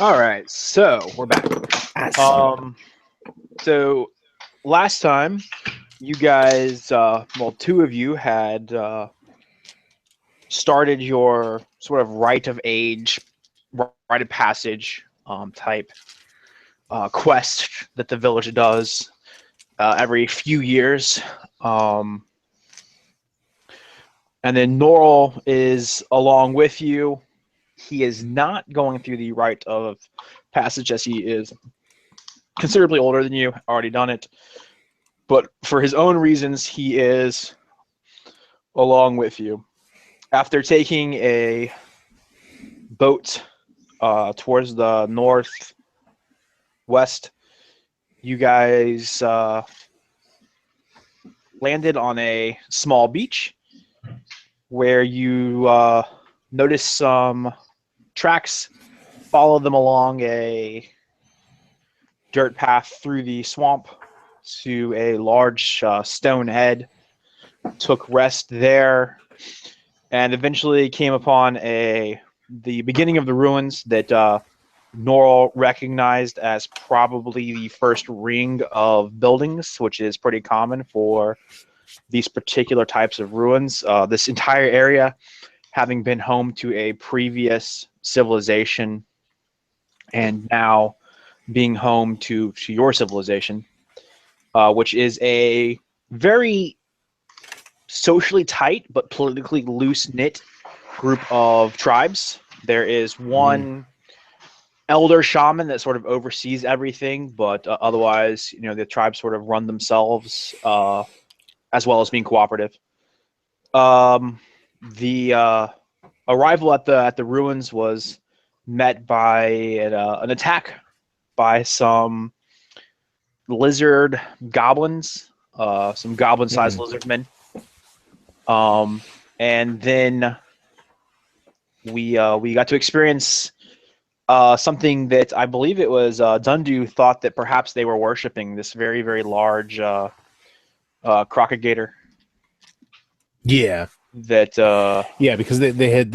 All right, so we're back. So last time, you guys, well, two of you had started your sort of rite of age, rite of passage type quest that the village does every few years. Um, and then Norrell is along with you. He is not going through the rite of passage as he is considerably older than you, already done it. But for his own reasons, he is along with you. After taking a boat towards the northwest, you guys landed on a small beach where you notice some tracks, follow them along a dirt path through the swamp to a large stone head, took rest there, and eventually came upon the beginning of the ruins that Norrell recognized as probably the first ring of buildings, which is pretty common for these particular types of ruins. This entire area having been home to a previous civilization and now being home to your civilization, which is a very socially tight but politically loose-knit group of tribes. There is one elder shaman that sort of oversees everything, but otherwise, the tribes sort of run themselves as well as being cooperative. The arrival at the ruins was met by an attack by some lizard goblins, some goblin-sized lizard men. And then we got to experience something that I believe it was Dundu thought that perhaps they were worshiping, this very, very large crocodile. Yeah. That yeah, because they had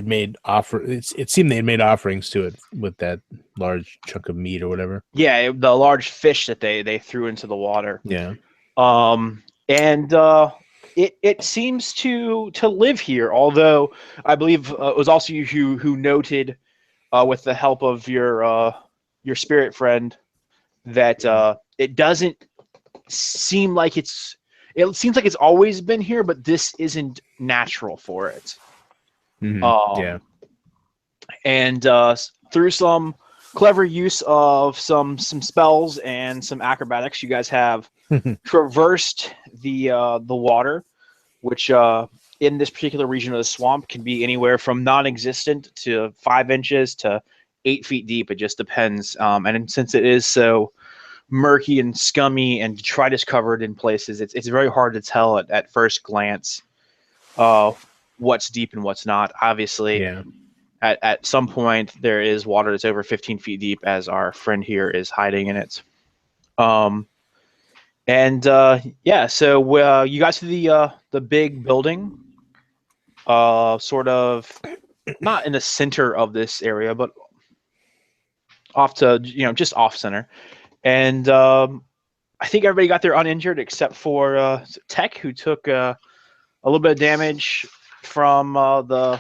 made it seemed they had made offerings to it with that large chunk of meat or whatever. Yeah, the large fish that they threw into the water. Yeah. And it seems to live here, although I believe it was also you who noted with the help of your spirit friend that it doesn't seem like it seems like it's always been here, but this isn't natural for it. Yeah. And through some clever use of some spells and some acrobatics, you guys have traversed the water, which in this particular region of the swamp can be anywhere from non-existent to 5 inches to 8 feet deep. It just depends. And since it is so murky and scummy and detritus covered in places, it's very hard to tell at first glance what's deep and what's not. Obviously, at some point there is water that's over 15 feet deep, as our friend here is hiding in it. So you got to the big building, sort of not in the center of this area, but off to just off center. And I think everybody got there uninjured except for Tech, who took a little bit of damage from the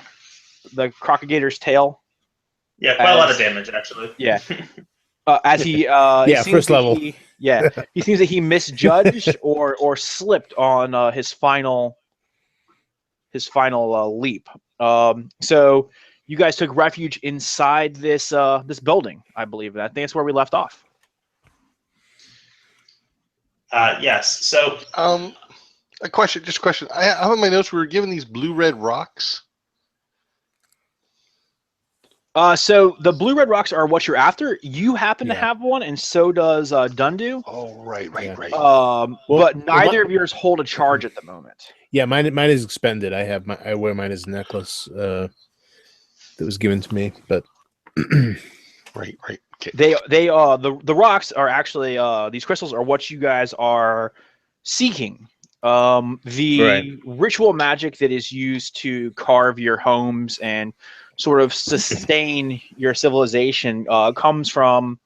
crocodile's tail. Yeah, quite a lot of damage, actually. Yeah. As he first level. He seems that he misjudged or slipped on his final leap. So you guys took refuge inside this building, I believe. I think that's where we left off. Yes. So, a question. I have in my notes we were given these blue-red rocks. So the blue-red rocks are what you're after. You happen to have one, and so does Dundu. Oh, right. But neither of yours hold a charge at the moment. Yeah, mine is expended. I wear mine as a necklace that was given to me, but right. Okay. The rocks are actually these crystals are what you guys are seeking. The ritual magic that is used to carve your homes and sort of sustain your civilization comes from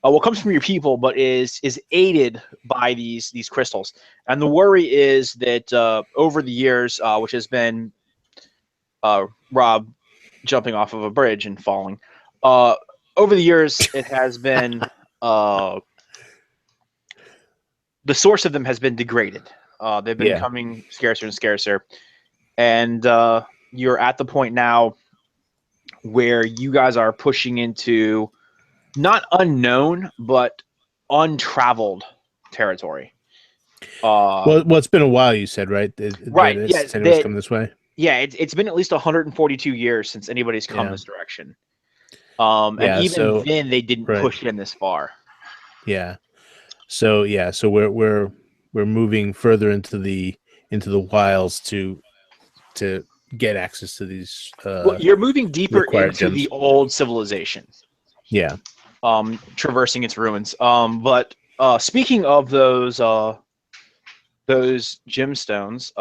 what comes from your people, but is aided by these crystals. And the worry is that over the years, which has been Rob jumping off of a bridge and falling, over the years it has been the source of them has been degraded. They've been becoming scarcer and scarcer, and you're at the point now where you guys are pushing into not unknown, but untraveled territory. Well, it's been a while. You said, right? Right. Since anyone's come this way. Yeah, it's been at least 142 years since anybody's come this direction. And even then, they didn't push in this far. Yeah. So we're moving further into the wilds to get access to these. Well, you're moving deeper into gems. the old civilization. Yeah. Traversing its ruins. But speaking of those gemstones,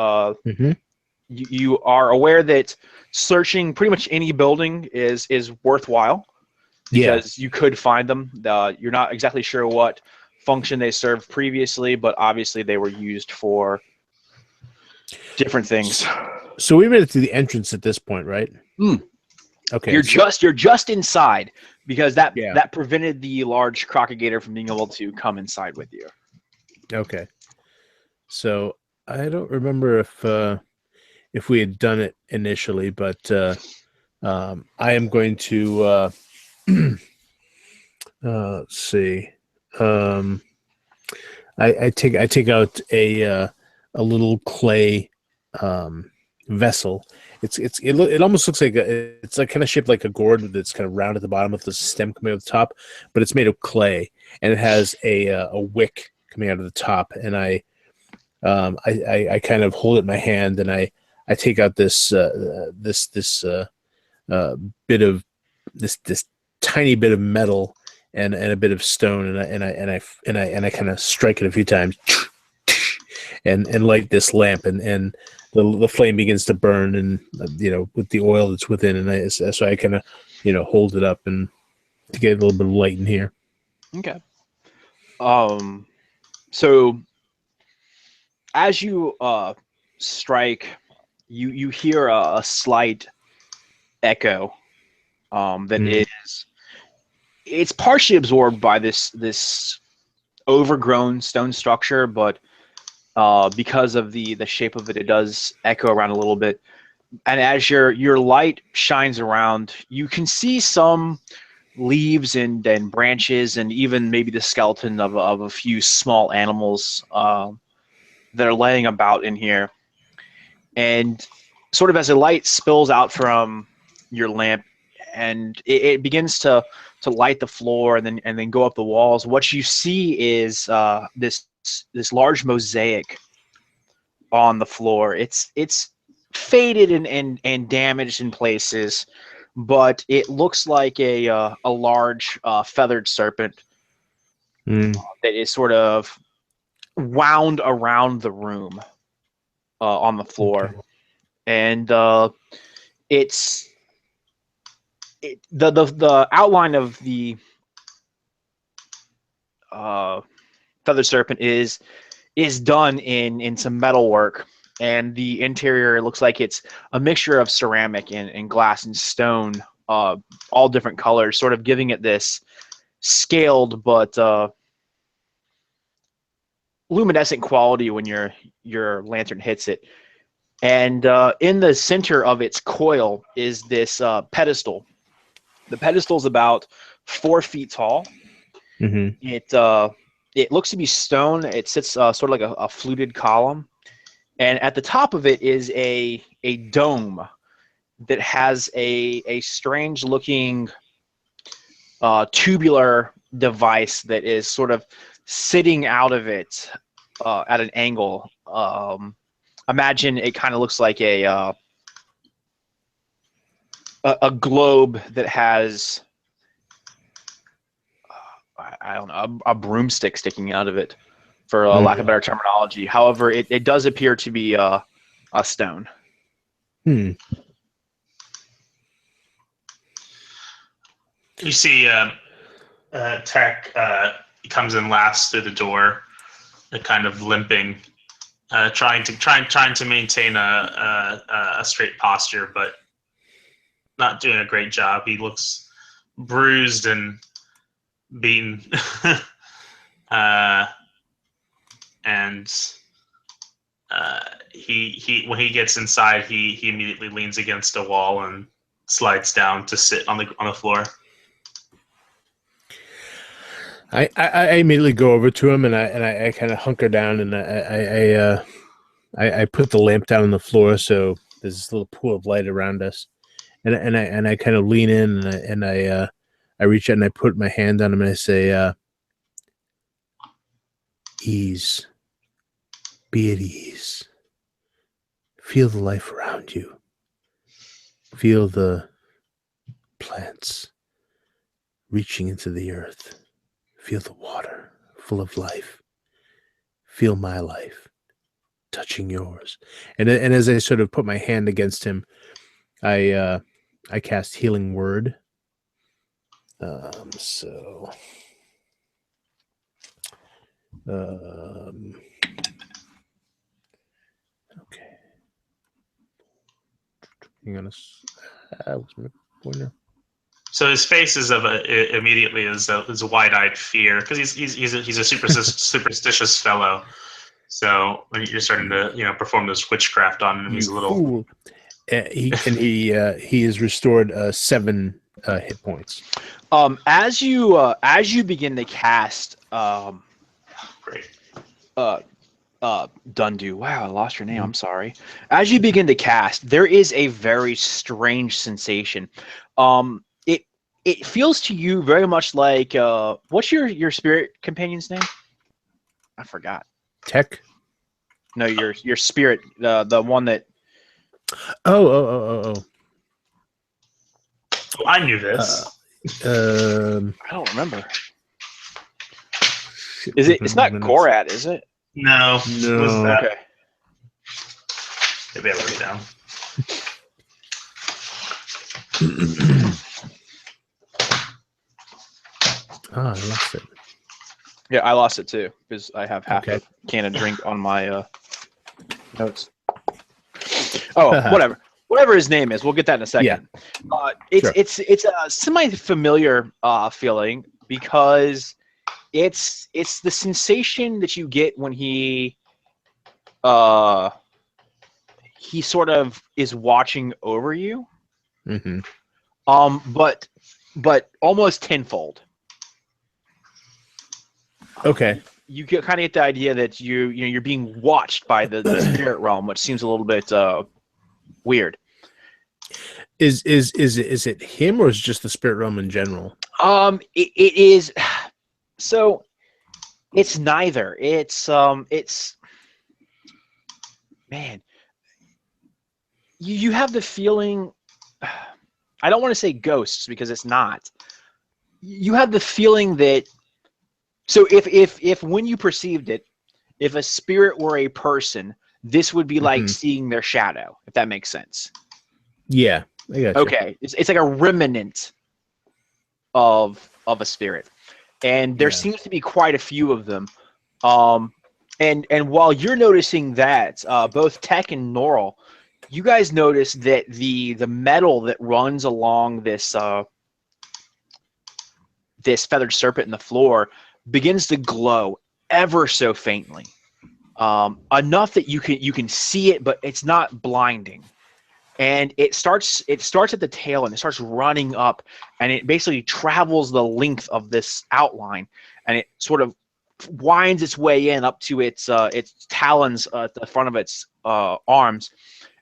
you are aware that searching pretty much any building is worthwhile because you could find them. You're not exactly sure what function they served previously, but obviously they were used for different things. So we made it to the entrance at this point, right? Okay. You're just inside because that prevented the large crocagator from being able to come inside with you. Okay. So I don't remember if we had done it initially, but I am going to let's see. I take out a little clay vessel. It almost looks like it's like kind of shaped like a gourd that's kind of round at the bottom with the stem coming out of the top, but it's made of clay and it has a wick coming out of the top. And I kind of hold it in my hand and I take out this bit of this tiny bit of metal and a bit of stone and I kind of strike it a few times and light this lamp and the flame begins to burn and with the oil that's within and so I kind of hold it up and to get a little bit of light in here. Okay. So as you strike, you hear a slight echo that it's partially absorbed by this overgrown stone structure, but because of the shape of it, it does echo around a little bit. And as your light shines around, you can see some leaves and branches and even maybe the skeleton of a few small animals that are laying about in here. And sort of as the light spills out from your lamp and it begins to light the floor and then go up the walls, what you see is this large mosaic on the floor. It's faded and damaged in places, but it looks like a large feathered serpent that is sort of wound around the room on the floor. Okay. And the outline of the feathered serpent is done in some metalwork, and the interior looks like it's a mixture of ceramic and glass and stone, all different colors, sort of giving it this scaled but luminescent quality when your lantern hits it. And in the center of its coil is this pedestal. The pedestal is about 4 feet tall. It looks to be stone. It sits sort of like a fluted column, and at the top of it is a dome that has a strange looking tubular device that is sort of sitting out of it at an angle. Imagine it kind of looks like a globe that has I don't know, a broomstick sticking out of it, for lack of better terminology. However, it does appear to be a stone. You see, Tech comes in last through the door, kind of limping, trying to maintain a straight posture, but not doing a great job. He looks bruised and beaten, and he when he gets inside, he immediately leans against a wall and slides down to sit on the floor. I immediately go over to him and I kind of hunker down and I put the lamp down on the floor so there's this little pool of light around us, and I kind of lean in and I reach out and I put my hand on him and I say, ease, be at ease, feel the life around you, feel the plants reaching into the earth. Feel the water full of life. Feel my life touching yours. And as I sort of put my hand against him, I cast Healing Word. Okay. Hang on what's my pointer? So his face is immediately is a wide-eyed fear because he's a superstitious fellow. So when you're starting to perform this witchcraft on him, he's a little fool. He is restored 7 hit points. As you begin to cast great. Dundu. Wow, I lost your name. I'm sorry. As you begin to cast, there is a very strange sensation. It feels to you very much like what's your spirit companion's name? I forgot. Tech? No, your spirit, the one that. Oh. I knew this. I don't remember. Is it? It's not Gorat, is it? No. Okay. Maybe I wrote it down. I lost it. Yeah, I lost it too because I have half a can of drink on my notes. Oh, whatever his name is, we'll get that in a second. Yeah. It's a semi-familiar feeling because it's the sensation that you get when he sort of is watching over you. Mm-hmm. But almost tenfold. Okay. You kind of get the idea that you're being watched by the spirit realm, which seems a little bit weird. Is it him or is it just the spirit realm in general? It is. So, it's neither. It's man. You have the feeling. I don't want to say ghosts because it's not. You have the feeling that. So if when you perceived it, if a spirit were a person, this would be like seeing their shadow, if that makes sense. Yeah, I got you. Okay, it's like a remnant of a spirit, and there seems to be quite a few of them. And while you're noticing that, both Tech and Norrell, you guys notice that the metal that runs along this this feathered serpent in the floor begins to glow ever so faintly, enough that you can see it, but it's not blinding. And it starts at the tail and it starts running up, and it basically travels the length of this outline, and it sort of winds its way in up to its talons at the front of its arms,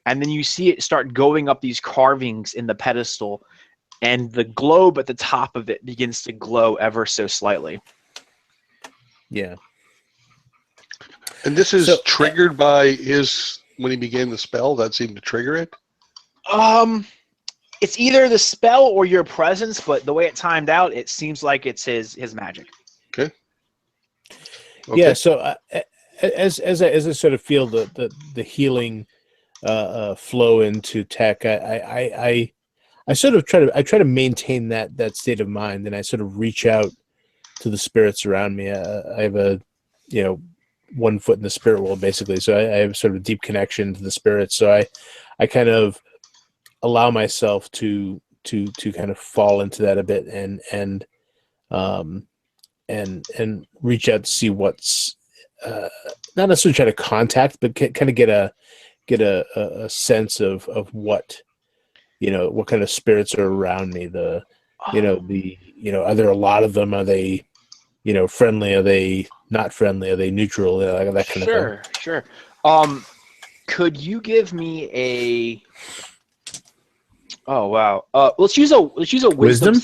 and then you see it start going up these carvings in the pedestal, and the globe at the top of it begins to glow ever so slightly. Yeah. And this is triggered by when he began the spell, that seemed to trigger it? It's either the spell or your presence, but the way it timed out, it seems like it's his magic. Okay. Yeah, so as I sort of feel the healing flow into Tech, I I try to maintain that state of mind, and I sort of reach out to the spirits around me. I have a, 1 foot in the spirit world, basically. So I have sort of a deep connection to the spirits. So I kind of allow myself to kind of fall into that a bit and reach out to see what's not necessarily try to contact, but kind of get a sense of what, what kind of spirits are around me. Are there a lot of them? Are they, friendly? Are they not friendly? Are they neutral? Like that kind of thing. Sure. Could you give me a? Oh wow. Let's use a wisdom.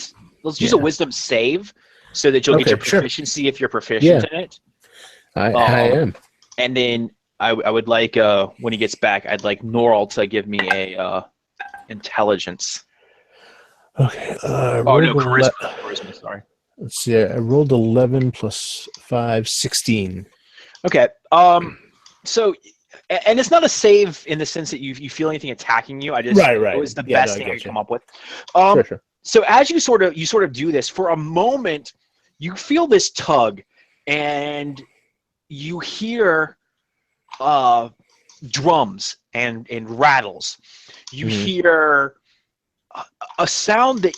Let's use a wisdom save, so that you'll get your proficiency if you're proficient in it. I am. And then I would like when he gets back, I'd like Norl to give me a intelligence. Okay. Charisma. Sorry. Let's see. I rolled 11 plus 5, 16. Okay. So, and it's not a save in the sense that you feel anything attacking you. It was the best thing I could come up with. Sure. So as you sort of do this, for a moment, you feel this tug, and you hear drums and rattles. You hear a sound that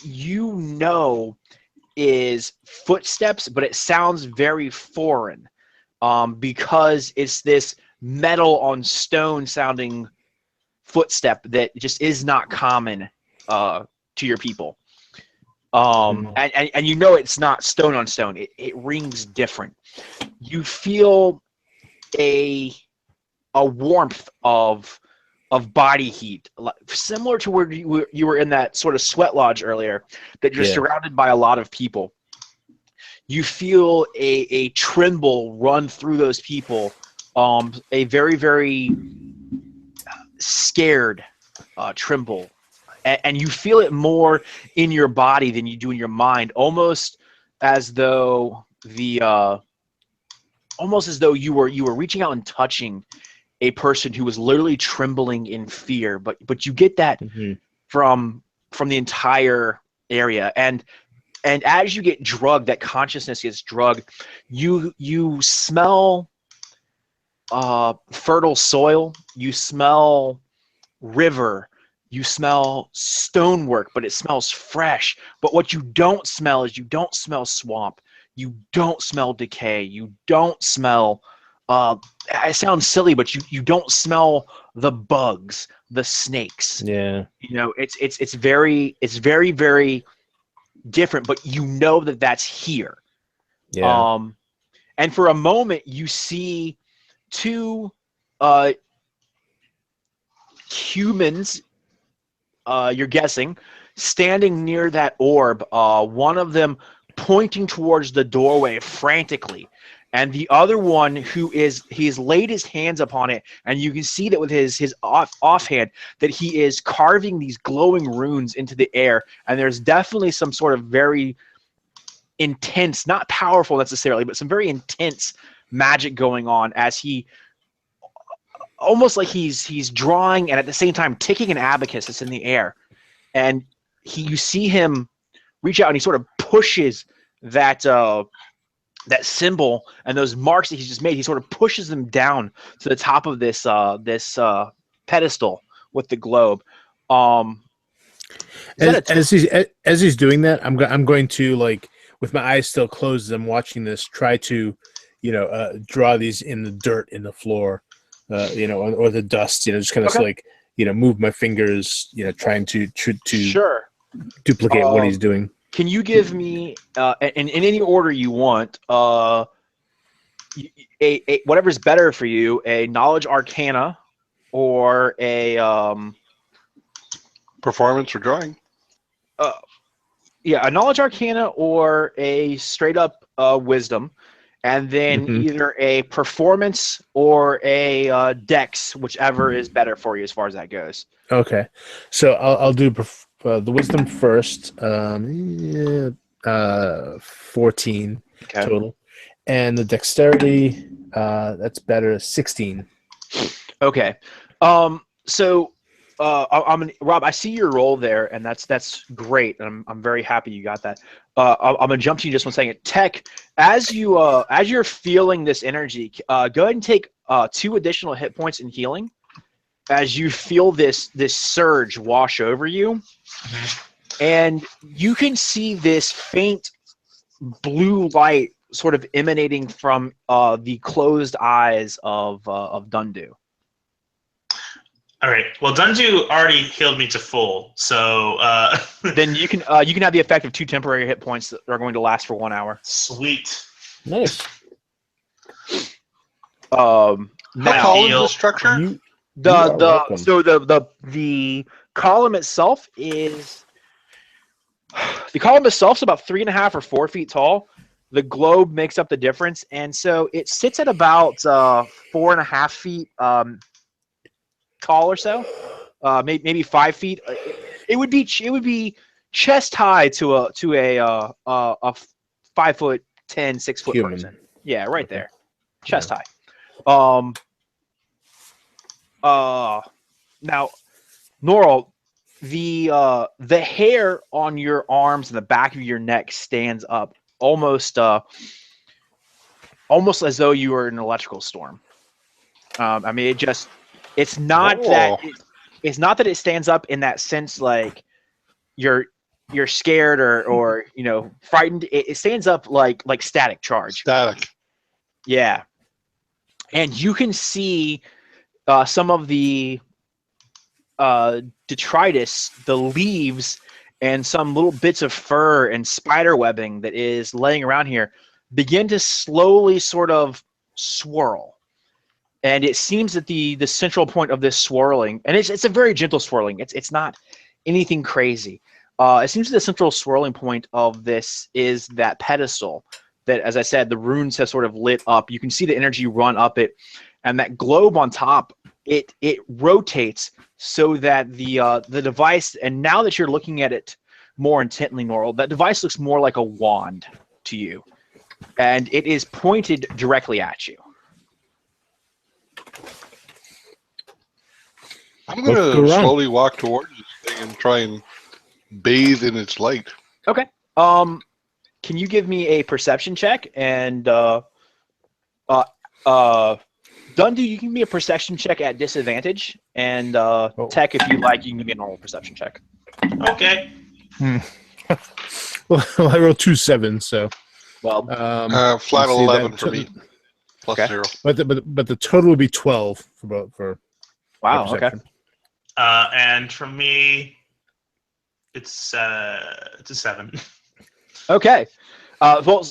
is footsteps, but it sounds very foreign because it's this metal on stone sounding footstep that just is not common to your people. And it's not stone on stone. It rings different. You feel a warmth of body heat, similar to where you were in that sort of sweat lodge earlier, that you're surrounded by a lot of people. You feel a tremble run through those people, a very, very scared tremble. And you feel it more in your body than you do in your mind, almost as though you were reaching out and touching a person who was literally trembling in fear. But you get that from the entire area. And as you get drugged, that consciousness gets drugged, you smell fertile soil, you smell river, you smell stonework, but it smells fresh. But what you don't smell is, you don't smell swamp, you don't smell decay, you don't smell it sounds silly, but you don't smell the bugs, the snakes. Yeah. It's very, very different, but that's here. Yeah. And for a moment you see two humans, you're guessing, standing near that orb, one of them pointing towards the doorway frantically, and the other one he's laid his hands upon it, and you can see that with his offhand that he is carving these glowing runes into the air, and there's definitely some sort of very intense, not powerful necessarily, but some very intense magic going on, as he almost like he's drawing and at the same time ticking an abacus that's in the air. And you see him reach out and he sort of pushes that symbol and those marks that he's just made. He sort of pushes them down to the top of this pedestal with the globe. As he's doing that, I'm going to, like, with my eyes still closed as I'm watching this, try to draw these in the dirt in the floor, or the dust, just kind of like, move my fingers, trying to sure duplicate what he's doing. Can you give me, in any order you want, whatever's better for you, a knowledge arcana or a performance or drawing? A knowledge arcana or a straight up wisdom, and then either a performance or a dex, whichever is better for you as far as that goes. Okay, so I'll do the wisdom first. 14 total, and the dexterity that's better, 16. Okay, so Rob. I see your role there, and that's great. And I'm very happy you got that. I'm gonna jump to you just 1 second. Tech, as you're feeling this energy, go ahead and take 2 additional hit points in healing as you feel this surge wash over you, and you can see this faint blue light sort of emanating from the closed eyes of Dundu. All right. Well, Dundu already healed me to full, so Then you can have the effect of 2 temporary hit points that are going to last for 1 hour. sweet. Nice. How Now tall is the structure? You are welcome. the column itself is about 3.5 or 4 feet tall. The globe makes up the difference, and so it sits at about 4.5 feet tall or so, maybe 5 feet. It would be chest high to a 5'10", 6 foot Human. person. Yeah, right Okay. there, chest high. Now, Noral, the hair on your arms and the back of your neck stands up almost as though you were in an electrical storm. I mean, it's not that it stands up in that sense like you're scared or frightened. It stands up like static charge. Static. Yeah, and you can see some of the detritus, the leaves, and some little bits of fur and spider webbing that is laying around here begin to slowly sort of swirl. And it seems that the central point of this swirling, and it's a very gentle swirling. It's not anything crazy. It seems that the central swirling point of this is that pedestal that, as I said, the runes have sort of lit up. You can see the energy run up it, and that globe on top, it rotates so that the device, and now that you're looking at it more intently, Noral, that device looks more like a wand to you, and it is pointed directly at you. I'm going Let's go to around. slowly walk towards this thing and try and bathe in its light. Okay. Can you give me a perception check? And Dundu, you can give me a perception check at disadvantage. And Tech, if you like, you can give me a normal perception check. Okay. Well, I rolled 2 7s, so Well, Flat let's see 11 that. for me. Plus Okay. 0. but the total would be 12 for wow. Okay. perception. And for me, it's a 7. Okay. Well,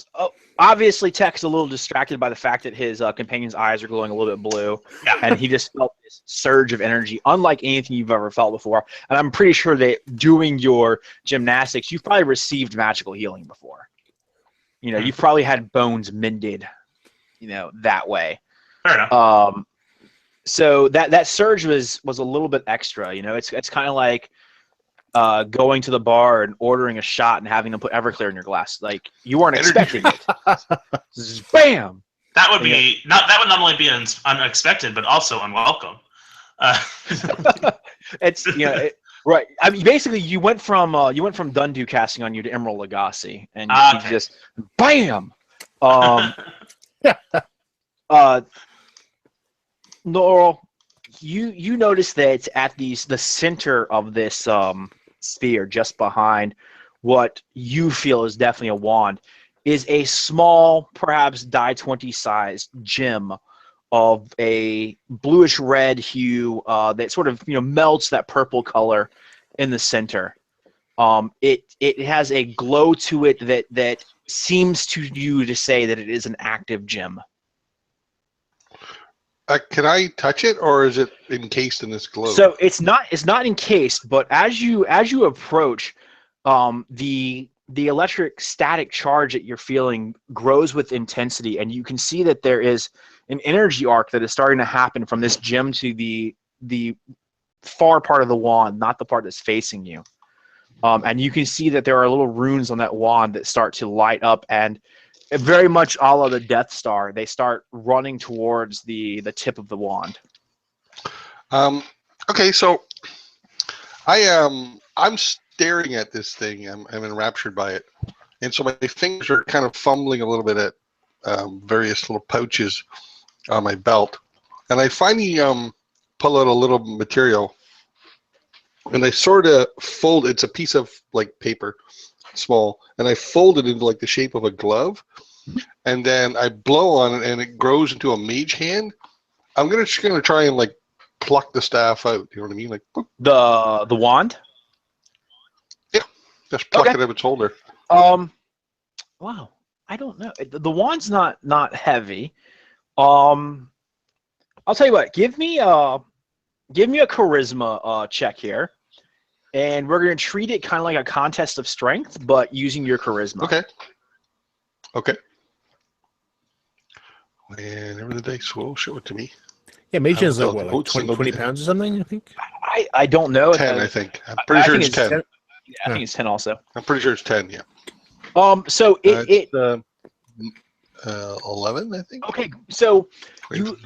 obviously, Tech's a little distracted by the fact that his companion's eyes are glowing a little bit blue, Yeah. and he just felt this surge of energy, unlike anything you've ever felt before. And I'm pretty sure that doing your gymnastics, you've probably received magical healing before. You've probably had bones mended, that way. Fair enough. So that surge was a little bit extra. It's kind of like going to the bar and ordering a shot and having them put Everclear in your glass. Like you weren't expecting it. Just bam. That would be that would not only be unexpected, but also unwelcome. It's right. I mean, basically, you went from Dundu casting on you to Emerald Lagasse, and you Okay. just bam. Laurel, you notice that at the center of this sphere, just behind what you feel is definitely a wand, is a small, perhaps die 20 sized gem of a bluish red hue that sort of melts that purple color in the center. It has a glow to it that seems to you to say that it is an active gem. Can I touch it, or is it encased in this globe? So it's not encased, but as you approach, the electric static charge that you're feeling grows with intensity, and you can see that there is an energy arc that is starting to happen from this gem to the far part of the wand, not the part that's facing you. And you can see that there are little runes on that wand that start to light up, and very much a la the Death Star, they start running towards the tip of the wand. Okay, so I'm staring at this thing. I'm enraptured by it, and so my fingers are kind of fumbling a little bit at various little pouches on my belt, and I finally pull out a little material, and I sort of fold. It's a piece of like paper, small, and I fold it into like the shape of a glove, and then I blow on it, and it grows into a mage hand. I'm just gonna try and like pluck the staff out. You know what I mean? Like boop, The wand. just pluck Okay. it out of its holder. Wow. I don't know. The wand's not heavy. I'll tell you what. Give me a charisma check here, and we're gonna treat it kind of like a contest of strength, but using your charisma. Okay. Whenever the dice will show it to me. Yeah, Mage Hand's I'll like vote 20 pounds or something, I think. I don't know. 10, I think. I'm pretty sure it's 10. 10. Yeah, I think it's 10 also. I'm pretty sure it's 10, yeah. So It's 11, I think. okay. So you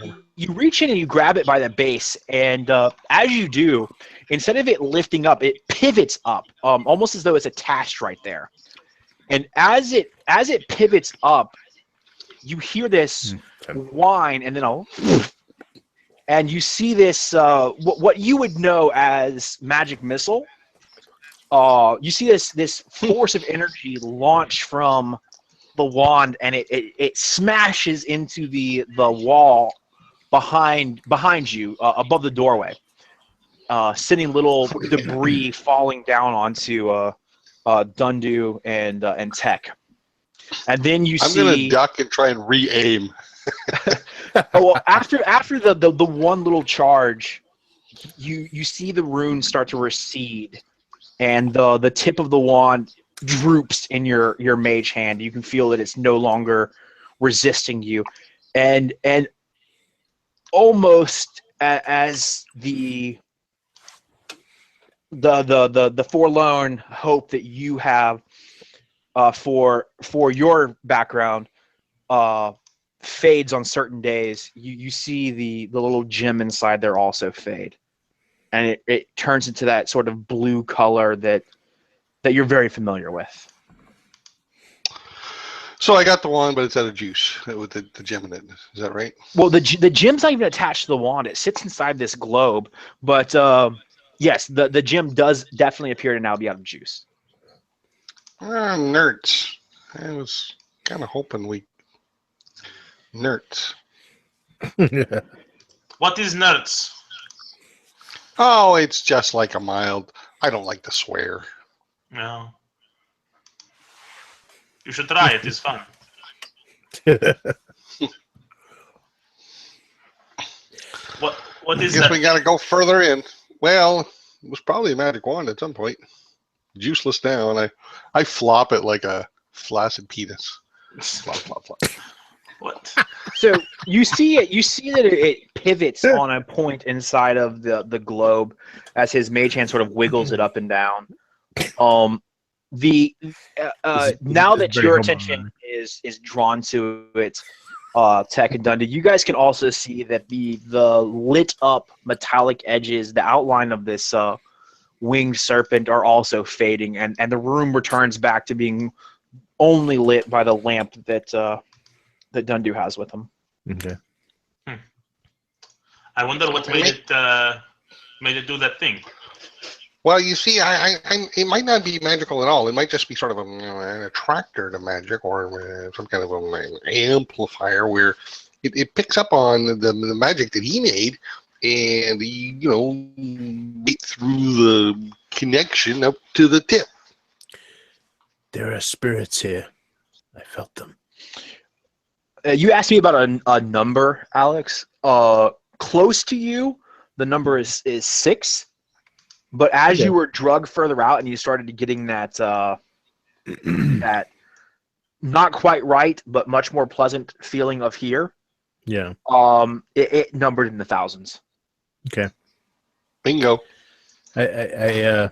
reach in and you grab it by the base, and as you do, instead of it lifting up, it pivots up, almost as though it's attached right there. And as it pivots up, you hear this whine, and then and you see this what you would know as magic missile. You see this force of energy launch from the wand, and it smashes into the wall behind you, above the doorway, sending little debris falling down onto Dundu and Tech. And then I'm gonna duck and try and re-aim. well, after the one little charge, you see the runes start to recede, and the tip of the wand droops in your mage hand. You can feel that it's no longer resisting you, and almost as the forlorn hope that you have for your background fades on certain days. You see the little gem inside there also fade, and it turns into that sort of blue color that you're very familiar with. So I got the wand, but it's out of juice with the gem in it. Is that right? Well, the gem's not even attached to the wand. It sits inside this globe, but yes, the gem does definitely appear to now be out of juice. Nerds. I was kind of hoping we... Nerds. What is nuts? Oh, it's just like a mild... I don't like to swear. No. You should try it. It's fun. What is I guess that? we got to go further in. Well, it was probably a magic wand at some point. Juiceless now, and I flop it like a flaccid penis. Flop, flop, flop. What? So you see it. You see that it pivots on a point inside of the globe as his mage hand sort of wiggles it up and down. Now that your attention is drawn to it, Tech and Dundee, you guys can also see that the lit up metallic edges, the outline of this winged serpent, are also fading, and the room returns back to being only lit by the lamp that Dundu has with him. Okay. I wonder what made it do that thing. Well, you see, it might not be magical at all. It might just be sort of an attractor to magic, or some kind of an amplifier where it picks up on the magic that he made, and get through the connection up to the tip. There are spirits here. I felt them. You asked me about a number, Alex. Close to you, the number is 6. But as you were drugged further out and you started getting that that not quite right, but much more pleasant feeling of here, Yeah. it numbered in the thousands. Okay. Bingo. I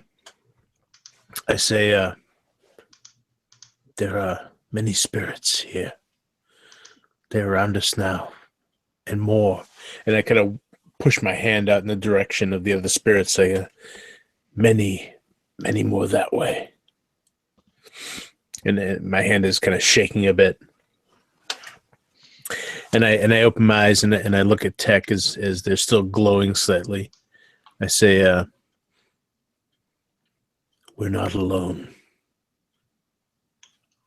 say there are many spirits here. They're around us now, and more. And I kind of push my hand out in the direction of the other spirits, saying, many more that way. And my hand is kind of shaking a bit. And I open my eyes and I look at Tech as they're still glowing slightly. I say, we're not alone.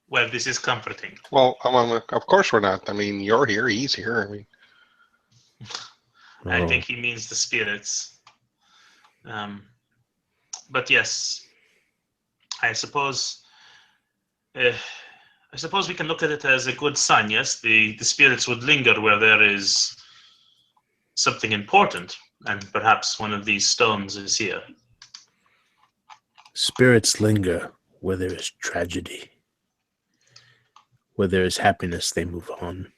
Well, this is comforting. Well, of course we're not. I mean, you're here, he's here. I mean, I think he means the spirits. But yes, I suppose we can look at it as a good sign. Yes, the spirits would linger where there is something important, and perhaps one of these stones is here. Spirits linger where there is tragedy. Where there is happiness, they move on.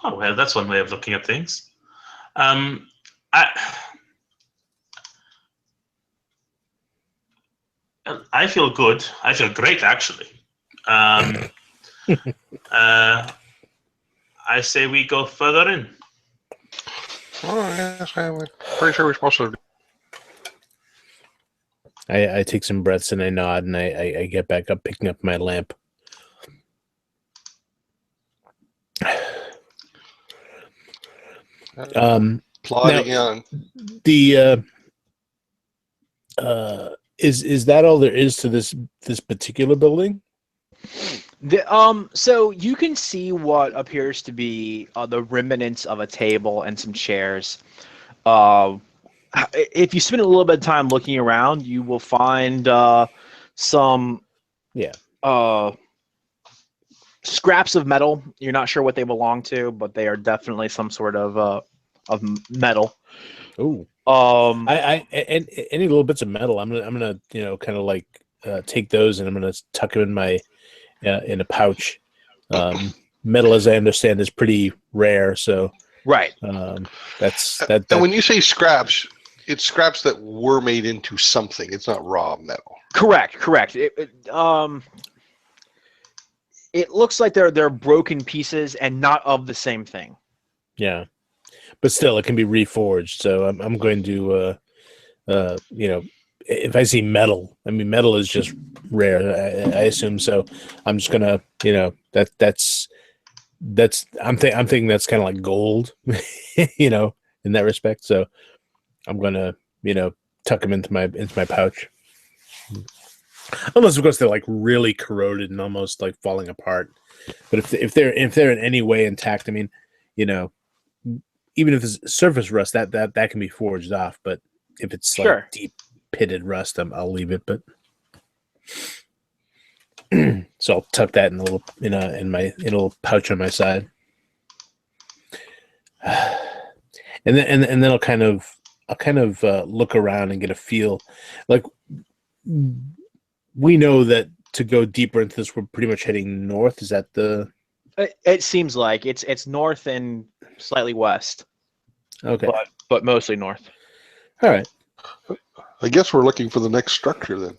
Oh, well, that's one way of looking at things. I feel good. I feel great, actually. I say we go further in. oh, yes, I'm pretty sure we're supposed to. I take some breaths and I nod and I get back up, picking up my lamp. Plodding on. The is that all there is to this particular building? So you can see what appears to be the remnants of a table and some chairs. If you spend a little bit of time looking around, you will find some scraps of metal. You're not sure what they belong to, but they are definitely some sort of metal. Oh, I any little bits of metal. I'm gonna kind of like take those and I'm gonna tuck them in my in a pouch. Metal, as I understand, is pretty rare, so right. That's. And when you say scraps, it's scraps that were made into something. It's not raw metal. Correct. It looks like they're broken pieces and not of the same thing. Yeah, but still, it can be reforged. So I'm going to, if I see metal, I mean, metal is just rare. I assume so. I'm just gonna, that's. I'm thinking that's kind of like gold, in that respect. So I'm gonna, tuck them into my pouch. Unless, of course, they're like really corroded and almost like falling apart. But if they're in any way intact, I mean, even if it's surface rust, that can be forged off. But if it's sure. like deep pitted rust, I'll leave it. But so I'll tuck that in a little pouch on my side, and then I'll kind of look around and get a feel. Like, we know that to go deeper into this, we're pretty much heading north. Is that the? It seems like it's north and slightly west. Okay, but mostly north. All right. I guess we're looking for the next structure then.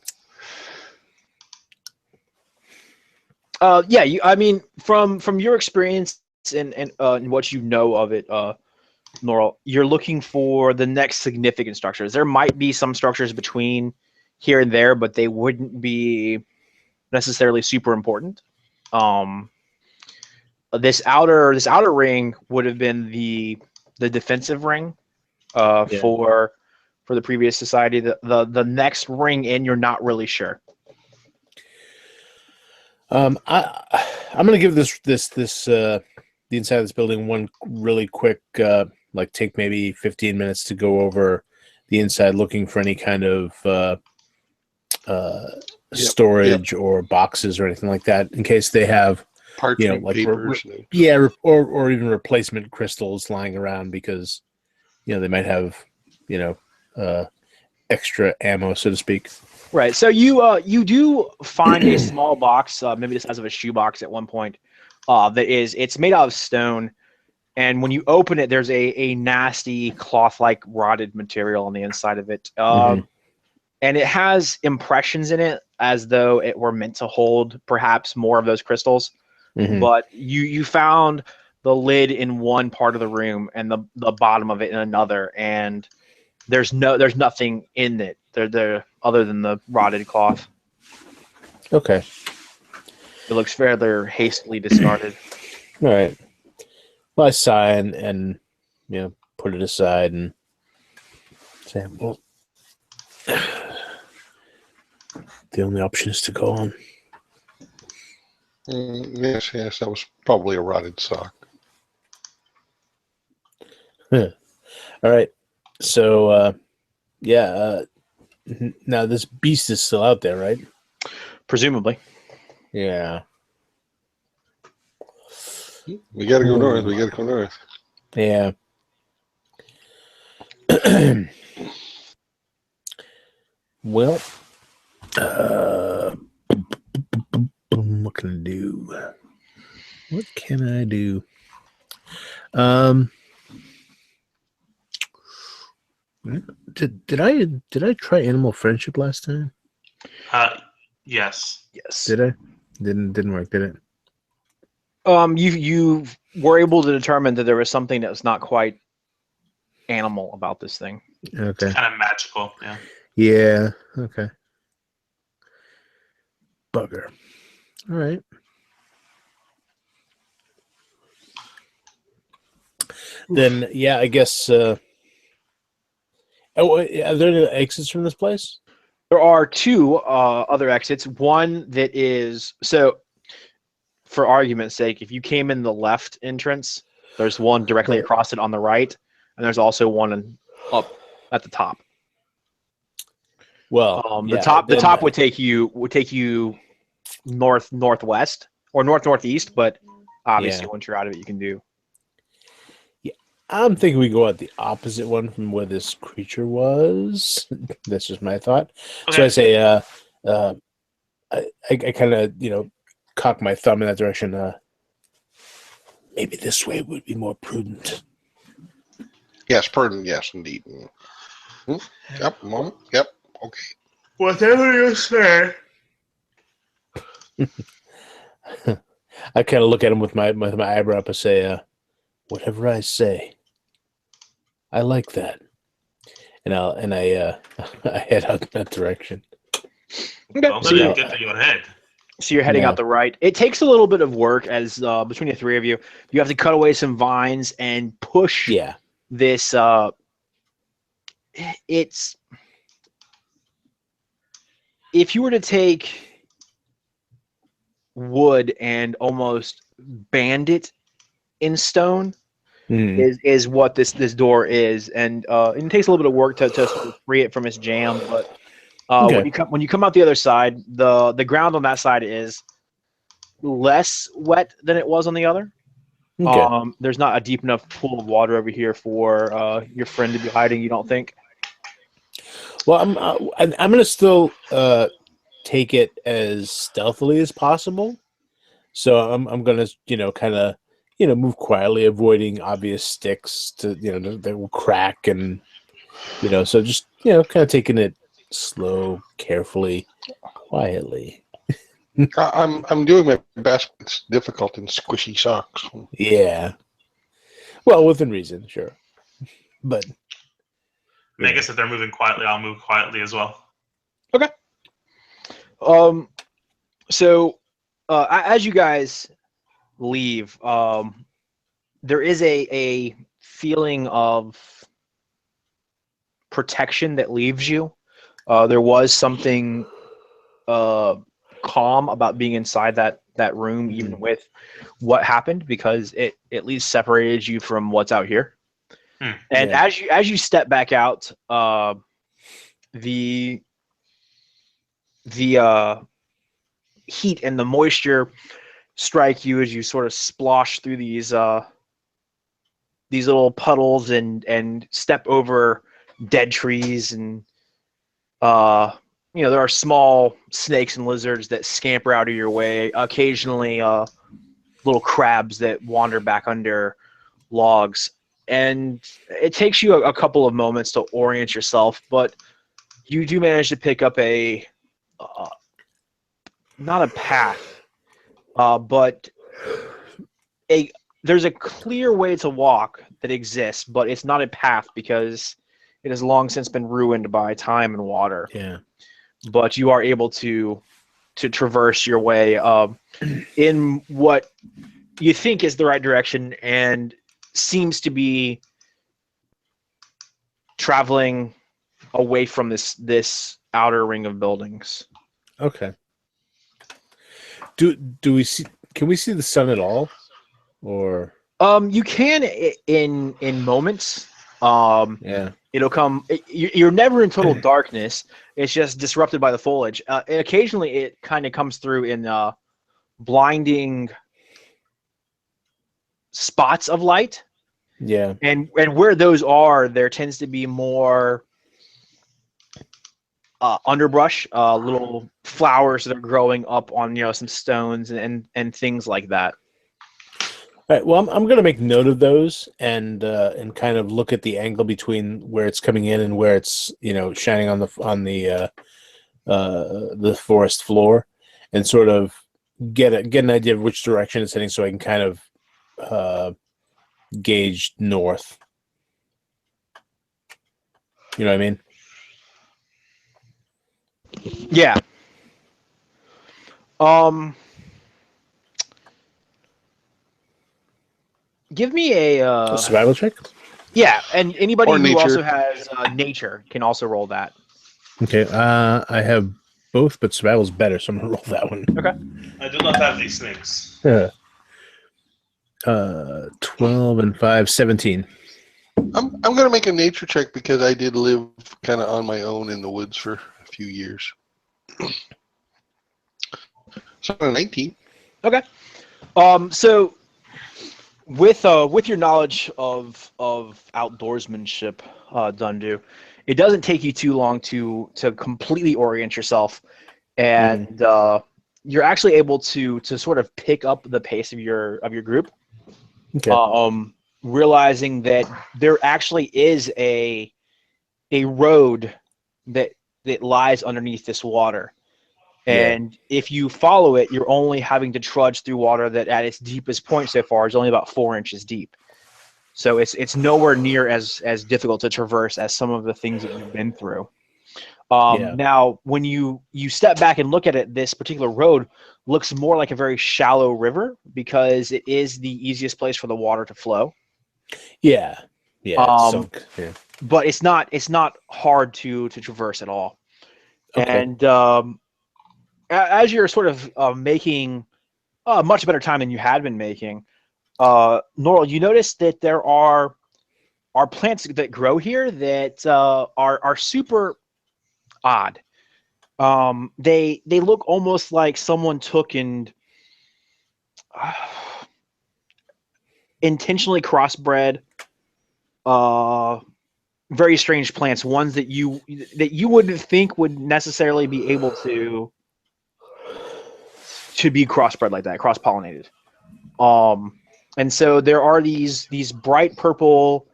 Yeah. I mean, from your experience and what you know of it, Norrell, you're looking for the next significant structures. There might be some structures between here and there, but they wouldn't be necessarily super important. This outer ring would have been the defensive ring for the previous society. The next ring in, you're not really sure. I'm gonna give this the inside of this building one really quick take maybe 15 minutes to go over the inside, looking for any kind of storage or boxes or anything like that, in case they have parchment papers, or even replacement crystals lying around, because they might have extra ammo, so to speak. Right. So you do find a small box, maybe the size of a shoebox at one point. It's made out of stone, and when you open it, there's a nasty cloth-like rotted material on the inside of it. And it has impressions in it as though it were meant to hold perhaps more of those crystals. But you found the lid in one part of the room and the bottom of it in another, and there's nothing in it. They're other than the rotted cloth. Okay. It looks fairly hastily discarded. All right. Well, I sigh and put it aside and say, well, the only option is to go on. Yes, that was probably a rotted sock. All right. So, now this beast is still out there, right? Presumably. Yeah. We got to go north. We got to go north. Yeah. Well, what can I do? What can I do? Did I try animal friendship last time? Yes. Yes. Did I? Didn't work, did it? You were able to determine that there was something that was not quite animal about this thing. Okay. Kind of magical. Yeah. Yeah. Okay. Bugger. All right. Then I guess. Are there any exits from this place? There are two other exits. One that is for argument's sake, if you came in the left entrance, there's one directly across it on the right, and there's also one up at the top. Well, the top would take you northwest or northeast, but obviously once you're out of it, you can do. Yeah, I'm thinking we go out the opposite one from where this creature was. That's just my thought. Okay. So I say, I kind of cock my thumb in that direction. Maybe this way would be more prudent. Yes, prudent. Yes, indeed. Yep. Moment. Yep. Okay. Whatever you say. I kind of look at him with my eyebrow up and say, "Whatever I say, I like that." And I head out in that direction. Okay. Well, then get to your head. So you're heading out the right. It takes a little bit of work as between the three of you, you have to cut away some vines and push this. It's if you were to take wood and almost band it in stone, is what this door is, and it takes a little bit of work to sort of free it from its jam, but. When you come out the other side, the ground on that side is less wet than it was on the other. Okay. There's not a deep enough pool of water over here for your friend to be hiding. You don't think? Well, I'm gonna still take it as stealthily as possible. So I'm gonna kind of move quietly, avoiding obvious sticks that will crack and so just kind of taking it slow, carefully, quietly. I'm doing my best. It's difficult in squishy socks. Yeah. Well, within reason, sure. But I guess if they're moving quietly, I'll move quietly as well. Okay. So as you guys leave, there is a feeling of protection that leaves you. There was something calm about being inside that room, even with what happened, because it at least separated you from what's out here. And as you step back out, the heat and the moisture strike you as you sort of splosh through these little puddles and step over dead trees, and there are small snakes and lizards that scamper out of your way. Occasionally, little crabs that wander back under logs, and it takes you a couple of moments to orient yourself, but you do manage to pick up a not a path, but there's a clear way to walk that exists, but it's not a path because It has long since been ruined by time and water. Yeah. But you are able to traverse your way in what you think is the right direction and seems to be traveling away from this outer ring of buildings. Okay. Do we see? Can we see the sun at all? Or You can in moments. yeah. It'll come. You're never in total darkness. It's just disrupted by the foliage. And occasionally, it kind of comes through in blinding spots of light. Yeah. And where those are, there tends to be more underbrush, little flowers that are growing up on some stones and things like that. All right. Well, I'm going to make note of those and kind of look at the angle between where it's coming in and where it's shining on the forest floor, and sort of get an idea of which direction it's heading, so I can kind of gauge north. You know what I mean? Yeah. Give me A survival check. yeah, and anybody Or who nature. also has nature can also roll that. Okay. I have both, but survival's better, so I'm gonna roll that one. Okay. I do not have these things. 12 and 5, 17. I'm gonna make a nature check because I did live kind of on my own in the woods for a few years. So 19. Okay. So with your knowledge of outdoorsmanship, Dundu, it doesn't take you too long to completely orient yourself, and you're actually able to sort of pick up the pace of your group. Okay. Realizing that there actually is a road that lies underneath this water. And if you follow it, you're only having to trudge through water that at its deepest point so far is only about 4 inches deep. So it's nowhere near as difficult to traverse as some of the things that you've been through. Now, when you step back and look at it, this particular road looks more like a very shallow river because it is the easiest place for the water to flow. Yeah. It's sunk. Yeah. But it's not hard to traverse at all. Okay. And as you're sort of making a much better time than you had been making, Norl, you notice that there are plants that grow here that are super odd. They look almost like someone took and intentionally crossbred very strange plants, ones that you wouldn't think would necessarily be able to be crossbred like that, cross-pollinated. And so there are these bright purple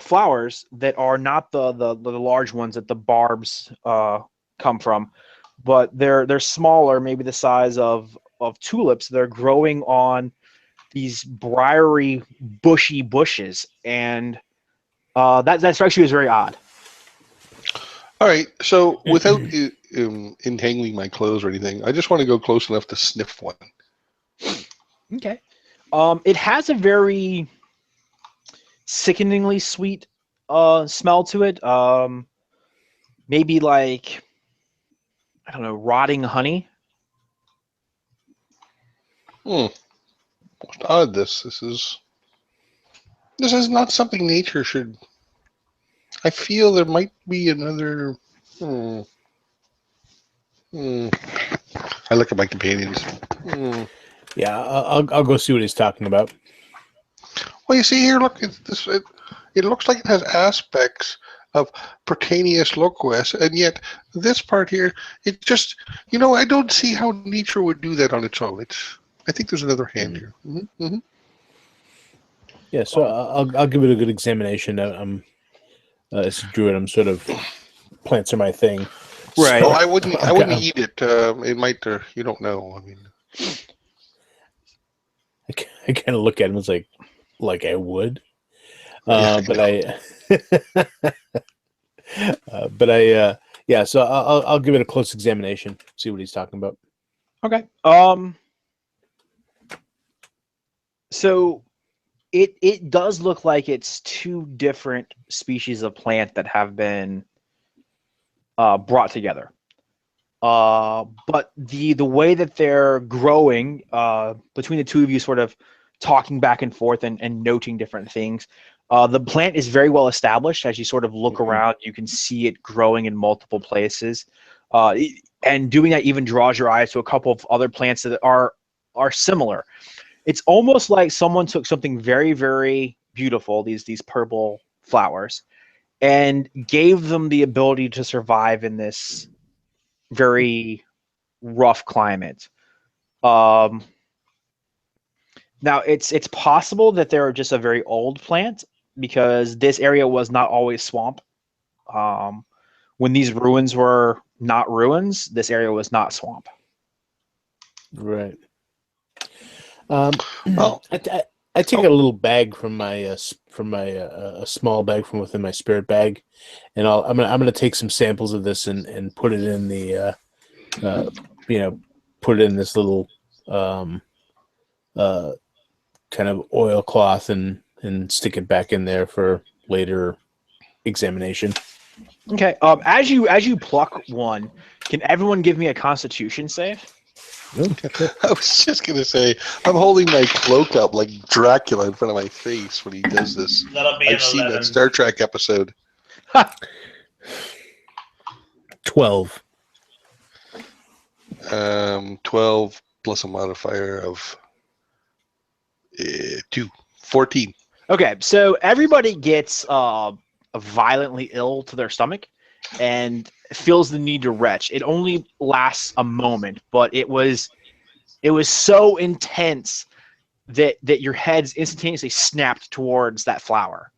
flowers that are not the large ones that the barbs come from, but they're smaller, maybe the size of tulips. They're growing on these briary, bushy bushes, and that strikes you as very odd. All right. So without entangling my clothes or anything, I just want to go close enough to sniff one. Okay. It has a very sickeningly sweet smell to it. Maybe like, I don't know, rotting honey. Most odd. This is not something nature should. I feel there might be another. I look at my companions. Yeah, I'll go see what he's talking about. Well, you see here, look, it looks like it has aspects of Protanius loquus, and yet this part here, it just, I don't see how nature would do that on its own. I think there's another hand here. Mm-hmm. Yeah, so I'll give it a good examination. As a druid, I'm sort of, plants are my thing. Right. So I wouldn't eat it. It might. You don't know. I mean, I kind of look at him as like I would. But yeah. So I'll give it a close examination. See what he's talking about. Okay. So it does look like it's two different species of plant that have been brought together. But the way that they're growing, between the two of you sort of talking back and forth and noting different things, the plant is very well established. As you sort of look around, you can see it growing in multiple places. And doing that even draws your eyes to a couple of other plants that are similar. It's almost like someone took something very, very beautiful, these purple flowers, and gave them the ability to survive in this very rough climate. Now it's possible that they're just a very old plant, because this area was not always swamp. When these ruins were not ruins, this area was not swamp. Right. Well, I take a little bag from my a small bag from within my spirit bag, and I'm gonna take some samples of this and put it in the put it in this little kind of oilcloth and stick it back in there for later examination. Okay. As you pluck one, can everyone give me a Constitution save? I was just gonna say, I'm holding my cloak up like Dracula in front of my face when he does this. That'll be I've seen that Star Trek episode. 12. 12 plus a modifier of 2. 14. Okay, so everybody gets violently ill to their stomach and feels the need to retch. It only lasts a moment, but it was so intense that your heads instantaneously snapped towards that flower.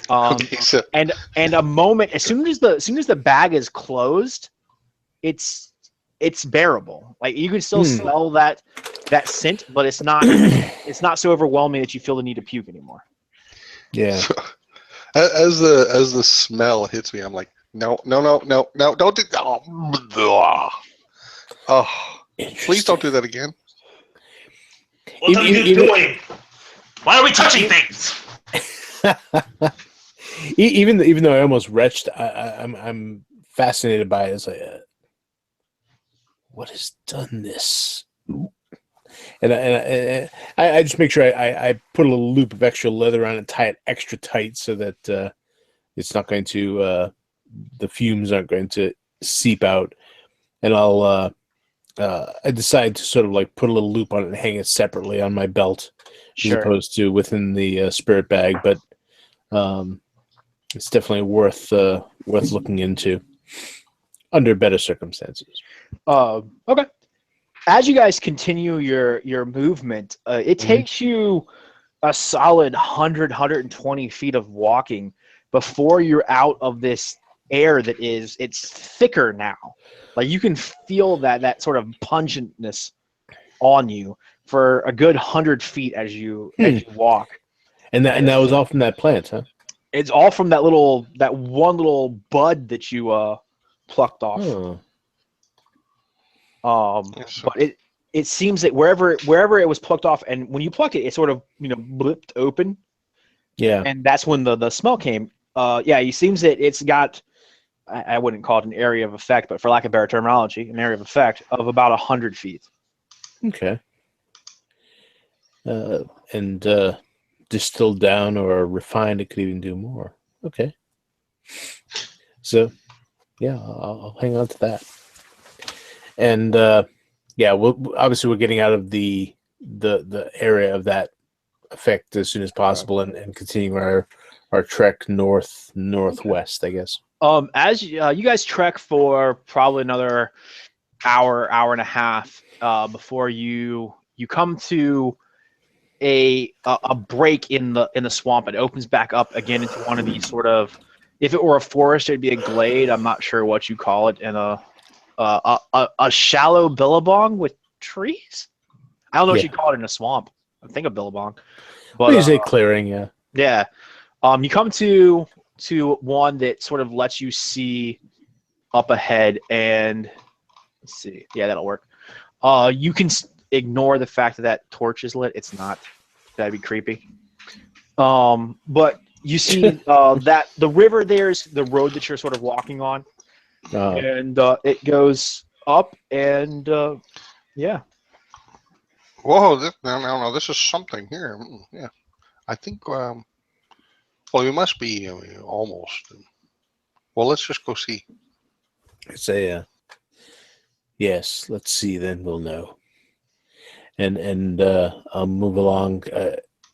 Okay, so And a moment, as soon as the bag is closed, it's bearable. Like, you can still smell that scent, but it's not so overwhelming that you feel the need to puke anymore. Yeah. So, as the smell hits me, I'm like, no, don't do that. Oh, please don't do that again. What are you doing? Why are we touching things? Even though I almost retched, I'm fascinated by it. It's like, what has done this? And I just make sure I put a little loop of extra leather on it, tie it extra tight so that it's not going to the fumes aren't going to seep out. And I decide to sort of like put a little loop on it and hang it separately on my belt, as opposed to within the spirit bag. But it's definitely worth looking into under better circumstances. Okay. As you guys continue your movement, it takes you a solid 120 feet of walking before you're out of this air it's thicker now. Like, you can feel that sort of pungentness on you for a good 100 feet as you walk. And that was all from that plant, huh? It's all from that one little bud that you plucked off. Oh. But it seems that wherever it was plucked off, and when you pluck it sort of blipped open. Yeah. And that's when the smell came. It seems that it's got, I wouldn't call it an area of effect, but for lack of better terminology, an area of effect of about 100 feet. Okay. And distilled down or refined, it could even do more. Okay. So, yeah, I'll hang on to that. And obviously we're getting out of the area of that effect as soon as possible, and continuing our trek northwest, I guess. As you guys trek for probably another hour and a half before you come to a break in the swamp. It opens back up again into one of these sort of, if it were a forest, it'd be a glade. I'm not sure what you call it, and a shallow billabong with trees. I don't know what you call it in a swamp. I think a billabong, but you say clearing, yeah. Yeah. You come to one that sort of lets you see up ahead, and let's see. Yeah, that'll work. You can ignore the fact that torch is lit. It's not. That'd be creepy. But you see that the river there's the road that you're sort of walking on, and it goes up, and yeah. Whoa! No, this is something here. Yeah, I think. Well, we must be almost. Well, let's just go see. It's a yes. Let's see, then we'll know. And I'll move along,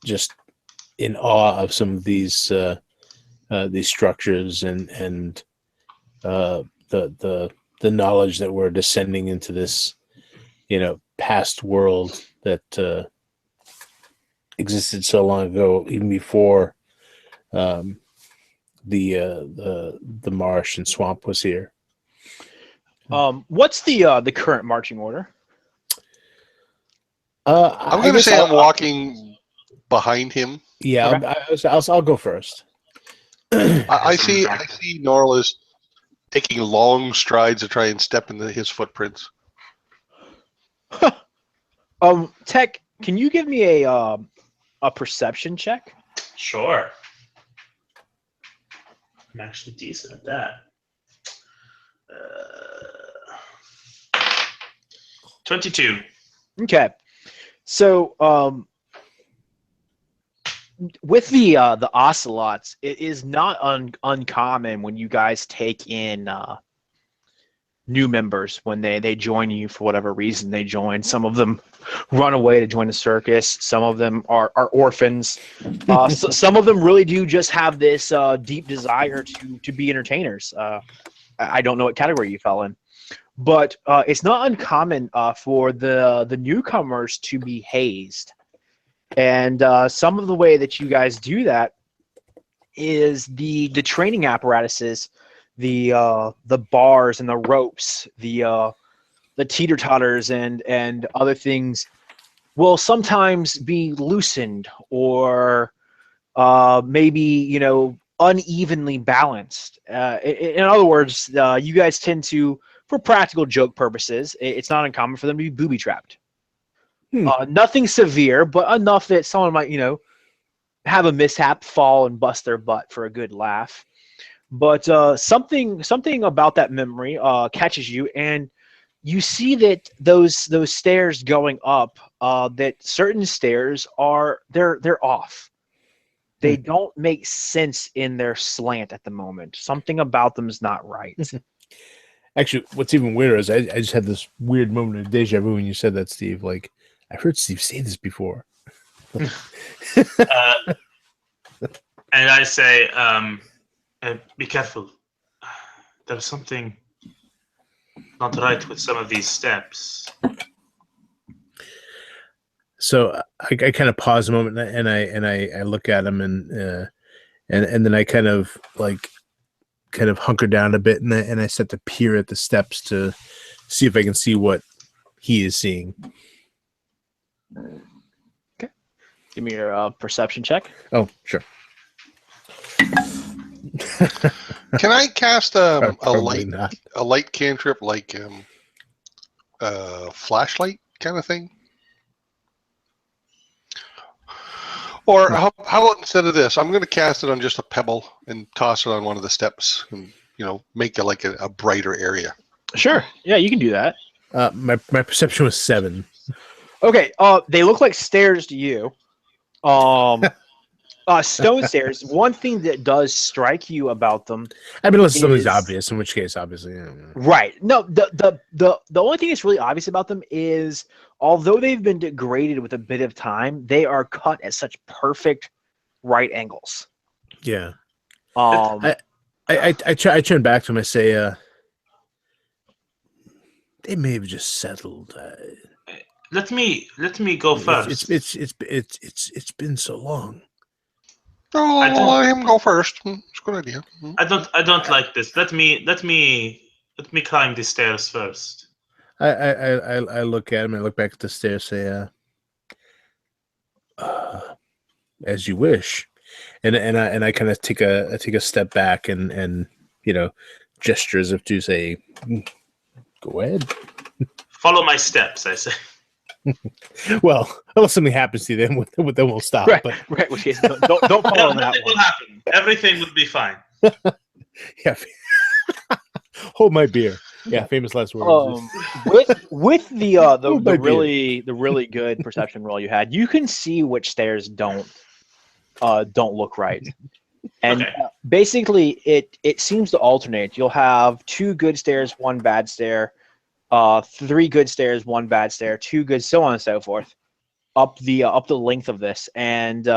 just in awe of some of these structures and the knowledge that we're descending into this, past world that existed so long ago, even before the marsh and swamp was here. What's the current marching order? I'm going to say I'm walking behind him. Yeah, Okay. I'll go first. I see Norla's taking long strides to try and step into his footprints. Tech, can you give me a perception check? Sure. I'm actually decent at that. 22. Okay. So, with the ocelots, it is not uncommon when you guys take in new members when they join you for whatever reason they join. Some of them run away to join the circus. Some of them are orphans. Some of them really do just have this deep desire to be entertainers. I don't know what category you fell in. But it's not uncommon for the newcomers to be hazed. And some of the way that you guys do that is the training apparatuses, the bars and the ropes, the teeter-totters and other things will sometimes be loosened or maybe, unevenly balanced. In other words, you guys tend to, for practical joke purposes, it's not uncommon for them to be booby-trapped. Nothing severe, but enough that someone might, have a mishap, fall, and bust their butt for a good laugh. But something about that memory catches you, and you see that those stairs going up, that certain stairs they're off. They don't make sense in their slant at the moment. Something about them is not right. Actually, what's even weirder is I just had this weird moment of deja vu when you said that, Steve. Like, I've heard Steve say this before. And I say, be careful. There's something not right with some of these steps. So I kind of pause a moment and I look at him and then I kind of hunker down a bit and I start to peer at the steps to see if I can see what he is seeing. Okay. Give me your perception check. Oh, sure. Can I cast a Probably not. light cantrip like flashlight kind of thing? Or how about instead of this, I'm going to cast it on just a pebble and toss it on one of the steps and make it like a brighter area. Sure. Yeah, you can do that. My perception was 7. Okay. They look like stairs to you. Stone stairs. One thing that does strike you about them, I mean, unless something's obvious, in which case, obviously, right? No, the only thing that's really obvious about them is, although they've been degraded with a bit of time, they are cut at such perfect right angles. Yeah. I turn back to him. I say, they may have just settled. Let me go first. It's been so long. Oh, let him go first. It's a good idea. I don't like this. Let me climb the stairs first. I look at him. I look back at the stairs. Say, as you wish. and I kind of take a step back and gesture as if to say, go ahead. Follow my steps, I say. Well, unless something happens to you, then we'll stop. Right, But right. Which is, don't follow that Nothing will one. happen. Everything would be fine. yeah, hold my beer. Yeah, famous last words. With the Hold my beer. the really good perception roll you had, you can see which stairs don't look right, and Okay. basically it seems to alternate. You'll have 2 good stairs, 1 bad stair, 3 good stairs, 1 bad stair, 2 good, so on and so forth, up the length of this, and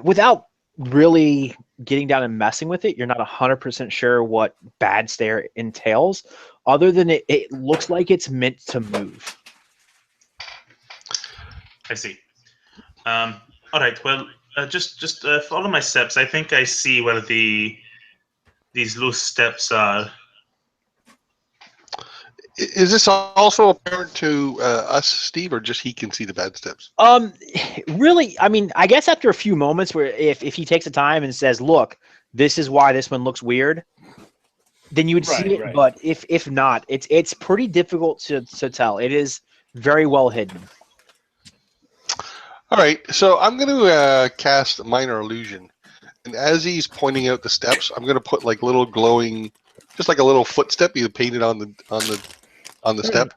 without really getting down and messing with it, you're not 100% sure what bad stair entails, other than it looks like it's meant to move. I see. All right. Well, just follow my steps. I think I see where these loose steps are. Is this also apparent to us, Steve, or just he can see the bad steps? Really, I mean, I guess after a few moments, where if he takes the time and says, "Look, this is why this one looks weird," then you would see it. Right. But if not, it's pretty difficult to tell. It is very well hidden. All right, so I'm going to cast Minor Illusion, and as he's pointing out the steps, I'm going to put like little glowing, just like a little footstep you painted on the step,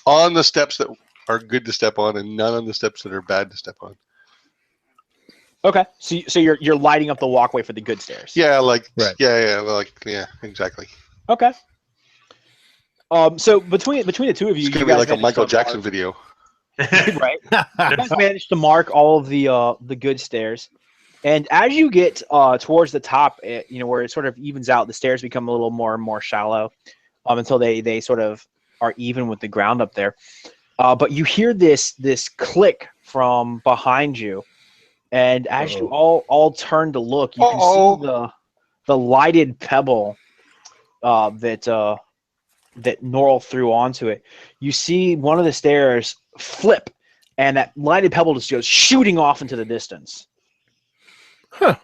on the steps that are good to step on, and none on the steps that are bad to step on. Okay, so you're lighting up the walkway for the good stairs. Yeah, like Right. yeah, exactly. Okay. So between the 2 of you, It's you going to be guys like a managed Michael to Jackson mark- video. right? You guys managed to mark all of the good stairs, and as you get towards the top, where it sort of evens out, the stairs become a little more and more shallow, until they sort of are even with the ground up there. But you hear this click from behind you, and as you all turn to look, you can see the lighted pebble that Norl threw onto it. You see one of the stairs flip, and that lighted pebble just goes shooting off into the distance. Huh.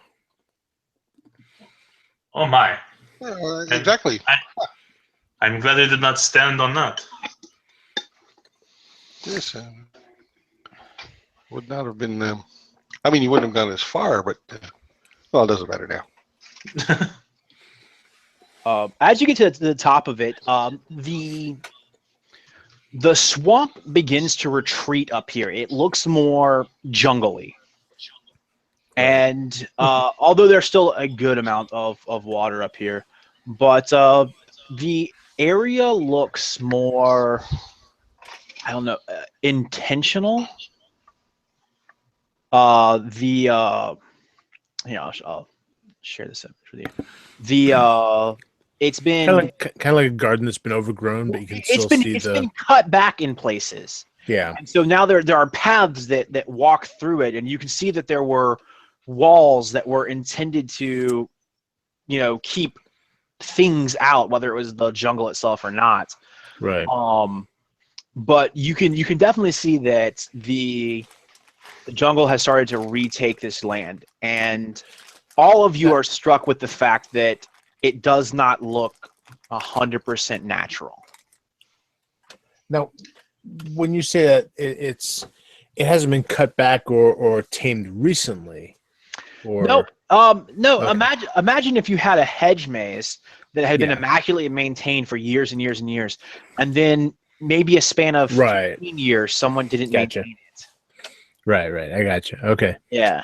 Oh my! Exactly. I'm glad I did not stand on that. Yes, would not have been. I mean, you wouldn't have gone as far, but well, it doesn't matter now. As you get to the top of it, the swamp begins to retreat up here. It looks more jungly. And although there's still a good amount of water up here, but the area looks more, I don't know, intentional. I'll share this image with you. It's been kind of like a garden that's been overgrown, but you can still see it's been cut back in places. Yeah. And so now there are paths that walk through it, and you can see that there were walls that were intended to, keep things out, whether it was the jungle itself or not. Right. But you can definitely see that the jungle has started to retake this land, and all of you are struck with the fact that it does not look 100% natural. Now, when you say that it hasn't been cut back or tamed recently, or No. Okay. Imagine if you had a hedge maze that had been Yeah. immaculately maintained for years and years and years, and then maybe a span of 15 years someone didn't Gotcha. maintain it. Right. I gotcha. Okay. Yeah.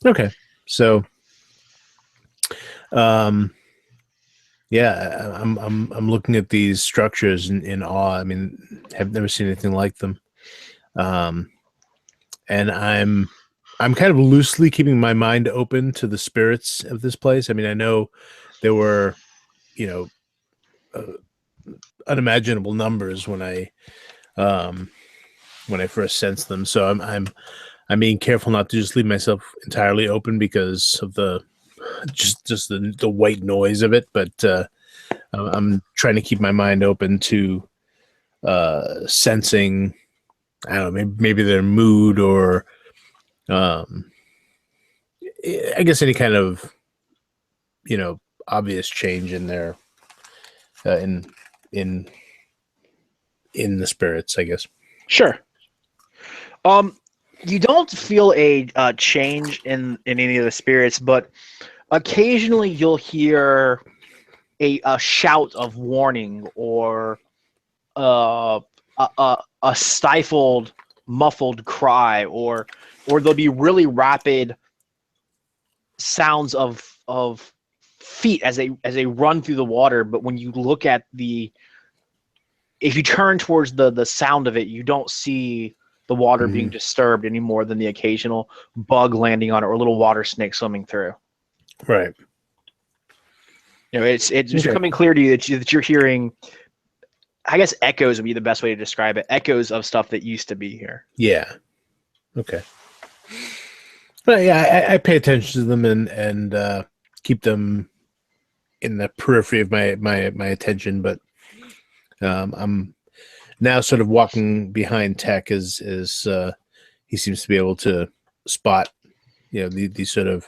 Okay. So, yeah, I'm looking at these structures in awe. I mean, I've never seen anything like them. And I'm kind of loosely keeping my mind open to the spirits of this place. I mean, I know there were, unimaginable numbers when I first sensed them. So I'm being careful not to just leave myself entirely open because of the white noise of it. But I'm trying to keep my mind open to sensing, I don't know, maybe their mood or I guess any kind of obvious change in their in the spirits, I guess. Sure. You don't feel a change in any of the spirits, but occasionally you'll hear a shout of warning or a stifled, muffled cry, or there'll be really rapid sounds of feet as they run through the water. But when you look at if you turn towards the sound of it, you don't see the water being disturbed any more than the occasional bug landing on it or a little water snake swimming through. Right. It's becoming clear to you that you're hearing, I guess echoes would be the best way to describe it. Echoes of stuff that used to be here. Yeah. Okay. But yeah, I pay attention to them and keep them in the periphery of my attention. But I'm now sort of walking behind Tech as he seems to be able to spot, these sort of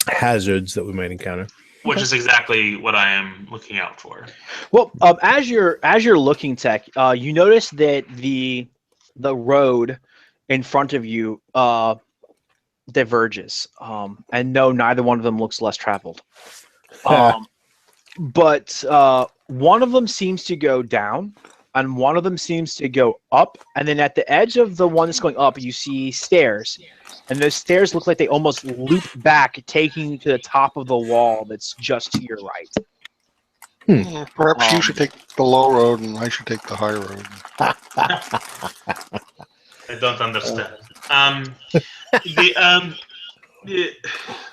hazards that we might encounter. Which is exactly what I am looking out for. Well, as you're looking, Tech, you notice that the road in front of you diverges, and no, neither one of them looks less traveled. But one of them seems to go down, and one of them seems to go up, and then at the edge of the one that's going up, you see stairs. And those stairs look like they almost loop back, taking you to the top of the wall that's just to your right. Perhaps you should take the low road and I should take the high road. I don't understand.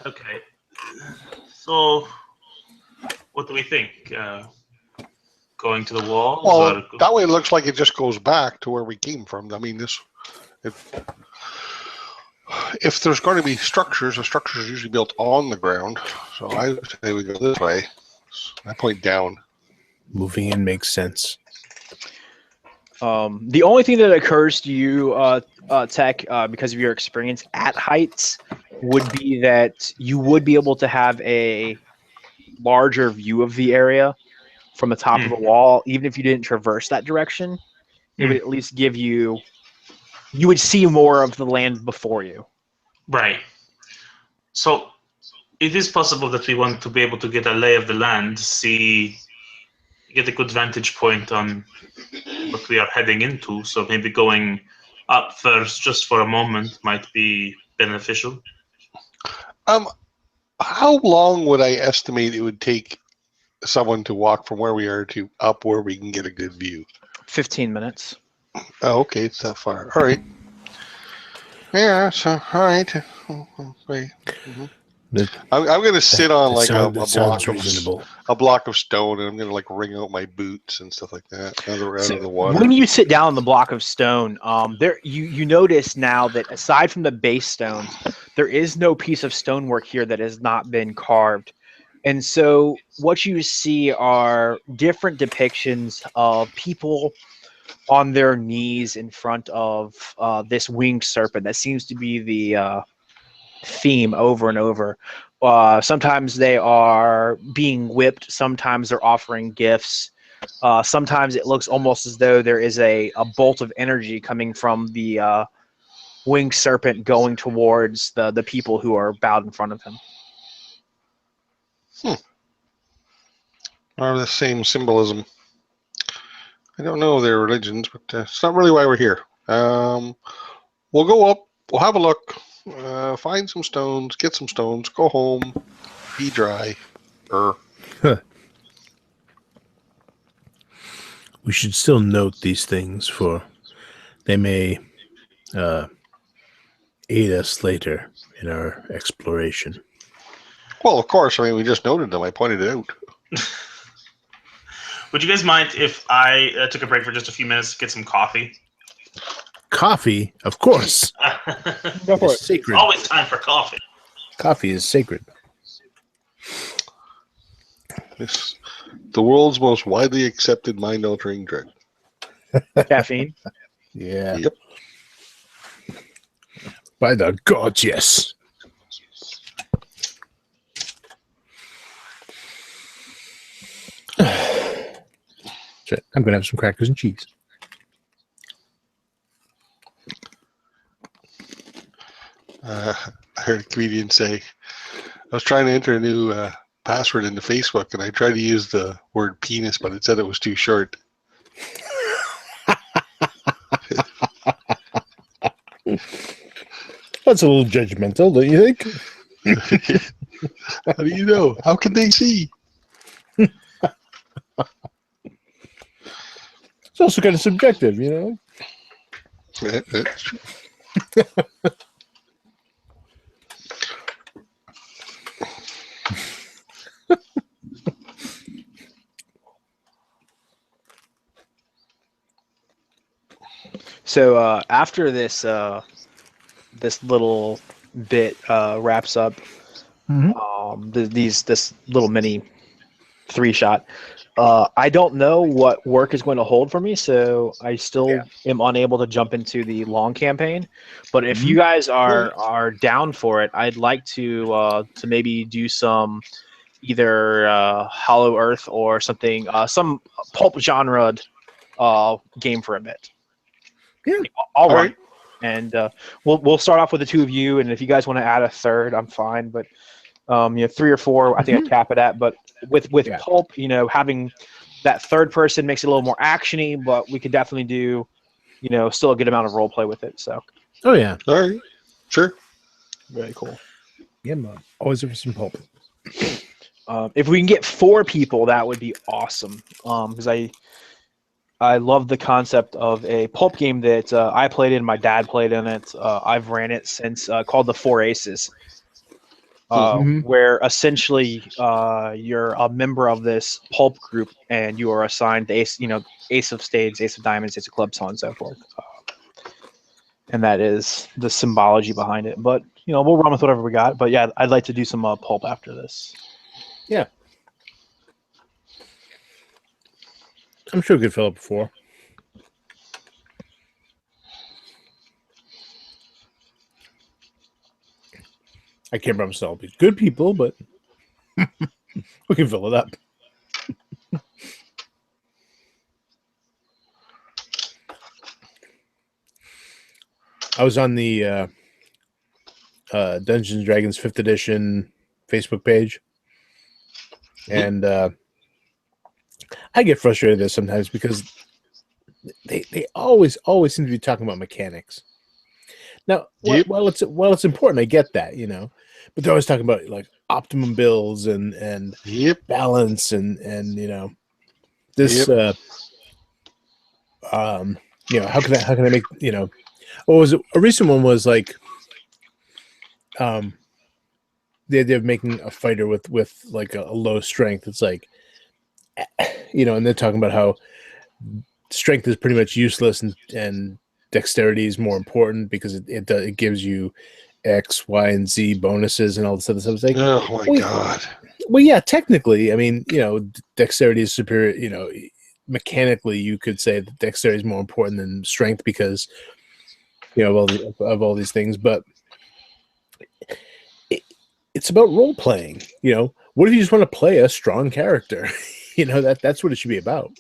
Okay. So, what do we think? Going to the walls? Well, that way it looks like it just goes back to where we came from. I mean, if there's going to be structures, the structures are usually built on the ground. So I would say we go this way. I point down. Moving in makes sense. The only thing that occurs to you, Tech, because of your experience at heights, would be that you would be able to have a larger view of the area from the top of the wall, even if you didn't traverse that direction. It would at least give you would see more of the land before you. Right. So it is possible that we want to be able to get a lay of the land, get a good vantage point on what we are heading into. So maybe going up first just for a moment might be beneficial. How long would I estimate it would take someone to walk from where we are to up where we can get a good view? 15 minutes. Oh, okay, it's that far. All right. Yeah, so all right. Wait. I'm going to sit on like a block of stone, and I'm going to like wring out my boots and stuff like that out of the water. When you sit down on the block of stone, there you notice now that aside from the base stones, there is no piece of stonework here that has not been carved. And so what you see are different depictions of people on their knees in front of this winged serpent. That seems to be the theme over and over. Sometimes they are being whipped. Sometimes they're offering gifts. Sometimes it looks almost as though there is a bolt of energy coming from the winged serpent going towards the people who are bowed in front of him. Are the same symbolism. I don't know their religions, but it's not really why we're here. We'll go up. We'll have a look. Find some stones. Get some stones. Go home. Be dry. We should still note these things, for they may aid us later in our exploration. Well, of course. I mean, we just noted them. I pointed it out. Would you guys mind if I took a break for just a few minutes to get some coffee? Coffee? Of course. Go for it. Sacred. It's always time for coffee. Coffee is sacred. It's the world's most widely accepted mind-altering drug. Caffeine. Yeah. Yep. By the gods, yes. Shit, I'm gonna have some crackers and cheese. I heard a comedian say, I was trying to enter a new password into Facebook, and I tried to use the word penis, but it said it was too short. That's a little judgmental, don't you think? How do you know? How can they see? It's also kind of subjective, you know? That's true. So after this this little bit wraps up, this little mini 3-shot. I don't know what work is going to hold for me, so I still am unable to jump into the long campaign. But if you guys are down for it, I'd like to maybe do some either Hollow Earth or something, some pulp genre game for a bit. Yeah. All right. right. And we'll start off with the two of you, and if you guys want to add a third, I'm fine. But 3 or 4, I think I cap it at. But with pulp, having that third person makes it a little more actiony, but we could definitely do, still a good amount of role play with it. So. Oh yeah. All right. Sure. Very cool. Yeah, man. Always for some pulp. If we can get 4 people, that would be awesome. Because I love the concept of a pulp game that I played in. My dad played in it. I've ran it since, called the Four Aces, where essentially you're a member of this pulp group and you are assigned the ace, Ace of Spades, Ace of Diamonds, Ace of Clubs, so on and so forth. And that is the symbology behind it. But we'll run with whatever we got. But yeah, I'd like to do some pulp after this. Yeah. I'm sure we could fill up before. I can't promise I'll be good people, but we can fill it up. I was on the Dungeons and Dragons 5th edition Facebook page, and I get frustrated there sometimes because they always seem to be talking about mechanics. Now, while it's important, I get that, but they're always talking about like optimum builds and balance and this how can I make what was it? A recent one was like the idea of making a fighter with like a low strength. It's like and they're talking about how strength is pretty much useless and dexterity is more important because it gives you X, Y, and Z bonuses and all this other stuff. It's like, oh my god. Well, yeah, technically, I mean, dexterity is superior. Mechanically, you could say that dexterity is more important than strength because of all these things. But it's about role playing. What if you just want to play a strong character? That's what it should be about.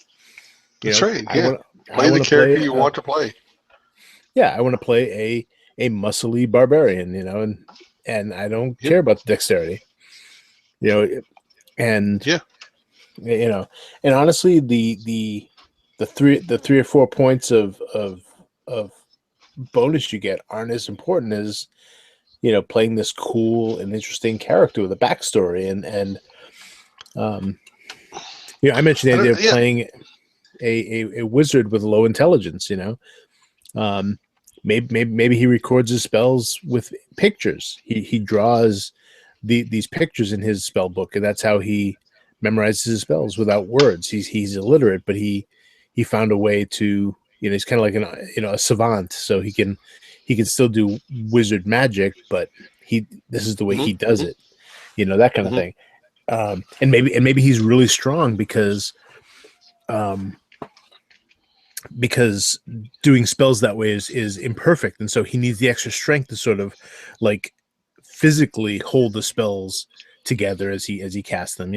That's right. Yeah. Play the character you want to play. Yeah, I want to play a muscly barbarian, and I don't care about the dexterity. And and honestly, the 3 or 4 points of bonus you get aren't as important as playing this cool and interesting character with a backstory and I mentioned the idea of playing a wizard with low intelligence. Maybe he records his spells with pictures. He draws these pictures in his spell book, and that's how he memorizes his spells without words. He's illiterate, but he found a way to he's kind of like a savant, so he can still do wizard magic, but this is the way he does it. That kind of thing. And maybe he's really strong because because doing spells that way is imperfect, and so he needs the extra strength to sort of like physically hold the spells together as he casts them.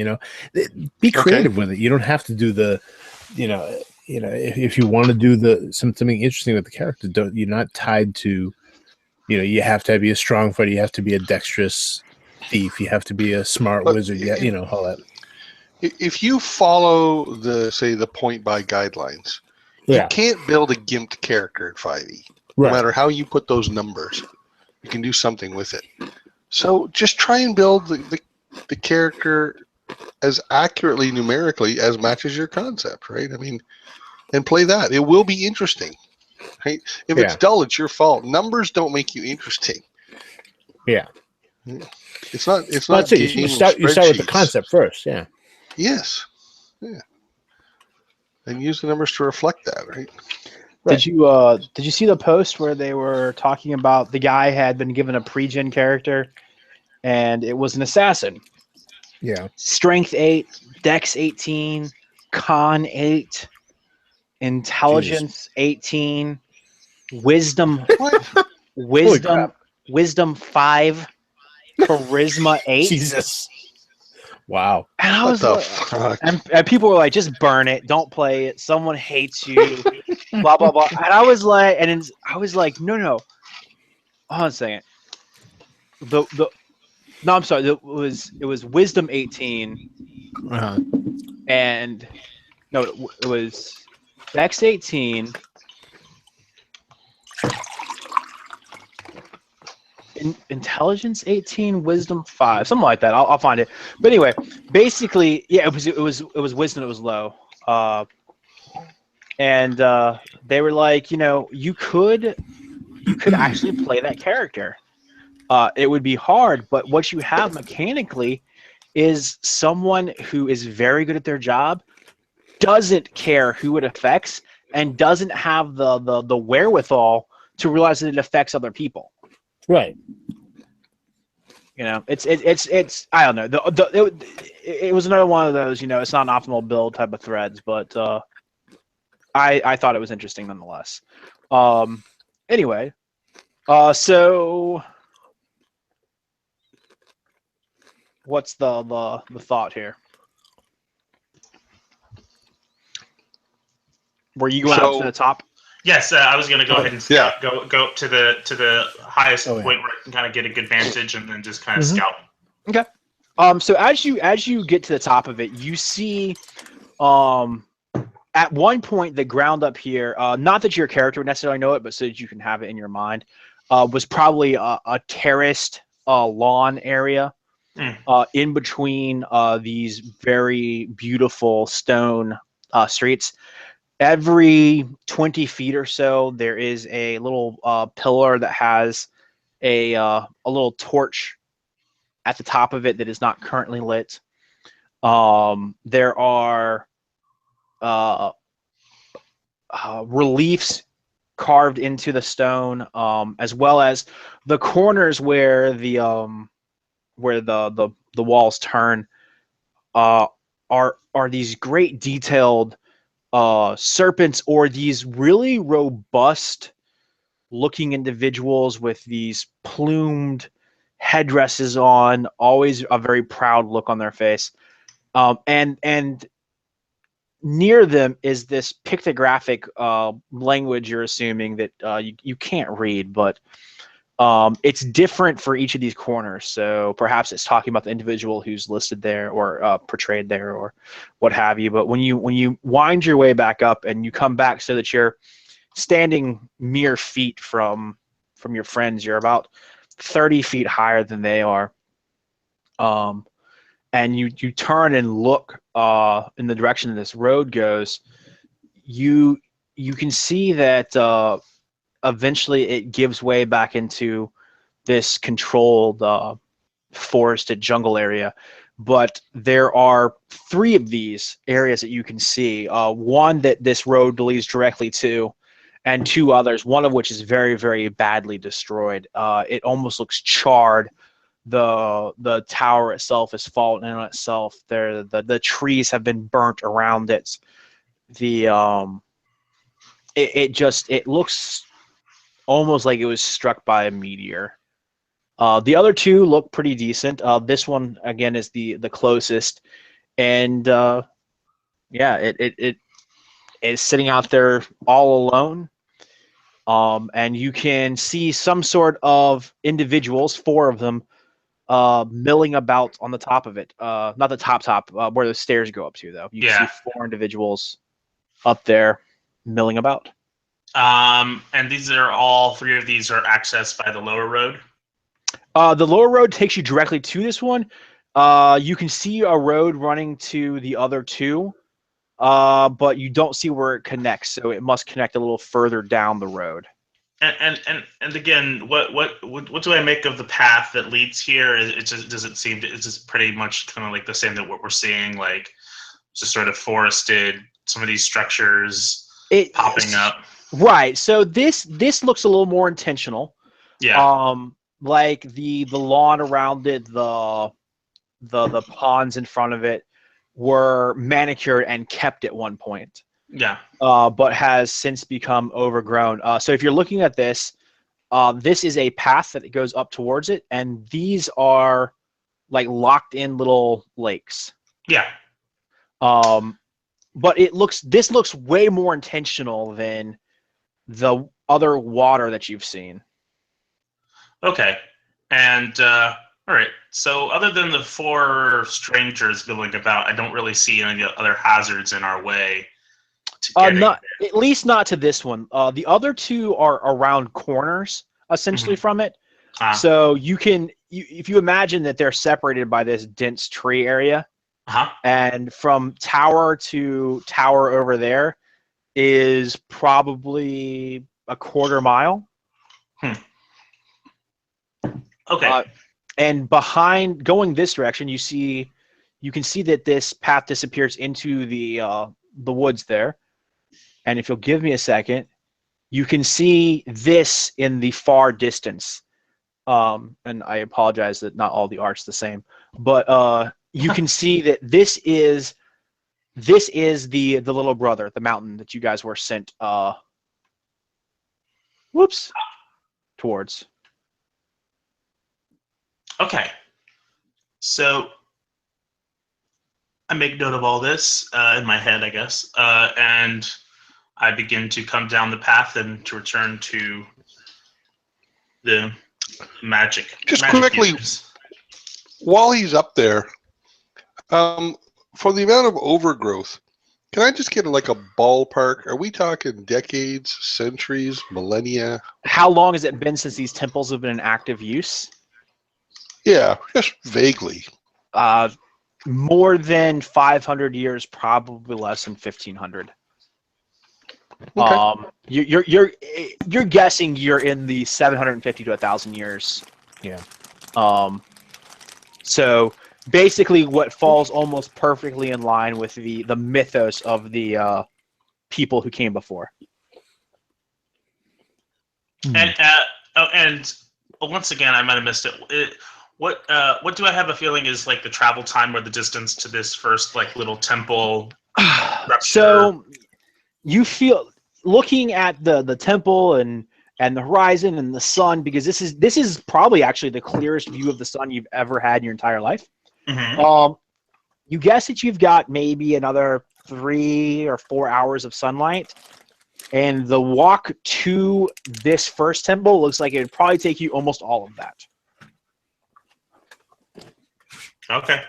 Be creative with it. You don't have to do the, if you want to do something interesting with the character, you're not tied to, you have to be a strong fighter, you have to be a dexterous thief, you have to be a smart wizard, all that. If you follow the point by guidelines, you can't build a gimped character at 5e. No matter how you put those numbers, you can do something with it. So just try and build the character as accurately numerically as matches your concept, right? I mean, and play that. It will be interesting, right? If it's dull, it's your fault. Numbers don't make you interesting. Yeah. It's not. You start with the concept first. Yeah. Yes. Yeah. And use the numbers to reflect that, right? Did you see the post where they were talking about the guy had been given a pre-gen character, and it was an assassin? Yeah. Strength 8, Dex 18, Con 8, Intelligence 18, Wisdom 5, Charisma 8. Jesus. Wow. And I was like, and people were like, just burn it, don't play it. Someone hates you, blah blah blah. And I was like, no. Hold on a second. No, I'm sorry. It was Wisdom 18, and no, it was Dex 18. Intelligence 18, Wisdom 5, something like that. I'll find it. But anyway, basically, yeah, it was Wisdom. It was low, and they were like, you could actually play that character. It would be hard, but what you have mechanically is someone who is very good at their job, doesn't care who it affects, and doesn't have the wherewithal to realize that it affects other people. Right. It's I don't know. It was another one of those, it's not an optimal build type of threads, but I thought it was interesting nonetheless. Anyway, so what's the thought here? Were you going up to the top? Yes, I was going to go ahead and scout, go up to the highest point where I can kind of get a good vantage, and then just kind of scout. Okay. So as you get to the top of it, you see, at one point the ground up here, not that your character would necessarily know it, but so that you can have it in your mind, was probably a terraced lawn area in between these very beautiful stone streets. Every 20 feet or so, there is a little pillar that has a little torch at the top of it that is not currently lit. There are reliefs carved into the stone, as well as the corners where the walls turn are these great detailed serpents, or these really robust looking individuals with these plumed headdresses on, always a very proud look on their face. And near them is this pictographic language you're assuming that you can't read, but it's different for each of these corners. So perhaps it's talking about the individual who's listed there or portrayed there or what have you. But when you wind your way back up and you come back so that you're standing mere feet from your friends, you're about 30 feet higher than they are. And you turn and look in the direction that this road goes, you can see that eventually it gives way back into this controlled forested jungle area. But there are 3 of these areas that you can see. One that this road leads directly to, and 2 others, one of which is very, very badly destroyed. It almost looks charred. The tower itself has fallen in on itself. The trees have been burnt around it. it looks almost like it was struck by a meteor. The other two look pretty decent. This one again is the closest, and it is sitting out there all alone. And you can see some sort of individuals, 4 of them, milling about on the top of it. Not the top, where the stairs go up to, though. You can see 4 individuals up there milling about. And these are all 3 of these are accessed by the lower road. The lower road takes you directly to this one. You can see a road running to the other 2, but you don't see where it connects, so it must connect a little further down the road. And again, what do I make of the path that leads here? It's just pretty much kind of like the same that what we're seeing, like just sort of forested, some of these structures popping up. Right. So this looks a little more intentional. Yeah. Like the lawn around it, the ponds in front of it were manicured and kept at one point. Yeah. But has since become overgrown. So if you're looking at this, this is a path that goes up towards it, and these are like locked in little lakes. Yeah. But this looks way more intentional than the other water that you've seen. Okay. And all right. So other than the 4 strangers milling about, I don't really see any other hazards in our way. Not at least not to this one. The other 2 are around corners, essentially, from it. So if you imagine that they're separated by this dense tree area, and from tower to tower over there is probably a quarter mile. Okay. And behind, going this direction, you can see that this path disappears into the woods there. And if you'll give me a second, you can see this in the far distance. And I apologize that not all the art's the same, but you can see that this is the little brother, the mountain that you guys were sent towards. Okay. So I make note of all this in my head, I guess, and I begin to come down the path and to return to the magic. Just magic quickly, users. While he's up there, for the amount of overgrowth, can I just get like a ballpark? Are we talking decades, centuries, millennia? How long has it been since these temples have been in active use? Yeah, just vaguely. More than 500 years, probably less than 1500. Okay. You're guessing you're in the 750 to 1,000 years. Yeah. So basically, what falls almost perfectly in line with the mythos of the people who came before. And once again, I might have missed it. What do I have a feeling is like the travel time or the distance to this first like little temple? So you feel, looking at the temple and the horizon and the sun, because this is probably actually the clearest view of the sun you've ever had in your entire life. Mm-hmm. You guess that you've got maybe another 3 or 4 hours of sunlight, and the walk to this first temple looks like it would probably take you almost all of that. Okay.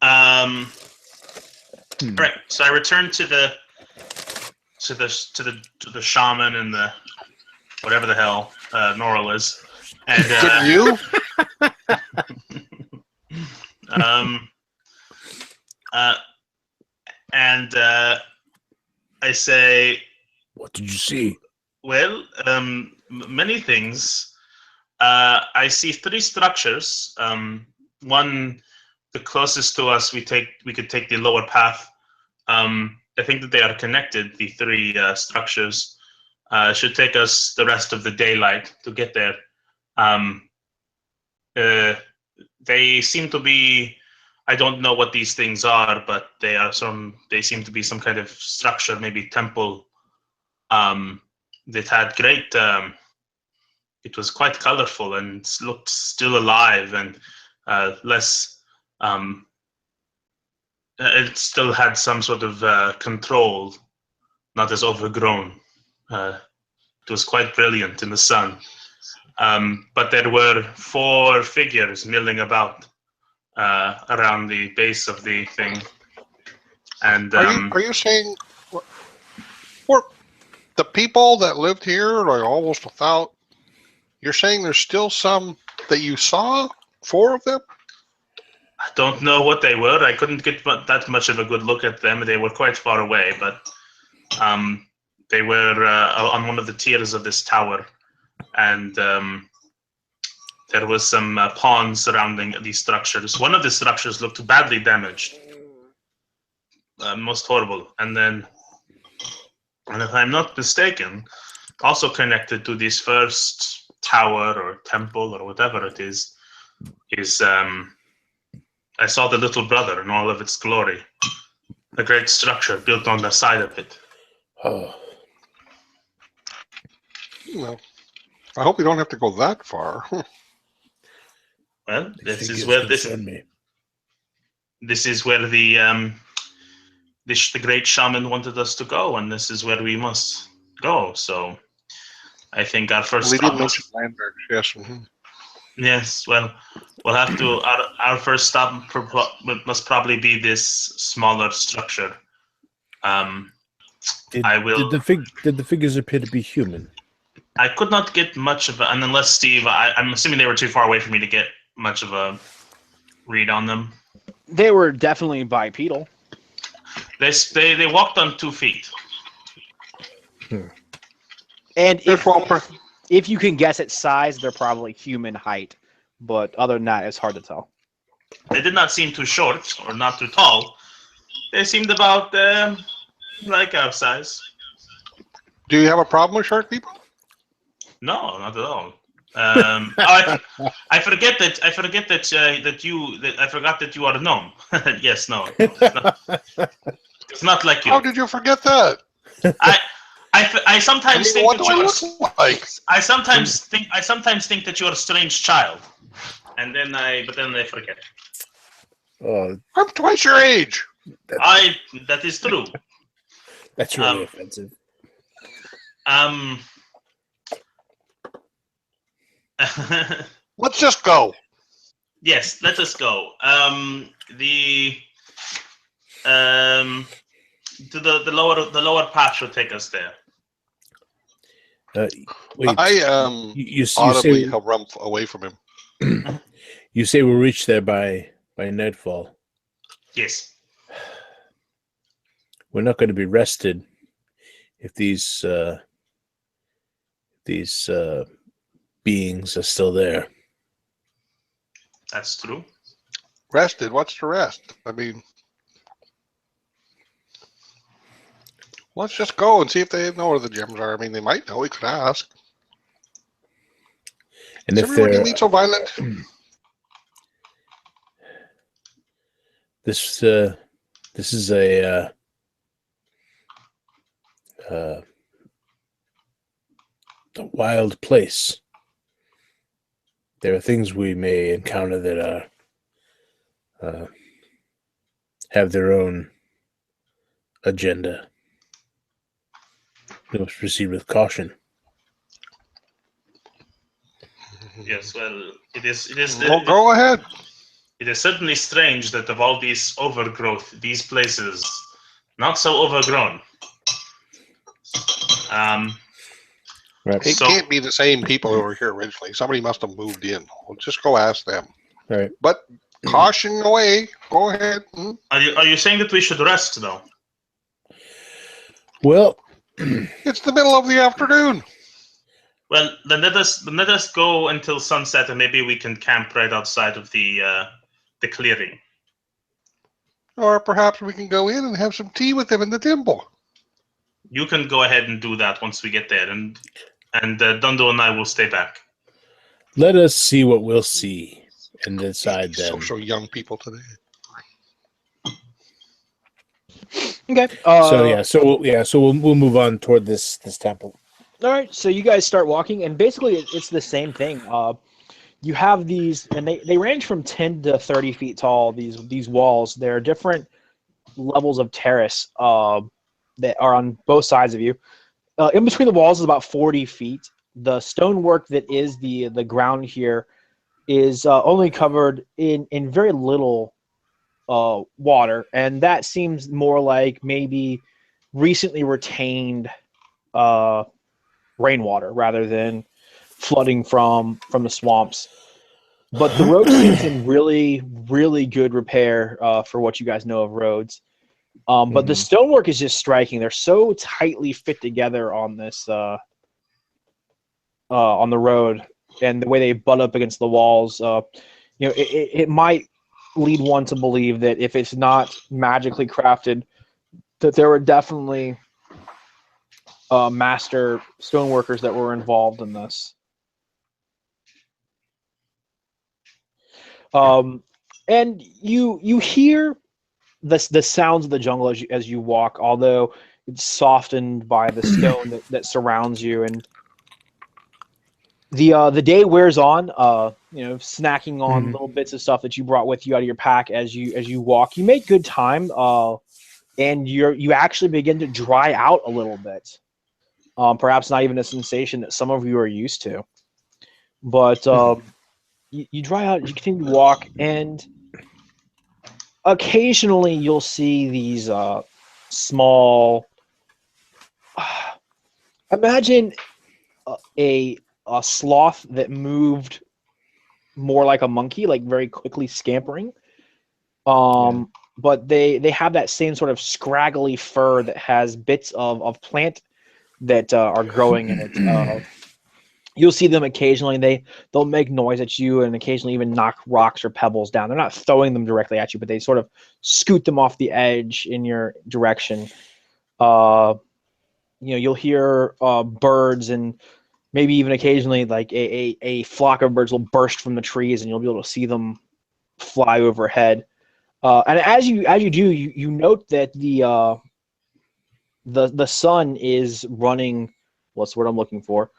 All right. So I return to the shaman and the whatever the hell Norrell is, and you? and I say, "What did you see?" Well, many things. I see 3 structures. One, the closest to us, we could take the lower path. I think that they are connected. The 3 structures should take us the rest of the daylight to get there. They seem to be. I don't know what these things are, but they seem to be some kind of structure, maybe temple It had great. It was quite colorful and looked still alive and less. It still had some sort of control, not as overgrown. It was quite brilliant in the sun. But there were 4 figures milling about around the base of the thing. And Are you saying for the people that lived here, like almost without? You're saying there's still some that you saw? 4 of them? I don't know what they were. I couldn't get that much of a good look at them. They were quite far away, but they were on one of the tiers of this tower, and there was some pawns surrounding these structures. One of the structures looked badly damaged, most horrible. And if I'm not mistaken, also connected to this first tower or temple or whatever it is I saw the little brother in all of its glory. A great structure built on the side of it. Oh, Well, I hope you don't have to go that far. Well, these this is figures where concern me. this is where the great shaman wanted us to go, and this is where we must go. So, I think our first Well, he stop did mention landmarks, yes. Mhm. Yes, well, we'll have to. Our first stop must probably be this smaller structure. Did, I will. Did the figures appear to be human? I could not get much of and unless Steve, I'm assuming they were too far away for me to get much of a read on them. They were definitely bipedal. They walked on 2 feet. And Yes, if you can guess its size, they're probably human height. But other than that, it's hard to tell. They did not seem too short or not too tall. They seemed about like our size. do you have a problem with short people? No, not at all. I forget that I forgot that you are a gnome. Yes, no, it's not like you. How did you forget that? I sometimes think What that do I you are. look like? I sometimes think that you are a strange child, but then I forget. Oh, I'm twice your age. That is true. that's really offensive. Let's just go. Yes, let us go. The lower path should take us there. Wait, I you audibly say harumph away from him. you say we'll reach there by nightfall. Yes. We're not going to be rested if these beings are still there. That's true. Rested? What's to rest? I mean, let's just go and see if they know where the gems are. I mean, they might know. We could ask. And Is if everyone you they're meet so violent? this is a wild place. There are things we may encounter that are have their own agenda. We must proceed with caution. Yes. Well, it is. Well, go ahead. It is certainly strange that of all these overgrowth, these places not so overgrown. Right. It So- can't be the same people who were here originally. Somebody must have moved in. We'll just go ask them. All right. But caution away. Go ahead. Are you saying that we should rest though? Well, It's the middle of the afternoon. Well, then let us go until sunset, and maybe we can camp right outside of the clearing. Or perhaps we can go in and have some tea with them in the temple. You can go ahead and do that once we get there, and Dundo and I will stay back. let us see what we'll see and decide then. So young people today. Okay. So we'll move on toward this temple. All right. So you guys start walking, and basically it's the same thing. You have these, and they range from 10 to 30 feet tall. These walls. There are different levels of terrace that are on both sides of you. In between the walls is about 40 feet. The stonework that is the ground here is only covered in very little water, and that seems more like maybe recently retained rainwater rather than flooding from the swamps. But the road seems in really, really good repair for what you guys know of roads. But the stonework is just striking. They're so tightly fit together on this on the road, and the way they butt up against the walls. It might lead one to believe that if it's not magically crafted, that there were definitely master stoneworkers that were involved in this. And you hear the sounds of the jungle as you walk, although it's softened by the stone that surrounds you. And the day wears on. Snacking on little bits of stuff that you brought with you out of your pack as you walk. You make good time, and you actually begin to dry out a little bit. Perhaps not even a sensation that some of you are used to, but you dry out. You continue to walk, and occasionally you'll see these small. Imagine a sloth that moved more like a monkey, like very quickly scampering. But they have that same sort of scraggly fur that has bits of plant that are growing in it. You'll see them occasionally. They'll make noise at you and occasionally even knock rocks or pebbles down. They're not throwing them directly at you, but they sort of scoot them off the edge in your direction. You'll hear birds, and maybe even occasionally like a flock of birds will burst from the trees, and you'll be able to see them fly overhead. And as you do, you note that the sun is running. What's the word I'm looking for?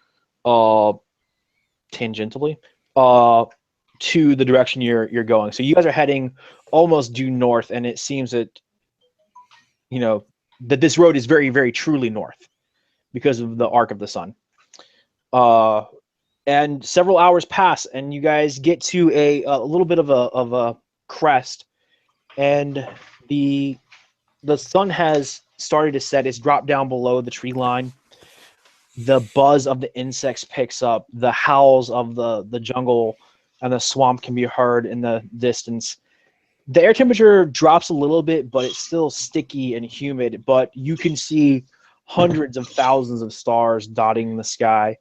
Tangentially to the direction you're going. So you guys are heading almost due north, and it seems that that this road is very, very truly north because of the arc of the sun. And several hours pass, and you guys get to a little bit of a crest, and the sun has started to set. It's dropped down below the tree line. The buzz of the insects picks up. The howls of the jungle and the swamp can be heard in the distance. The air temperature drops a little bit, but it's still sticky and humid. But you can see hundreds of thousands of stars dotting the sky.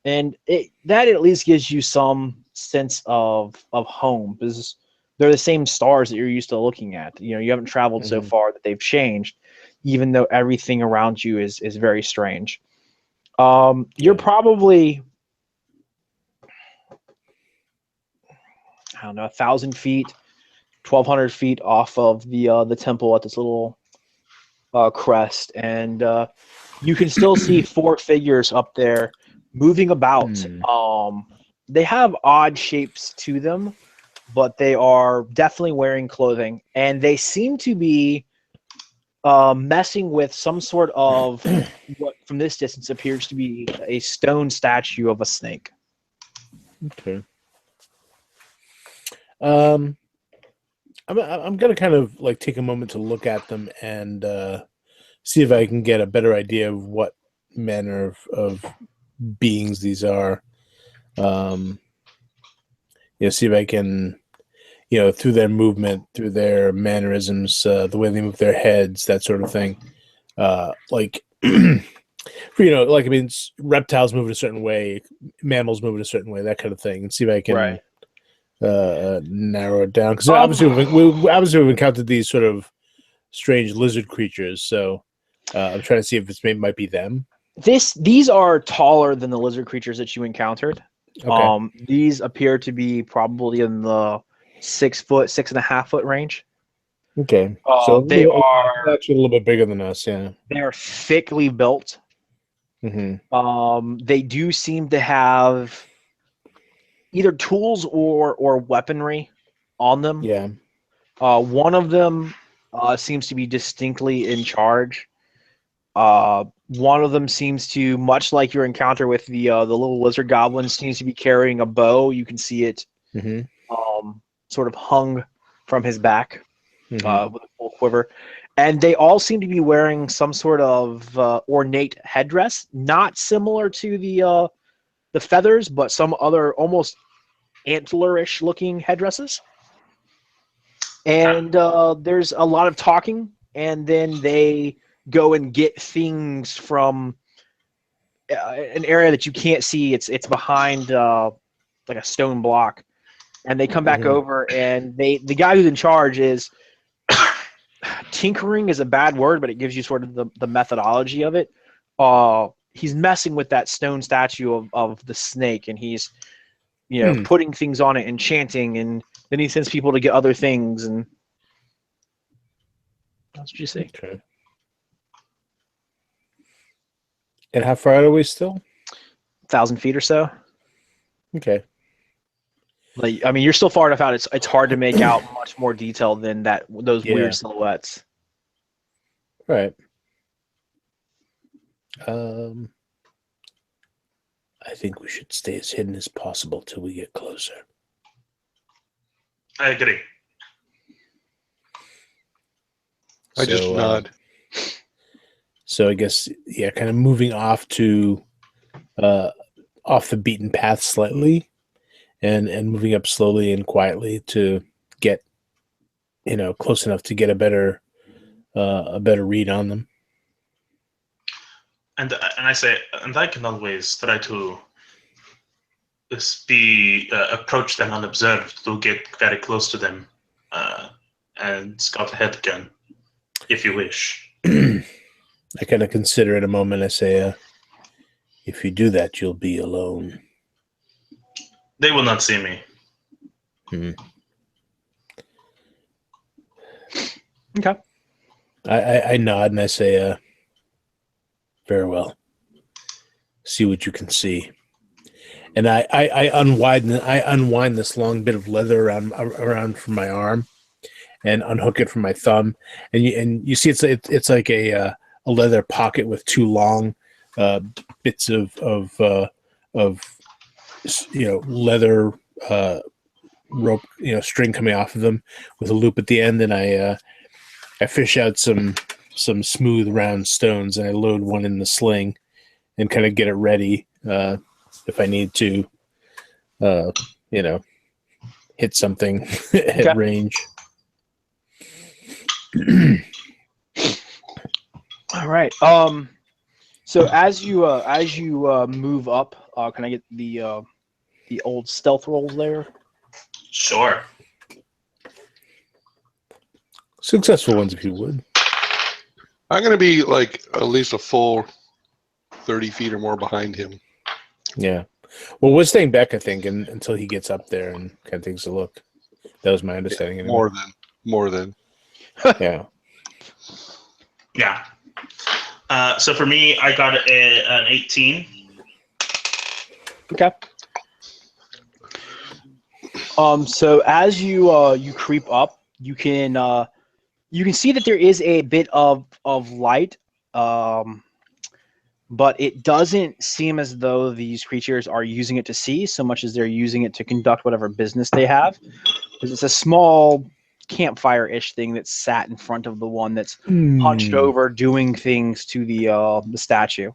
And that at least gives you some sense of home, because they're the same stars that you're used to looking at. You haven't traveled so far that they've changed, even though everything around you is very strange. You're probably, 1,000 feet, 1,200 feet off of the temple at this little crest, and you can still see 4 figures up there moving about. They have odd shapes to them, but they are definitely wearing clothing, and they seem to be messing with some sort of what from this distance appears to be a stone statue of a snake. Okay. I'm gonna kind of like take a moment to look at them and see if I can get a better idea of what manner of beings these are. See if I can, through their movement, through their mannerisms, the way they move their heads, that sort of thing. Reptiles move in a certain way, mammals move in a certain way, that kind of thing, and see if I can narrow it down. Because obviously we've encountered these sort of strange lizard creatures, so I'm trying to see if it might be them. These are taller than the lizard creatures that you encountered. Okay. These appear to be probably in the 6 foot, 6.5 foot range. Okay. They are actually a little bit bigger than us. Yeah. they are thickly built. Mm-hmm. They do seem to have either tools or weaponry on them. Yeah. One of them seems to be distinctly in charge. One of them seems to, much like your encounter with the little lizard goblin, seems to be carrying a bow. You can see it Mm-hmm. sort of hung from his back Mm-hmm. with a full quiver. And they all seem to be wearing some sort of ornate headdress, not similar to the feathers, but some other almost antler-ish looking headdresses. And there's a lot of talking, and then they go and get things from an area that you can't see. It's behind like a stone block, and they come back Mhm. over, and the guy who's in charge is tinkering is a bad word, but it gives you sort of the methodology of it. He's messing with that stone statue of the snake, and he's putting things on it and chanting, and then he sends people to get other things, and that's what you see. Okay. And how far are we still? 1,000 feet or so. Okay. Like, I mean, you're still far enough out. It's hard to make out much more detail than those Yeah. weird silhouettes. Right. I think we should stay as hidden as possible till we get closer. I agree. I just nod. So I guess, yeah, kind of moving off to off the beaten path slightly, and moving up slowly and quietly to get close enough to get a better read on them. And I say, and I can always try to approach them unobserved to get very close to them and scout ahead again, if you wish. I kind of consider it a moment. I say, if you do that, you'll be alone. They will not see me. Okay. I nod and I say, very well. See what you can see. And I unwind this long bit of leather around from my arm, and unhook it from my thumb. And you see it's like a leather pocket with two long bits of leather rope, string coming off of them with a loop at the end. And I fish out some smooth round stones, and I load one in the sling and kind of get it ready if I need to hit something at range. All right. So as you move up, can I get the old stealth rolls there? Sure. Successful ones, if you would. I'm going to be like at least a full 30 feet or more behind him. Yeah. Well, we're staying back, I think, until he gets up there and kind of takes a look. That was my understanding. More than. Yeah. Yeah. So for me, I got an 18. Okay. So as you creep up, you can see that there is a bit of light, but it doesn't seem as though these creatures are using it to see so much as they're using it to conduct whatever business they have. Because it's a small campfire-ish thing that's sat in front of the one that's hunched over doing things to the statue.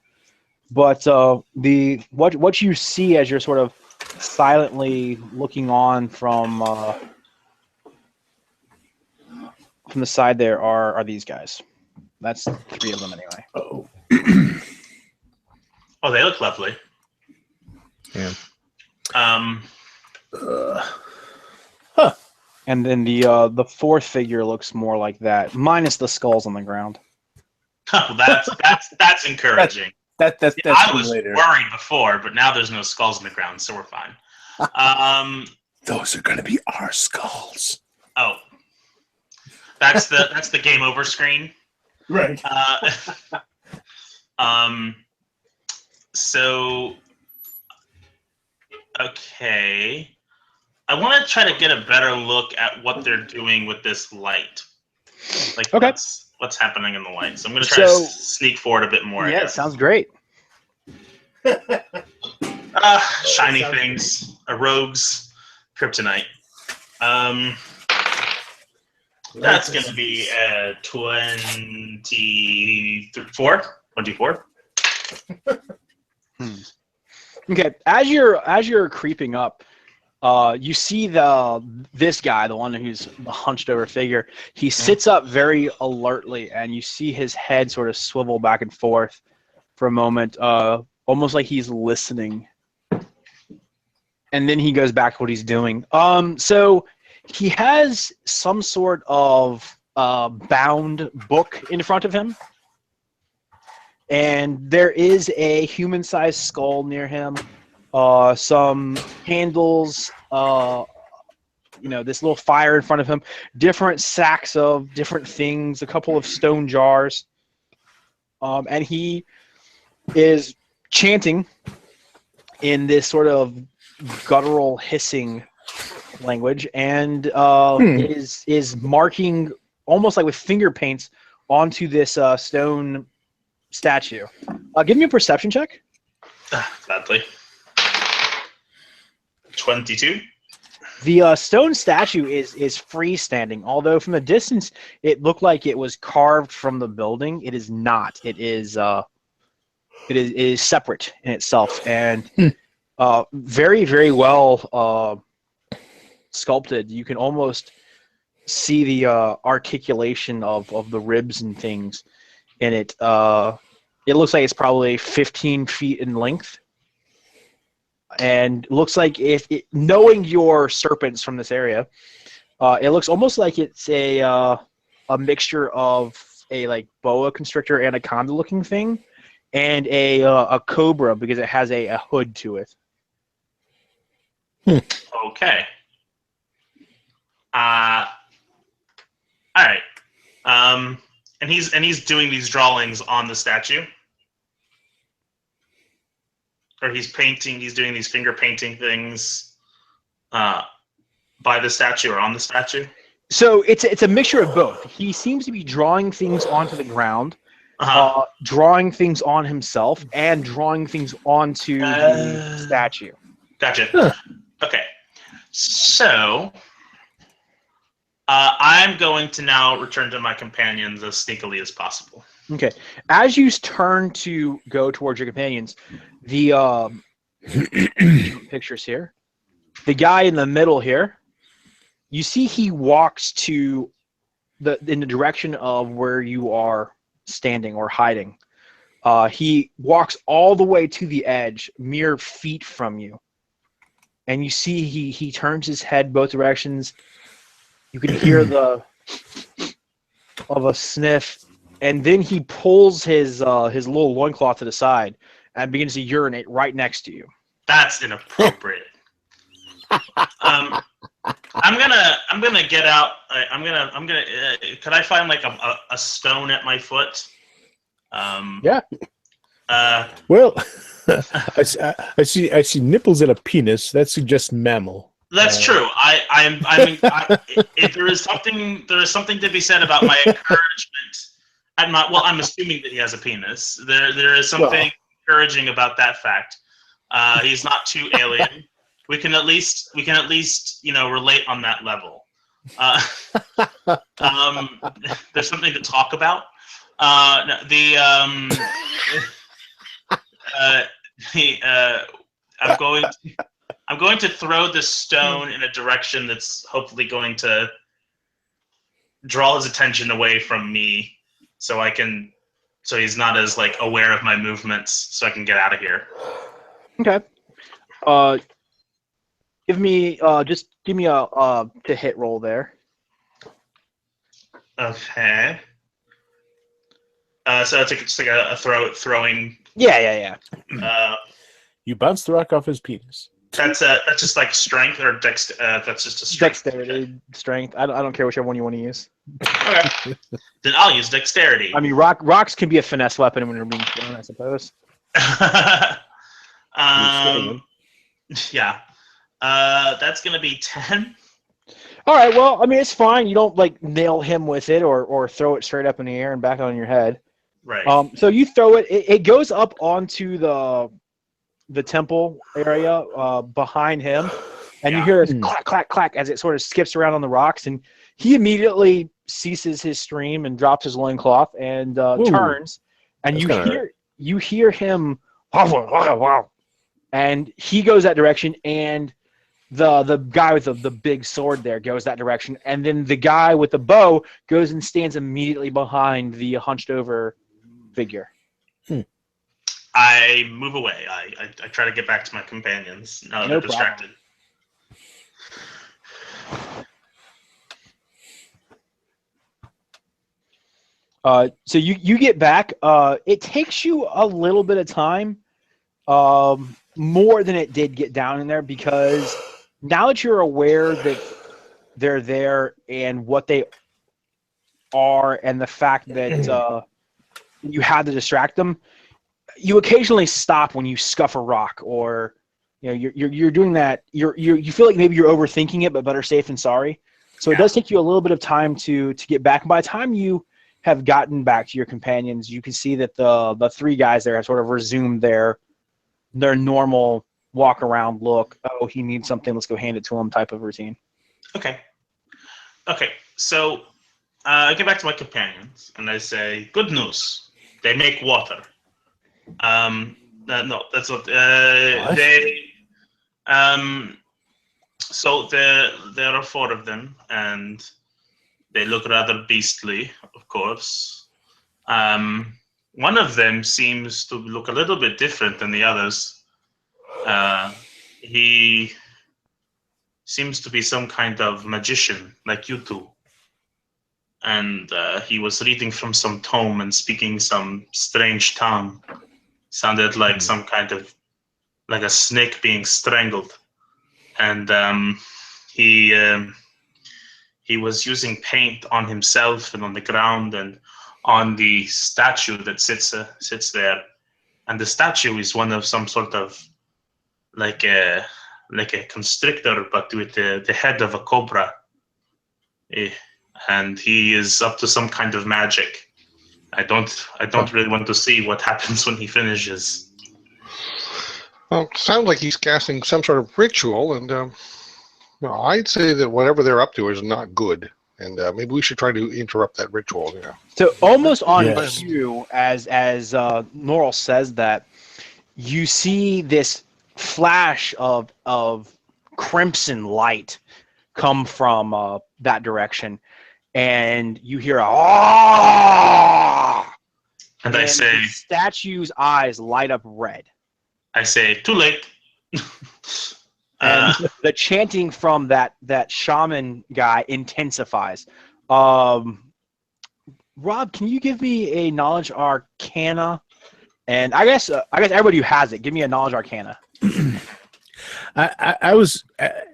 But what you see as you're sort of silently looking on from the side there are these guys. That's 3 of them anyway. Oh. Oh, they look lovely. Yeah. And then the 4th figure looks more like that, minus the skulls on the ground. Oh, that's encouraging. That's I was later. worried before, but now there's no skulls on the ground, so we're fine. Those are going to be our skulls. Oh, That's the game over screen. Right. So okay. I want to try to get a better look at what they're doing with this light. Like, Okay. what's happening in the light. So I'm going to try to sneak forward a bit more. Yeah, I it guess. sounds great. Shiny things, rogues, kryptonite. That's going to be 24. 24. Okay, as you're creeping up, you see this guy, the one who's the hunched over figure. He sits up very alertly, and you see his head sort of swivel back and forth for a moment, almost like he's listening. And then he goes back to what he's doing. So he has some sort of bound book in front of him, and there is a human-sized skull near him. Some candles, this little fire in front of him, different sacks of different things, a couple of stone jars, and he is chanting in this sort of guttural hissing language, and is marking almost like with finger paints onto this stone statue. Give me a perception check. Badly. 22. The stone statue is freestanding, although from a distance it looked like it was carved from the building. It is not. It is separate in itself, and very, very well sculpted. You can almost see the articulation of the ribs and things in it. It looks like it's probably 15 feet in length. And looks like knowing your serpents from this area, it looks almost like it's a mixture of a like boa constrictor anaconda looking thing, and a cobra because it has a hood to it. Okay. All right. And he's doing these drawings on the statue. Or he's doing these finger painting things by the statue or on the statue? So it's a mixture of both. He seems to be drawing things onto the ground, drawing things on himself, and drawing things onto the statue. Gotcha. Huh. Okay. So I'm going to now return to my companions as sneakily as possible. Okay. As you turn to go towards your companions, the pictures here, the guy in the middle here, you see he walks in the direction of where you are standing or hiding. He walks all the way to the edge, mere feet from you, and you see he turns his head both directions. You can hear of a sniff. And then he pulls his little loincloth to the side and begins to urinate right next to you. That's inappropriate. I'm gonna get out. Could I find like a stone at my foot? Yeah. Well, I see nipples and a penis. That suggests mammal. That's true. If there is something to be said about my encouragement. I'm assuming that he has a penis. There is something encouraging about that fact. He's not too alien. We can at least relate on that level. There's something to talk about. I'm going to throw the stone in a direction that's hopefully going to draw his attention away from me. So he's not as like aware of my movements, so I can get out of here. Okay. Give me a to hit roll there. Okay. So it's just like a throwing. Yeah. You bounce the rock off his penis. That's just like strength or that's just a strength. Dexterity, strength. I don't care whichever one you want to use. Okay. Then I'll use dexterity. I mean, rocks can be a finesse weapon when you're being thrown, I suppose. Yeah. That's gonna be 10. All right. Well, I mean, it's fine. You don't like nail him with it or throw it straight up in the air and back on your head. Right. So you throw it. It goes up onto the temple area behind him, and you hear a clack, clack, clack as it sort of skips around on the rocks, and he immediately ceases his stream and drops his loincloth and turns, and you hear him, and he goes that direction, and the guy with the big sword there goes that direction, and then the guy with the bow goes and stands immediately behind the hunched over figure. I move away. I try to get back to my companions now that they're distracted. So you get back. It takes you a little bit of time, more than it did get down in there, because now that you're aware that they're there and what they are, and the fact that you had to distract them, you occasionally stop when you scuff a rock, or you're doing that. You feel like maybe you're overthinking it, but better safe than sorry. So it does take you a little bit of time to get back. And by the time you have gotten back to your companions, you can see that the three guys there have sort of resumed their normal walk around look. Oh, he needs something, let's go hand it to him type of routine. Okay. So I get back to my companions and I say, good news. They make water. No, that's what they. So there are 4 of them, and they look rather beastly, of course. One of them seems to look a little bit different than the others. He seems to be some kind of magician, like you two. And he was reading from some tome and speaking some strange tongue. Sounded like some kind of, like a snake being strangled. And he was using paint on himself and on the ground and on the statue that sits there. And the statue is one of some sort of like a constrictor, but with the head of a cobra. And he is up to some kind of magic. I don't really want to see what happens when he finishes. Well, sounds like he's casting some sort of ritual, and well, I'd say that whatever they're up to is not good, and maybe we should try to interrupt that ritual. So almost on cue, as Norrell says that, you see this flash of crimson light come from that direction, and you hear a and I say, the statue's eyes light up red. I say, too late. And the chanting from that shaman guy intensifies. Rob, can you give me a knowledge arcana? And I guess everybody who has it, give me a knowledge arcana. I was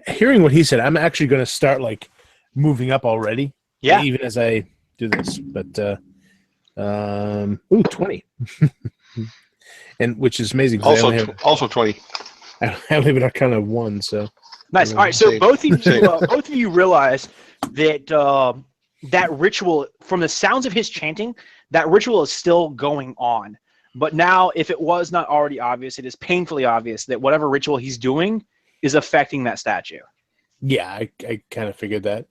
hearing what he said. I'm actually going to start like moving up already. Yeah. Even as I do this, but 20, and which is amazing. Also 20. I only have an arcana 1, so nice. All right, so both of you realize that that ritual, from the sounds of his chanting, that ritual is still going on. But now, if it was not already obvious, it is painfully obvious that whatever ritual he's doing is affecting that statue. Yeah, I kind of figured that.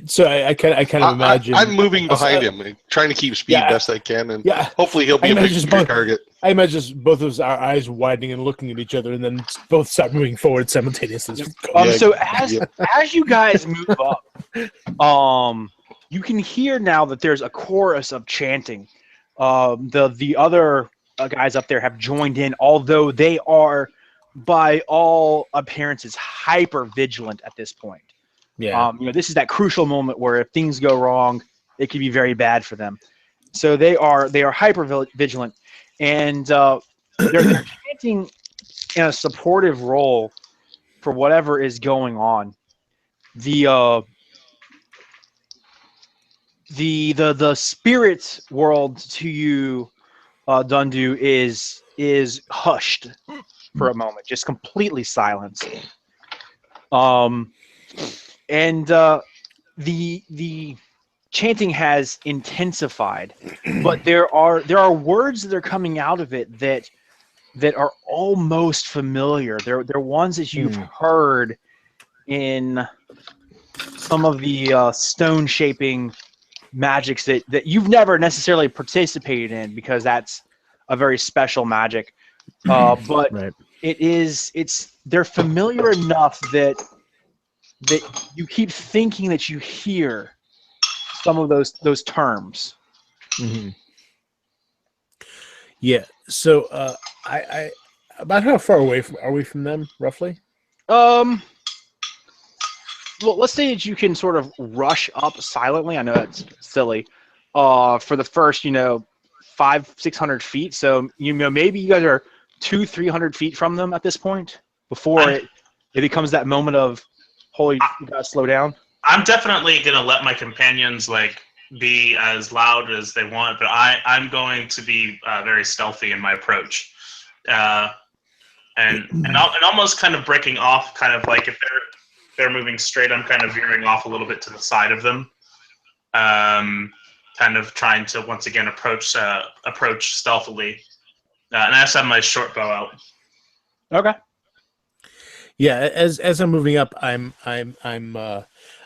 So I kind of imagine I'm moving behind him, trying to keep speed best I can, and hopefully he'll be a big target. I imagine just both of our eyes widening and looking at each other, and then both start moving forward simultaneously. So as you guys move up, you can hear now that there's a chorus of chanting. The other guys up there have joined in, although they are, by all appearances, hyper vigilant at this point. Yeah. This is that crucial moment where if things go wrong, it can be very bad for them. So they are hyper vigilant, and they're chanting in a supportive role for whatever is going on. The spirit world to you, Dundu, is hushed for a moment, just completely silenced. And the chanting has intensified, but there are words that are coming out of it that are almost familiar. They're ones that you've heard in some of the stone shaping magics that you've never necessarily participated in, because that's a very special magic. But Right. they're familiar enough that you keep thinking that you hear some of those terms. Mm-hmm. Yeah. So, I about how far away are we from them, roughly? Well, let's say that you can sort of rush up silently. I know that's silly. For the first, 500-600 feet. So maybe you guys are 200-300 feet from them at this point before it becomes that moment of, holy, you gotta slow down. I'm definitely gonna let my companions be as loud as they want, but I'm going to be very stealthy in my approach, and almost kind of breaking off, kind of like if they're moving straight, I'm kind of veering off a little bit to the side of them, kind of trying to once again approach stealthily, and I also have my short bow out. Okay. Yeah, as I'm moving up, I'm kind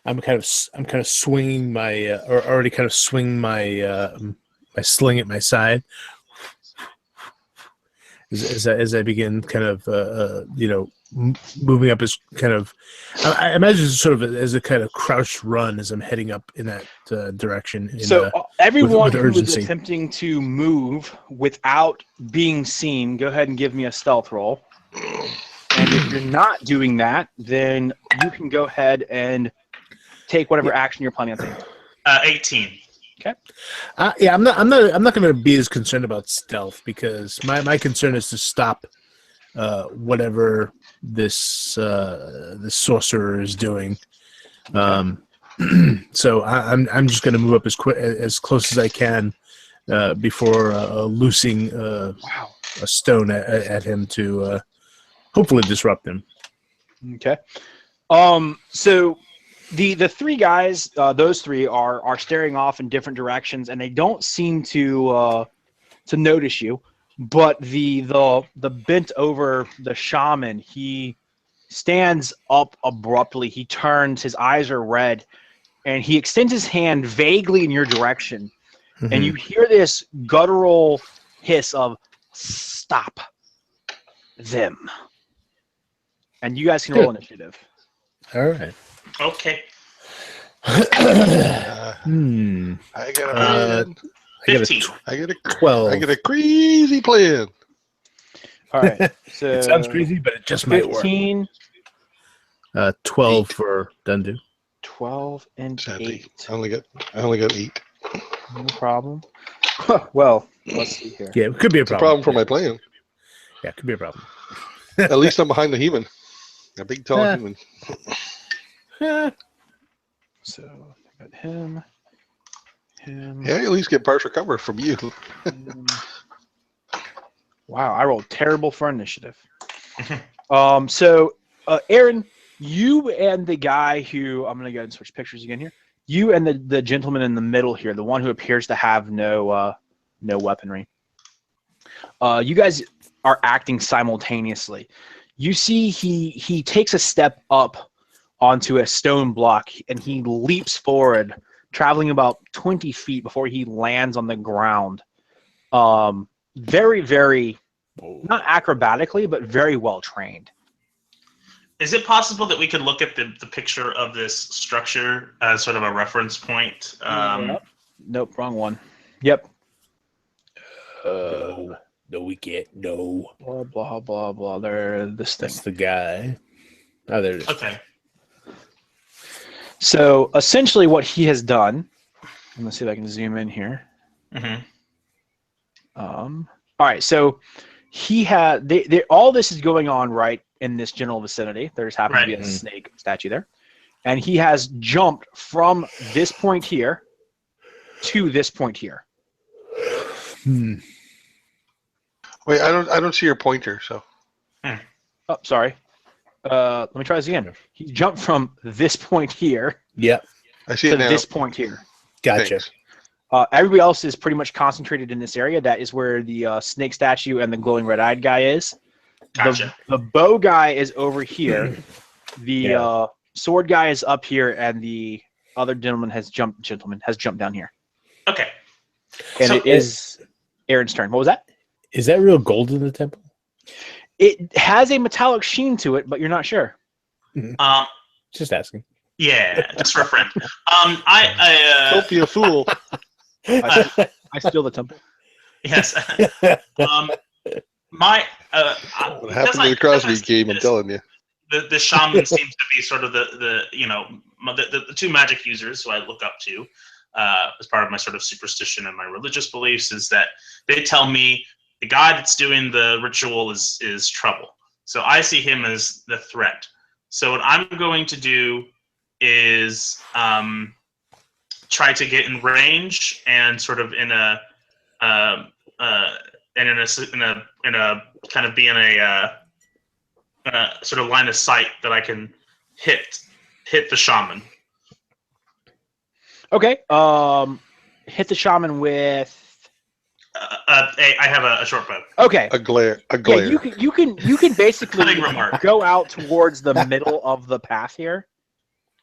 of swinging my or already kind of swing my my sling at my side as I begin kind of moving up as kind of I imagine it's sort of as a kind of crouched run as I'm heading up in that direction. So everyone with who is urgency. attempting to move without being seen, go ahead and give me a stealth roll. And if you're not doing that, then you can go ahead and take whatever action you're planning on taking. 18. Okay. Yeah, I'm not going to be as concerned about stealth, because my concern is to stop whatever this this sorcerer is doing. So I'm just going to move up as close as I can before loosing a stone at him to hopefully disrupt him. Okay. So the three guys, those three are staring off in different directions, and they don't seem to notice you. But the bent over the shaman, he stands up abruptly. He turns, his eyes are red, and he extends his hand vaguely in your direction. Mm-hmm. And you hear this guttural hiss of "Stop them." And you guys can roll initiative. All right. Okay. I got a plan. 15. I got a 12. I got a crazy plan. All right. So It sounds crazy, but it just might work. 15, 12 for Dundu. 12, and Sadly, 8. I only got 8. No problem. Well, let's see here. Yeah, it could be a It's a problem. problem for my plan. Yeah, it could be a problem. At least I'm behind the human. A big tall human. So I got him. Yeah, I at least get partial cover from you. him. Wow, I rolled terrible for initiative. So Aaron, you and the guy who, I'm gonna go and switch pictures again here. You and the gentleman in the middle here, the one who appears to have no weaponry. You guys are acting simultaneously. You see he takes a step up onto a stone block, and he leaps forward, traveling about 20 feet before he lands on the ground. Very, very, not acrobatically, but very well trained. Is it possible that we could look at the picture of this structure as sort of a reference point? Nope, wrong one. Yep. No, we can't. No. Blah, blah, blah, blah. This thing. That's the guy. Oh, there it is. Okay. So essentially what he has done, and let's see if I can zoom in here. Mm-hmm. All right, so he had all this is going on right in this general vicinity. There just happens to be a Right. snake statue there, and he has jumped from this point here to this point here. Wait, I don't see your pointer. So Oh, sorry. Let me try this again. He jumped from this point here Yep. I see to it now. this point here. Gotcha. Thanks. Everybody else is pretty much concentrated in this area. That is where the snake statue and the glowing red-eyed guy is. Gotcha. The bow guy is over here. The sword guy is up here, and the other gentleman has jumped down here. Okay. And So- it is Aaron's turn. What was that? Is that real gold in the temple? It has a metallic sheen to it, but you're not sure. Just asking. Yeah, just for a friend. I Don't be a fool. I steal the temple. yes. My What happened to the Crosby game? I'm telling you. The shaman seems to be sort of the two magic users who I look up to as part of my sort of superstition and my religious beliefs is that they tell me the guy that's doing the ritual is trouble. So I see him as the threat. So what I'm going to do is try to get in range and sort of in a kind of be in a sort of line of sight that I can hit the shaman. Okay. Hit the shaman with. I have a short bow. Okay. A glare. Yeah, you can basically Cunning remark. go out towards the middle of the path here.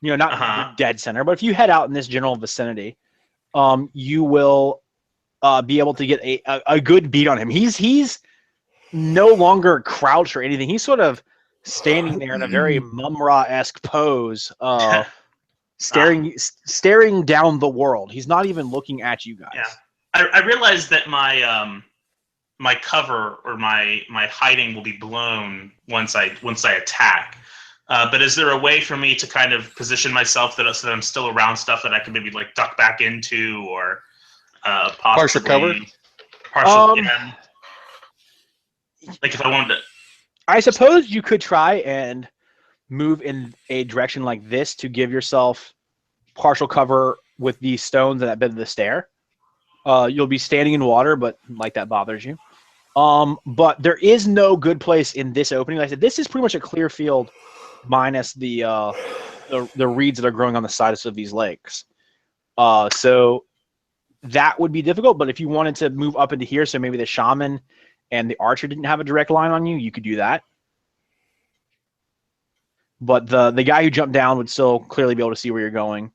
You know, not Uh-huh. the dead center, but if you head out in this general vicinity, you will be able to get a good beat on him. He's no longer crouched or anything. He's sort of standing there in a very Mum-Ra-esque pose, staring down the world. He's not even looking at you guys. Yeah. I realize that my my cover or my hiding will be blown once I attack. But is there a way for me to kind of position myself so that I'm still around stuff that I can maybe like duck back into or possibly Partial cover? Partial, yeah. Like if I wanted to. I suppose you could try and move in a direction like this to give yourself partial cover with these stones and that bit of the stair. You'll be standing in water, but like that bothers you. But there is no good place in this opening. Like I said, this is pretty much a clear field, minus the reeds that are growing on the sides of these lakes. So that would be difficult. But if you wanted to move up into here, so maybe the shaman and the archer didn't have a direct line on you, you could do that. But the guy who jumped down would still clearly be able to see where you're going,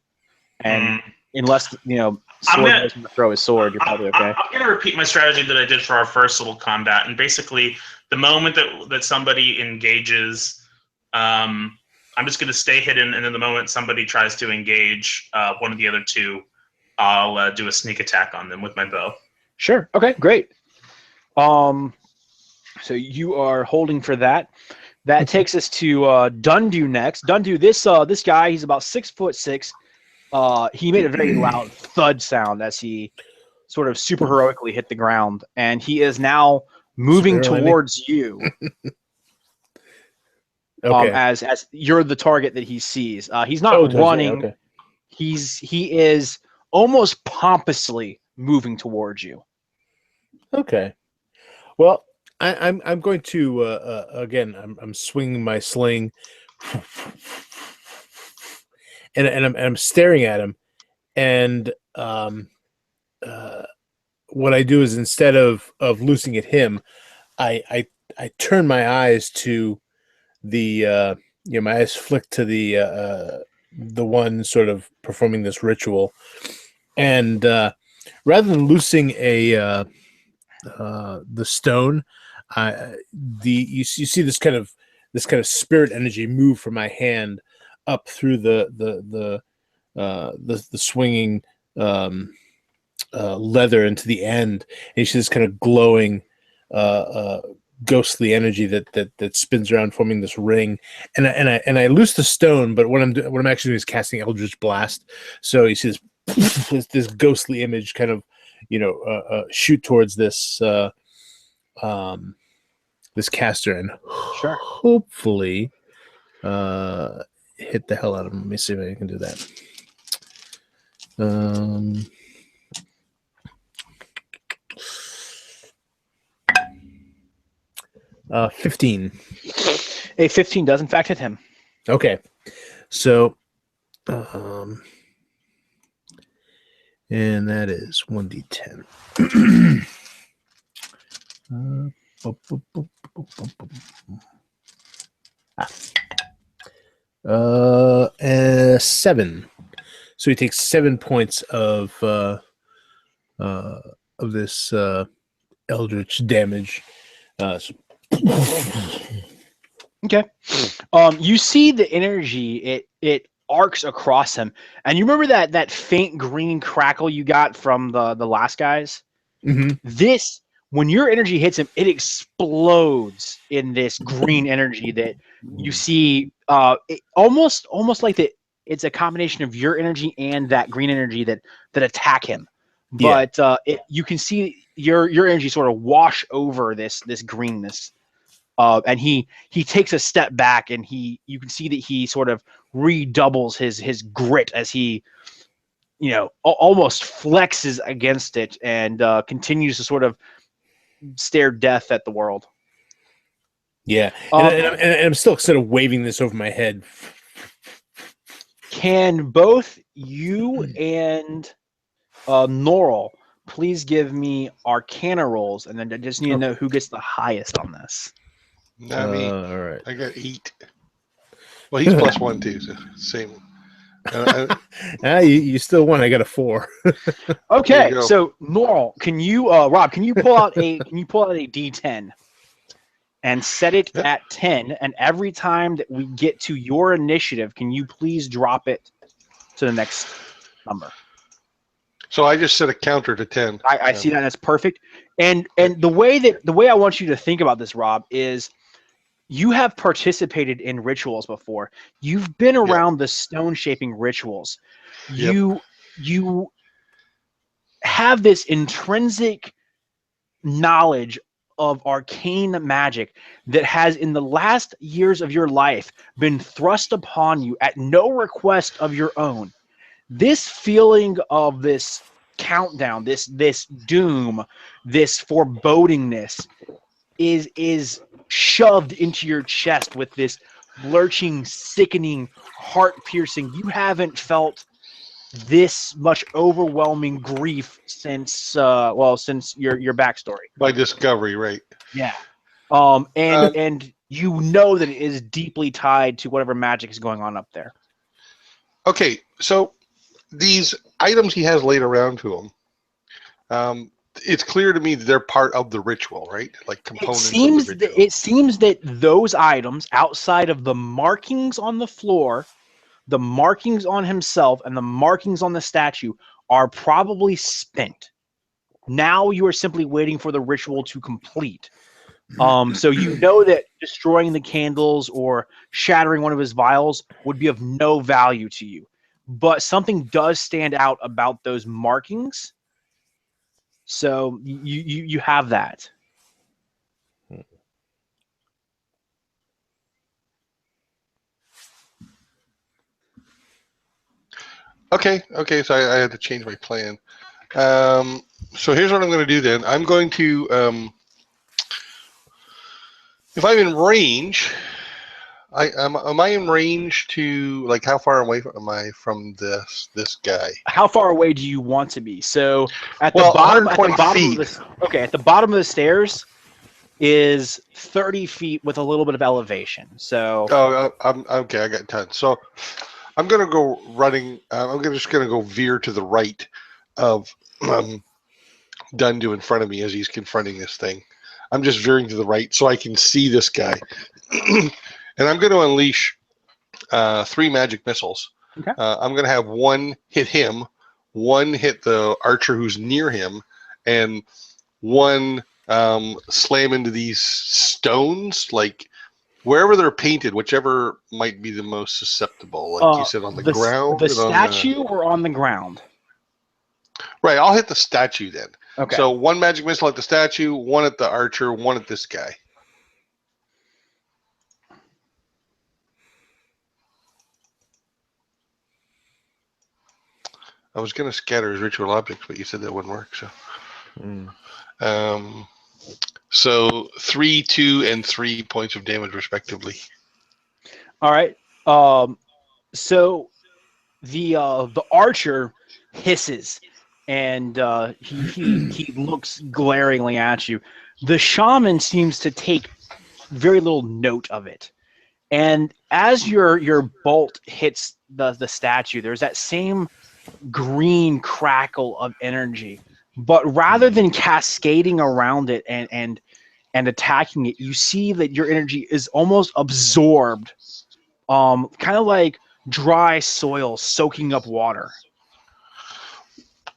and unless sword knows when to throw his sword, you're probably okay. I'm going to repeat my strategy that I did for our first little combat, and basically, the moment that somebody engages, I'm just going to stay hidden, and then the moment somebody tries to engage one of the other two, I'll do a sneak attack on them with my bow. Sure. Okay. Great. So you are holding for that. That takes us to Dundu next. Dundu, this guy, he's about 6'6". He made a very loud thud sound as he sort of super heroically hit the ground, and he is now moving towards you. Okay. As you're the target that he sees. He's not running. Okay. He is almost pompously moving towards you. Okay. Well, I'm going to again. I'm swinging my sling, and I'm staring at him, and what I do is instead of losing at him, I turn my eyes to the my eyes flick to the one sort of performing this ritual, and rather than loosing the stone, you see this kind of spirit energy move from my hand up through the swinging leather into the end, and you see this kind of glowing ghostly energy that spins around, forming this ring. And I loose the stone, but what I'm actually doing is casting Eldritch Blast. So you see this ghostly image kind of shoot towards this this caster and Sure. hopefully hit the hell out of him. Let me see if I can do that. 15. A 15 does in fact hit him. Okay, so and that is 1d10. Seven. So he takes 7 points of this eldritch damage. Okay. You see the energy. It arcs across him, and you remember that faint green crackle you got from the last guys. Mm-hmm. This, when your energy hits him, it explodes in this green energy that you see. Almost like that. It's a combination of your energy and that green energy that attack him. Yeah. But you can see your energy sort of wash over this greenness. And he takes a step back, and you can see that he sort of redoubles his grit as he, almost flexes against it and continues to sort of stare death at the world. Yeah, and I'm still sort of waving this over my head. Can both you and Norrell please give me Arcana rolls, and then I just need to know who gets the highest on this. Not me. All right. I got 8. Well, he's +1 too, so same. You still won. I got a 4. Okay, so Norrell, can you, Rob? Can you pull out a D10 and set it at 10? And every time that we get to your initiative, can you please drop it to the next number? So I just set a counter to 10. I see that. That's perfect. And the way I want you to think about this, Rob, is you have participated in rituals before. You've been around the stone shaping rituals. You have this intrinsic knowledge of arcane magic that has, in the last years of your life, been thrust upon you at no request of your own. This feeling of this countdown, this doom, this forebodingness is shoved into your chest with this lurching, sickening, heart-piercing. You haven't felt this much overwhelming grief since your backstory. By discovery, right? Yeah. And you know that it is deeply tied to whatever magic is going on up there. Okay, so these items he has laid around to him, it's clear to me that they're part of the ritual, right? Like components of the ritual. It seems that those items, outside of the markings on the floor, the markings on himself, and the markings on the statue, are probably spent. Now you are simply waiting for the ritual to complete. So you know that destroying the candles or shattering one of his vials would be of no value to you. But something does stand out about those markings. So you have that. Okay, so I had to change my plan. So here's what I'm going to do then. I'm going to, if I'm in range, am I in range to, like, how far away am I from this guy? How far away do you want to be? So at the Well, bottom, 120 feet. At the bottom of the stairs is 30 feet with a little bit of elevation. So I'm okay. I got 10. So I'm gonna go running. Just gonna go veer to the right of Dundu in front of me as he's confronting this thing. I'm just veering to the right so I can see this guy, and I'm going to unleash 3 magic missiles. Okay. I'm going to have one hit him, one hit the archer who's near him, and one slam into these stones, like wherever they're painted, whichever might be the most susceptible. Like you said, on the ground, the statue, or on the ground. Right, I'll hit the statue then. Okay. So one magic missile at the statue, one at the archer, one at this guy. I was gonna scatter his ritual objects, but you said that wouldn't work. So, Mm. so 3, 2, and 3 points of damage respectively. All right. So the archer hisses, and he looks glaringly at you. The shaman seems to take very little note of it. And as your bolt hits the statue, there's that same green crackle of energy. But rather than cascading around it and attacking it, you see that your energy is almost absorbed, kind of like dry soil soaking up water.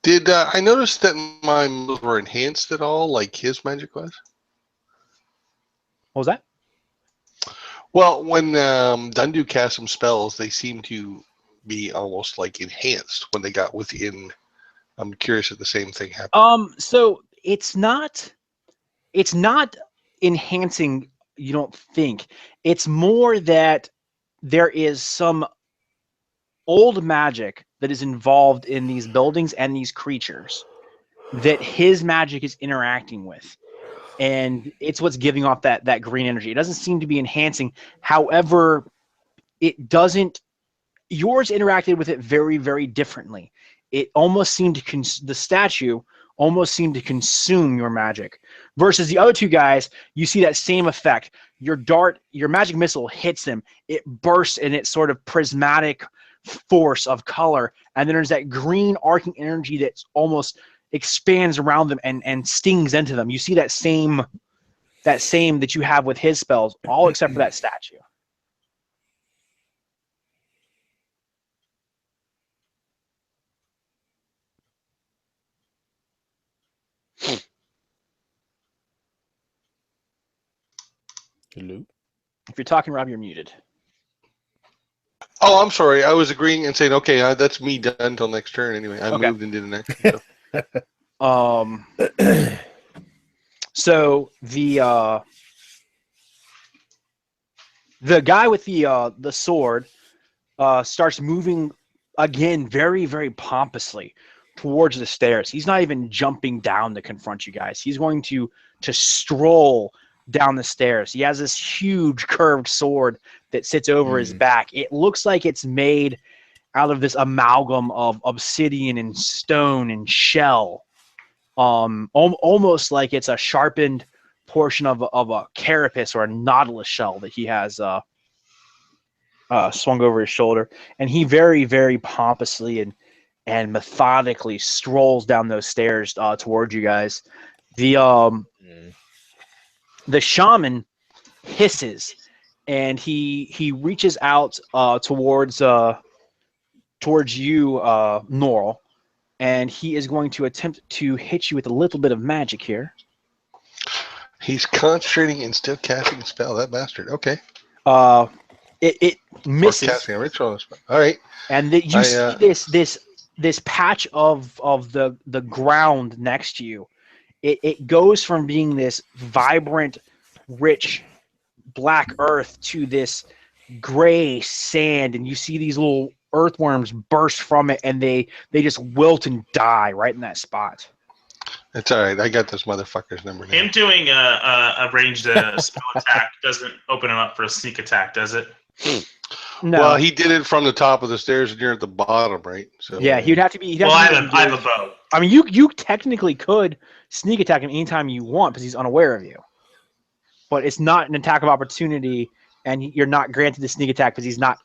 Did I notice that my moves were enhanced at all, like his magic was? What was that? Well, when Dundu cast some spells, they seem to be almost like enhanced when they got within. I'm curious if the same thing happened. So it's not enhancing, you don't think. It's more that there is some old magic that is involved in these buildings and these creatures that his magic is interacting with. And it's what's giving off that green energy. It doesn't seem to be enhancing. However, it doesn't. Yours interacted with it very, very differently. It almost seemed to the statue almost seemed to consume your magic. Versus the other two guys, you see that same effect. Your magic missile hits them. It bursts in its sort of prismatic force of color, and then there's that green arcing energy that's almost expands around them and stings into them. You see that same that you have with his spells, all except for that statue. Hello. If you're talking, Rob, you're muted. Oh, I'm sorry. I was agreeing and saying, okay, that's me done until next turn. Anyway, I moved and did an action. So. So the guy with the sword starts moving again very, very pompously towards the stairs. He's not even jumping down to confront you guys. He's going to stroll down the stairs. He has this huge curved sword that sits over his back. It looks like it's made out of this amalgam of obsidian and stone and shell. Almost like it's a sharpened portion of a carapace or a nautilus shell that he has swung over his shoulder, and he very, very pompously and methodically strolls down those stairs towards you guys. The shaman hisses, and he reaches out towards you, Norl, and he is going to attempt to hit you with a little bit of magic here. He's concentrating and still casting a spell. That bastard. Okay. It misses. Or casting a ritual spell. All right. And you see this patch of the ground next to you. It goes from being this vibrant, rich black earth to this gray sand, and you see these little earthworms burst from it, and they just wilt and die right in that spot. It's all right. I got this motherfucker's number now. Him doing a ranged spell attack doesn't open him up for a sneak attack, does it? No. Well, he did it from the top of the stairs, and you're at the bottom, right? So yeah, he'd have to be. I have a bow. I mean, you technically could sneak attack him anytime you want because he's unaware of you. But it's not an attack of opportunity, and you're not granted the sneak attack because he's not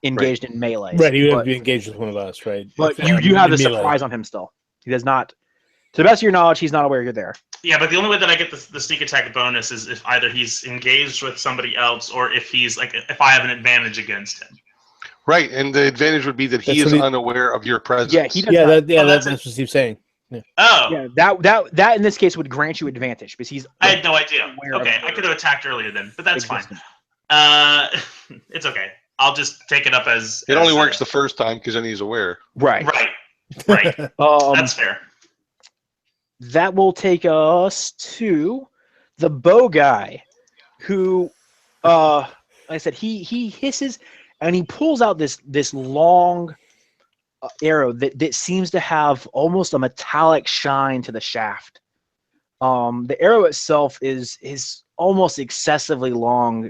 engaged in melee. Right, he would be engaged with one of us, right? But you do have the surprise on him still. He does not. To the best of your knowledge, he's not aware you're there. Yeah, but the only way that I get the sneak attack bonus is if either he's engaged with somebody else or if he's if I have an advantage against him. Right, and the advantage would be that he is unaware of your presence. Yeah, he does that's what he's saying. Yeah. Oh. Yeah, that in this case would grant you advantage because he's. I had no idea. Okay, I could have attacked earlier then, but that's fine. It's okay. I'll just take it up as. It only works the first time because then he's aware. Right. Right. That's fair. That will take us to the bow guy, who, like I said, he hisses and he pulls out this long arrow that seems to have almost a metallic shine to the shaft. The arrow itself is almost excessively long.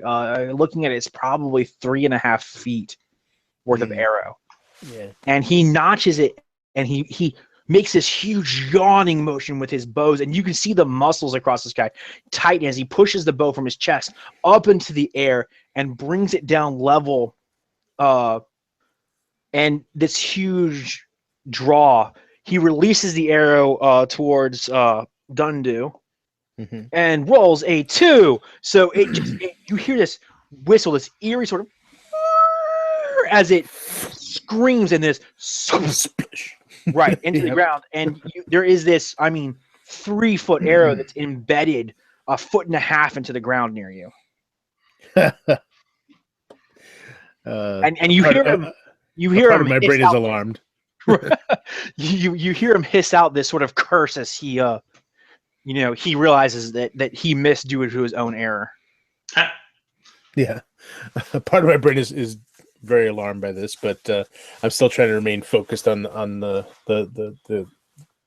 Looking at it, it's probably 3.5 feet worth of arrow. Yeah. And he notches it, and he makes this huge yawning motion with his bows, and you can see the muscles across this guy tighten as he pushes the bow from his chest up into the air and brings it down level. And this huge draw, he releases the arrow towards Dundu and rolls a 2. So you hear this whistle, this eerie sort of as it screams in this right into the ground, and there is this 3-foot arrow that's embedded 1.5 feet into the ground near you. And you hear him. You hear him. My brain is alarmed. you hear him hiss out this sort of curse as he he realizes that he missed due to his own error. Yeah, part of my brain is very alarmed by this, but I'm still trying to remain focused on the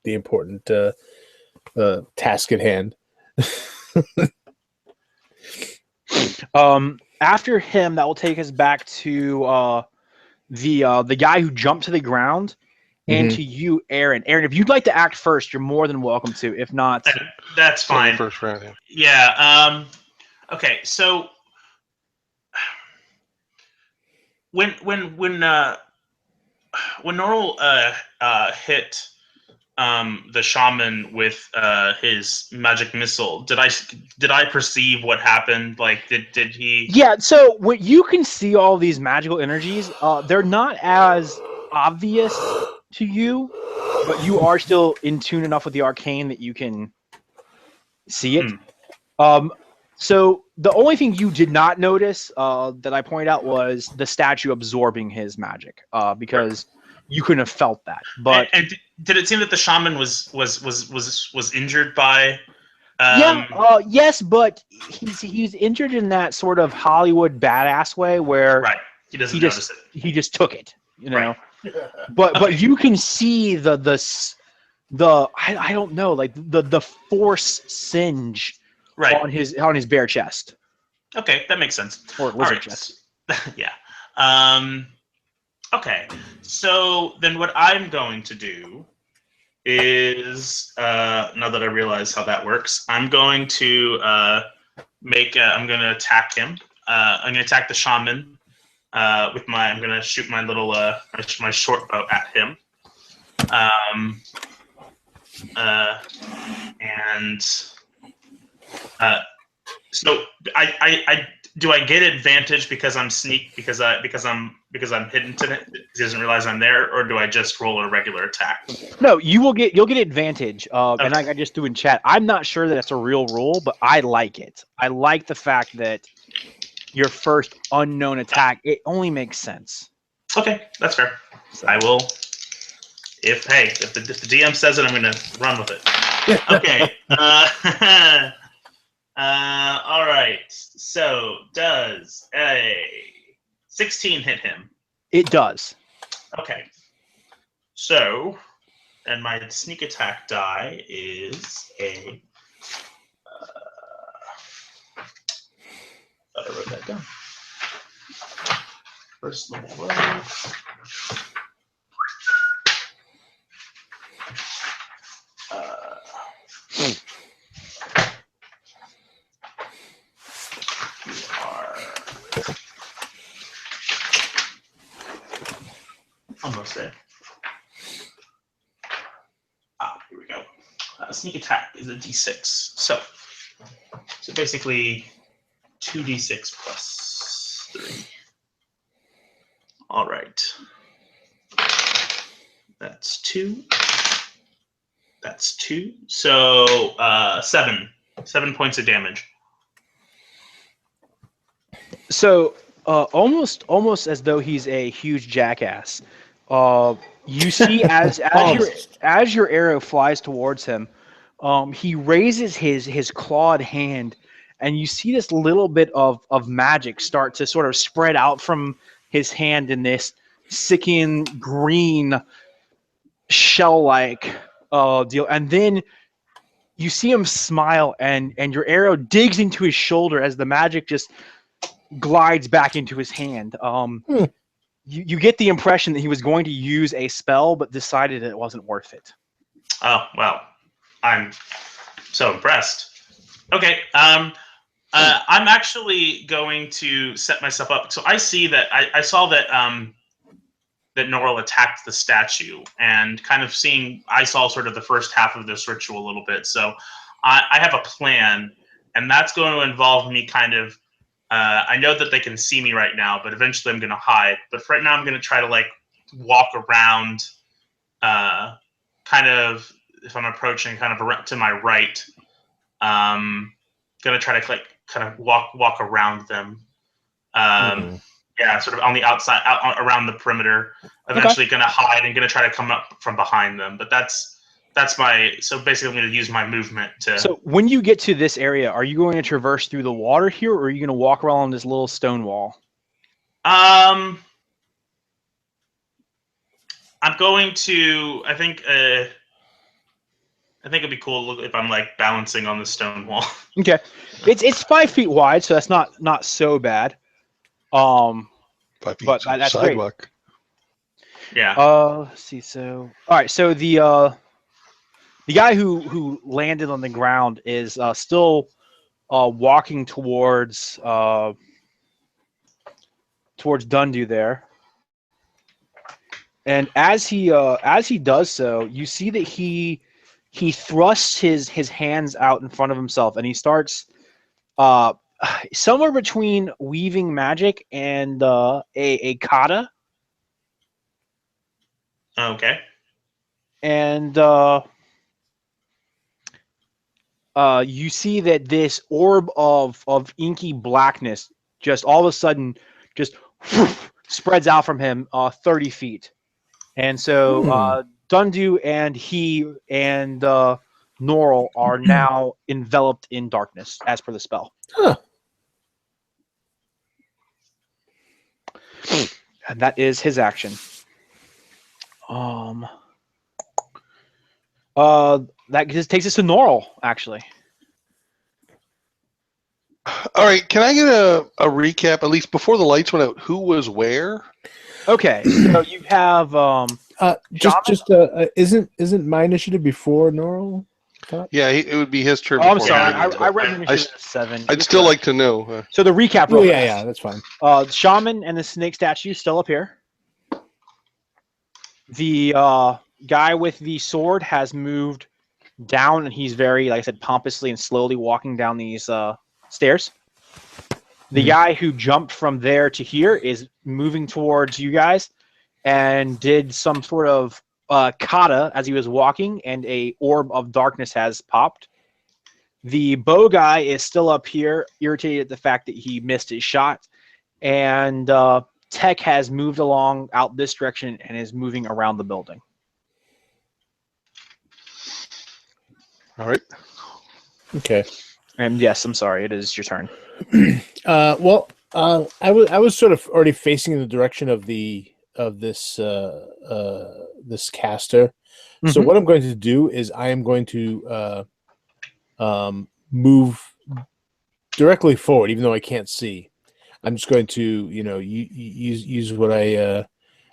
important task at hand. After him, that will take us back to the guy who jumped to the ground, and to you, Aaron. Aaron, if you'd like to act first, you're more than welcome to. If not, that's fine. First round. Yeah. Okay. So when Norl hit the shaman with his magic missile, did I perceive what happened? Like, did he? Yeah. So when you can see all these magical energies, they're not as obvious to you, but you are still in tune enough with the arcane that you can see it. So the only thing you did not notice that I pointed out was the statue absorbing his magic, because you couldn't have felt that. But and did it seem that the shaman was injured by? Yes, but he's injured in that sort of Hollywood badass way where he doesn't notice it. He just took it, But you can see the I don't know, like the force singe on his bare chest. Okay, that makes sense. Or lizard chest. Yeah. Okay, so then what I'm going to do is, now that I realize how that works, I'm going to I'm going to attack him. I'm going to attack the shaman I'm going to shoot my little my short bow at him. So I do I get advantage because I'm sneak because I'm hidden to it? He doesn't realize I'm there, or do I just roll a regular attack? No, you'll get advantage. And I just threw in chat. I'm not sure that it's a real rule, but I like it. I like the fact that your first unknown attack, it only makes sense. Okay, that's fair. So. I will. If the DM says it, I'm going to run with it. Okay. All right. So does a 16 hit him? It does. Okay. So, and my sneak attack die is a. Thought I wrote that down. First level. Almost there. Here we go. Sneak attack is a d6. So basically 2d6 plus 3. All right. That's 2. That's 2. So 7. 7 points of damage. So almost as though he's a huge jackass. You see as your arrow flies towards him, he raises his clawed hand, and you see this little bit of magic start to sort of spread out from his hand in this sickening green shell-like deal, and then you see him smile, and your arrow digs into his shoulder as the magic just glides back into his hand. You get the impression that he was going to use a spell, but decided it wasn't worth it. Oh, well, I'm so impressed. Okay, I'm actually going to set myself up. So I see that I saw that that Norrell attacked the statue, and kind of I saw sort of the first half of this ritual a little bit. So I have a plan, and that's going to involve me kind of. I know that they can see me right now, but eventually I'm going to hide. But for right now, I'm going to try to like walk around, kind of if I'm approaching kind of to my right. Going to try to like kind of walk around them. Yeah, sort of on the outside, around the perimeter. Eventually, going to hide and going to try to come up from behind them. But that's my. So basically, I'm going to use my movement to. So when you get to this area, are you going to traverse through the water here, or are you going to walk around this little stone wall? I'm going to. I think it'd be cool if I'm like balancing on the stone wall. Okay, it's 5 feet wide, so that's not so bad. 5 feet, but that's sidewalk. great. Yeah. Let's see. So all right. So the guy who landed on the ground is still walking towards Dundu there. And as he does so, you see that he thrusts his hands out in front of himself, and he starts somewhere between weaving magic and a kata. Okay. And you see that this orb of inky blackness just all of a sudden just spreads out from him 30 feet. And so Dundu and he and Norrell are now enveloped in darkness as per the spell. Huh. And that is his action. That just takes us to Norrell, actually. All right, can I get a recap, at least before the lights went out, who was where? Okay, so you have isn't my initiative before Norrell? Yeah, it would be his turn. Oh, I'm before sorry. mine. I read initiative as 7. I'd still like to know. So the recap. Oh, yeah, that's fine. Shaman and the snake statue still up here. The guy with the sword has moved down, and he's very, like I said, pompously and slowly walking down these stairs. The guy who jumped from there to here is moving towards you guys and did some sort of kata as he was walking, and a orb of darkness has popped. The bow guy is still up here, irritated at the fact that he missed his shot. And Tech has moved along out this direction and is moving around the building. All right. Okay. And yes, I'm sorry, it is your turn. I was sort of already facing in the direction of this caster. So what I'm going to do is I am going to move directly forward, even though I can't see. I'm just going to, use what I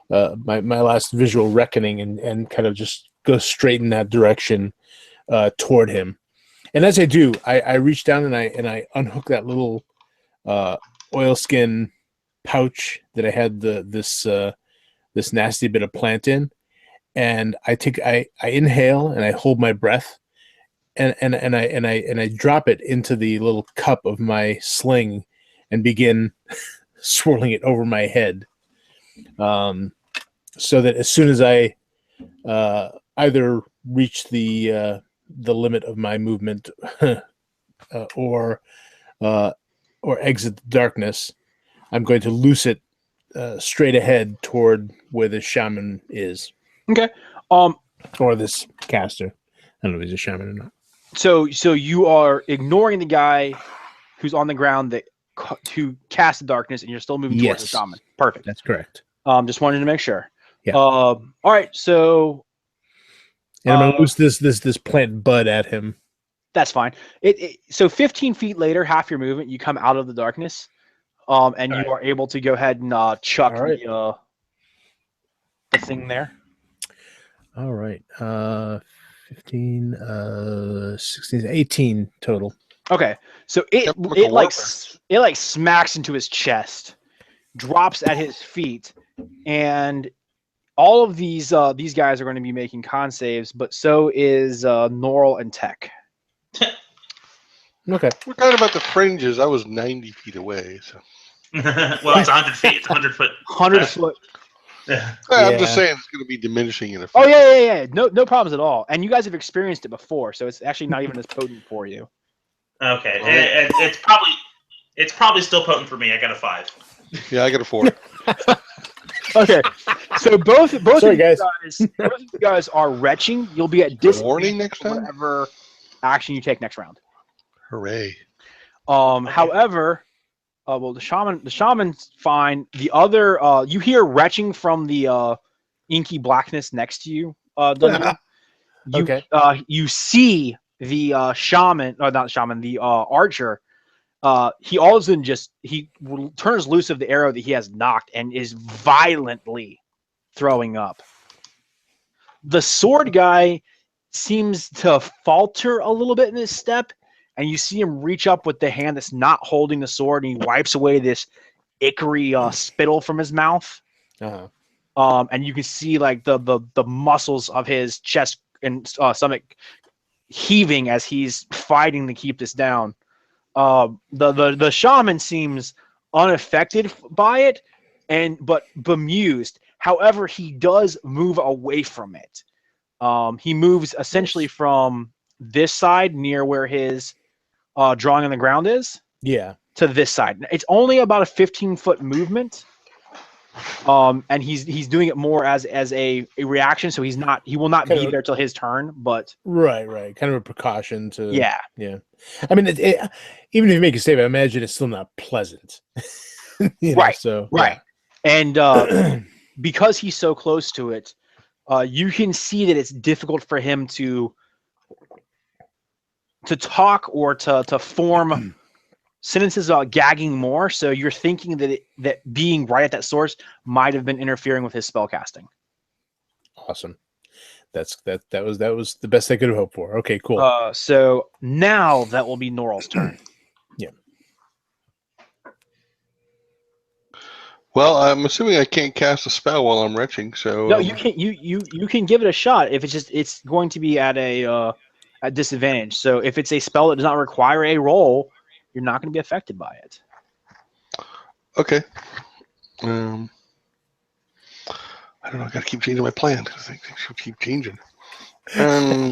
my last visual reckoning and kind of just go straight in that direction toward him. And as I do, I reach down and I unhook that little oilskin pouch that I had this nasty bit of plant in, and I inhale and I hold my breath, and I drop it into the little cup of my sling and begin swirling it over my head, so that as soon as I either reach the limit of my movement or exit the darkness, I'm going to loose it straight ahead toward where the shaman is. Okay. Or this caster. I don't know if he's a shaman or not. So you are ignoring the guy who's on the ground who cast the darkness, and you're still moving towards the shaman. Perfect. That's correct. Just wanted to make sure. Yeah. All right, so And I'm gonna loose this plant bud at him. that's fine. So 15 feet later, half your movement, you come out of the darkness, and you are able to go ahead and chuck All right. the thing there. All right. 15, 16, 18 total. Okay, so Chemical it warfare. like smacks into his chest, drops at his feet, and all of these guys are going to be making con saves, but so is Norl and Tech. Okay. We're kind of at the fringes. I was 90 feet away. So. Well, it's 100 feet. It's 100 foot. 100 foot. Yeah. I'm Yeah. just saying it's going to be diminishing in effect. Oh yeah. No problems at all. And you guys have experienced it before, so it's actually not even as potent for you. Okay. Well, It's probably still potent for me. I got a 5. Yeah, I got a 4. Okay, so both Sorry, of you guys are retching. You'll be at Warning disadvantage next for time? whatever action you take next round. Hooray. However, well, the shaman's fine. The other, you hear retching from the inky blackness next to you. Dungeon. Okay. You see the shaman, or not shaman, the archer. He all of a sudden he turns loose of the arrow that he has knocked and is violently throwing up. The sword guy seems to falter a little bit in his step, and you see him reach up with the hand that's not holding the sword, and he wipes away this ichory spittle from his mouth. Uh-huh. And you can see like the muscles of his chest and stomach heaving as he's fighting to keep this down. The shaman seems unaffected by it, but bemused. However, he does move away from it. He moves essentially from this side near where his drawing on the ground is, Yeah. to this side. It's only about a 15-foot movement. And he's doing it more as a reaction, so he will not be there till his turn, but Right. Kind of a precaution to. yeah. I mean, even if you make a save, I imagine it's still not pleasant. Right. So right. And because he's so close to it, you can see that it's difficult for him to talk or to form sentences about gagging more. So you're thinking that being right at that source might have been interfering with his spell casting. Awesome. That was the best I could have hoped for. Okay, cool. So now that will be Norl's turn. Yeah. Well, I'm assuming I can't cast a spell while I'm retching, so No, you can you can give it a shot. If it's going to be at a disadvantage. So if it's a spell that does not require a roll, you're not going to be affected by it. Okay. I don't know. I got to keep changing my plan because things should keep changing. I'm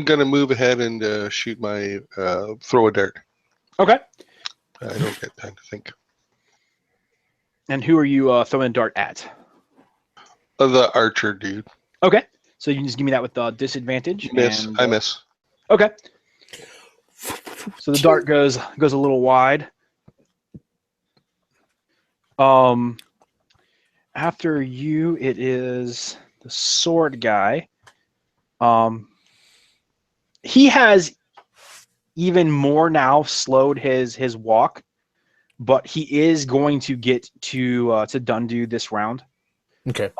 going to move ahead and shoot my throw a dart. Okay. I don't get time to think. And who are you throwing a dart at? The archer dude. Okay. So you can just give me that with disadvantage. Miss. And, I miss. Okay. So the dart goes a little wide. After you, it is the sword guy. He has even more now slowed his walk, but he is going to get to Dundu this round. Okay.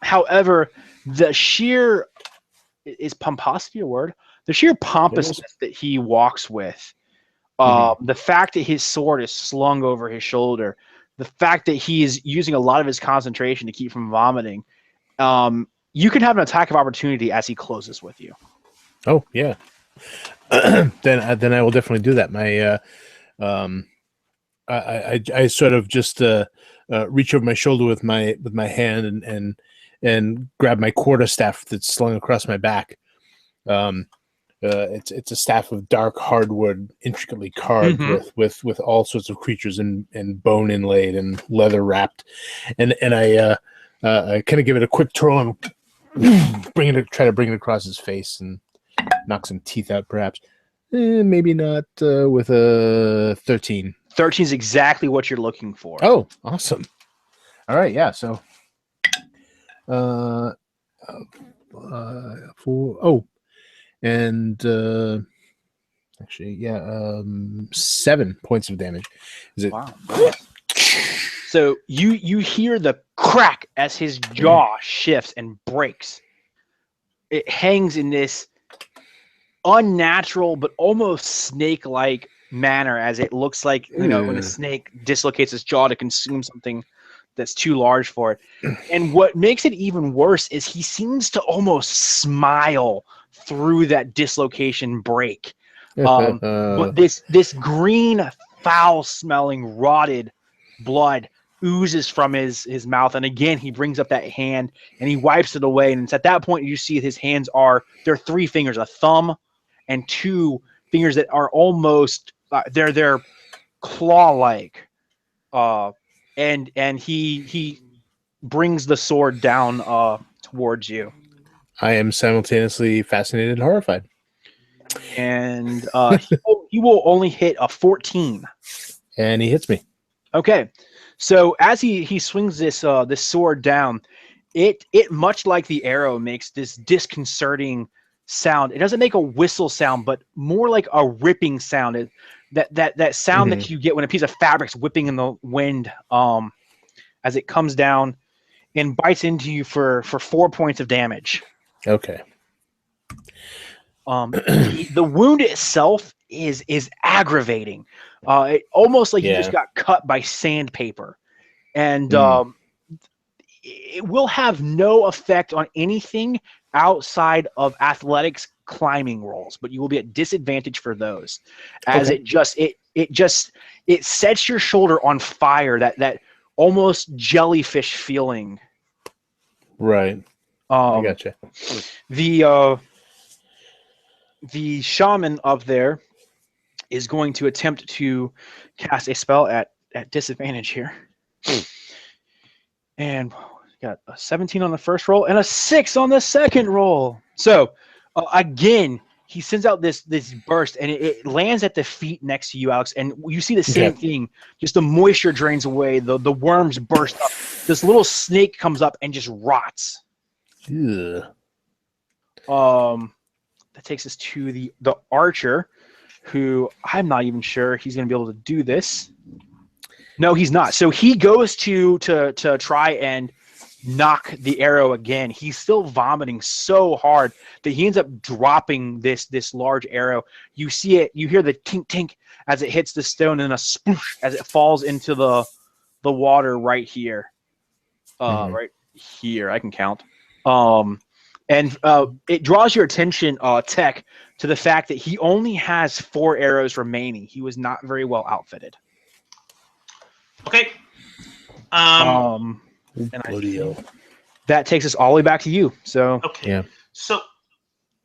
However, the sheer is pomposity a word? The sheer pompousness that he walks with, the fact that his sword is slung over his shoulder, the fact that he is using a lot of his concentration to keep from vomiting, you can have an attack of opportunity as he closes with you. Oh yeah. Then I will definitely do that. My I sort of just reach over my shoulder with my hand and grab my quarterstaff that's slung across my back. It's a staff of dark hardwood, intricately carved with all sorts of creatures and bone inlaid and leather wrapped, and I kind of give it a quick twirl and try to bring it across his face and knock some teeth out, perhaps. Maybe not with a 13. 13 is exactly what you're looking for. Oh, awesome. All right, yeah. So, and actually, yeah, 7 points of damage. Is it? Wow. So you hear the crack as his jaw shifts and breaks. It hangs in this unnatural but almost snake-like manner, as it looks like when a snake dislocates its jaw to consume something that's too large for it. And what makes it even worse is he seems to almost smile through that dislocation break. But this green, foul-smelling, rotted blood oozes from his mouth, and again he brings up that hand and he wipes it away. And it's at that point you see his hands they're 3 fingers, a thumb and 2 fingers that are almost they're claw-like. And he brings the sword down towards you. I am simultaneously fascinated and horrified. And he will only hit a 14. And he hits me. Okay. So as he swings this sword down, it much like the arrow makes this disconcerting sound. It doesn't make a whistle sound, but more like a ripping sound. That sound that you get when a piece of fabric's whipping in the wind, as it comes down and bites into you for 4 points of damage. Okay. The wound itself is aggravating. It almost like you just got cut by sandpaper, and it will have no effect on anything outside of athletics climbing rolls, but you will be at disadvantage for those, as it sets your shoulder on fire. That almost jellyfish feeling. Right. I gotcha. The shaman up there is going to attempt to cast a spell at disadvantage here. And got a 17 on the first roll and a 6 on the second roll. So again, he sends out this burst, and it lands at the feet next to you, Alex. And you see the same thing. Just the moisture drains away. The worms burst up. This little snake comes up and just rots. Ugh. That takes us to the archer, who I'm not even sure he's going to be able to do this. No, he's not. So he goes to try and knock the arrow again. He's still vomiting so hard that he ends up dropping this large arrow. You see it. You hear the tink tink as it hits the stone, and a sploosh as it falls into the water right here. Right here. I can count. And it draws your attention, Tech, to the fact that he only has 4 arrows remaining. He was not very well outfitted. Okay. And that takes us all the way back to you. So Okay. Yeah. So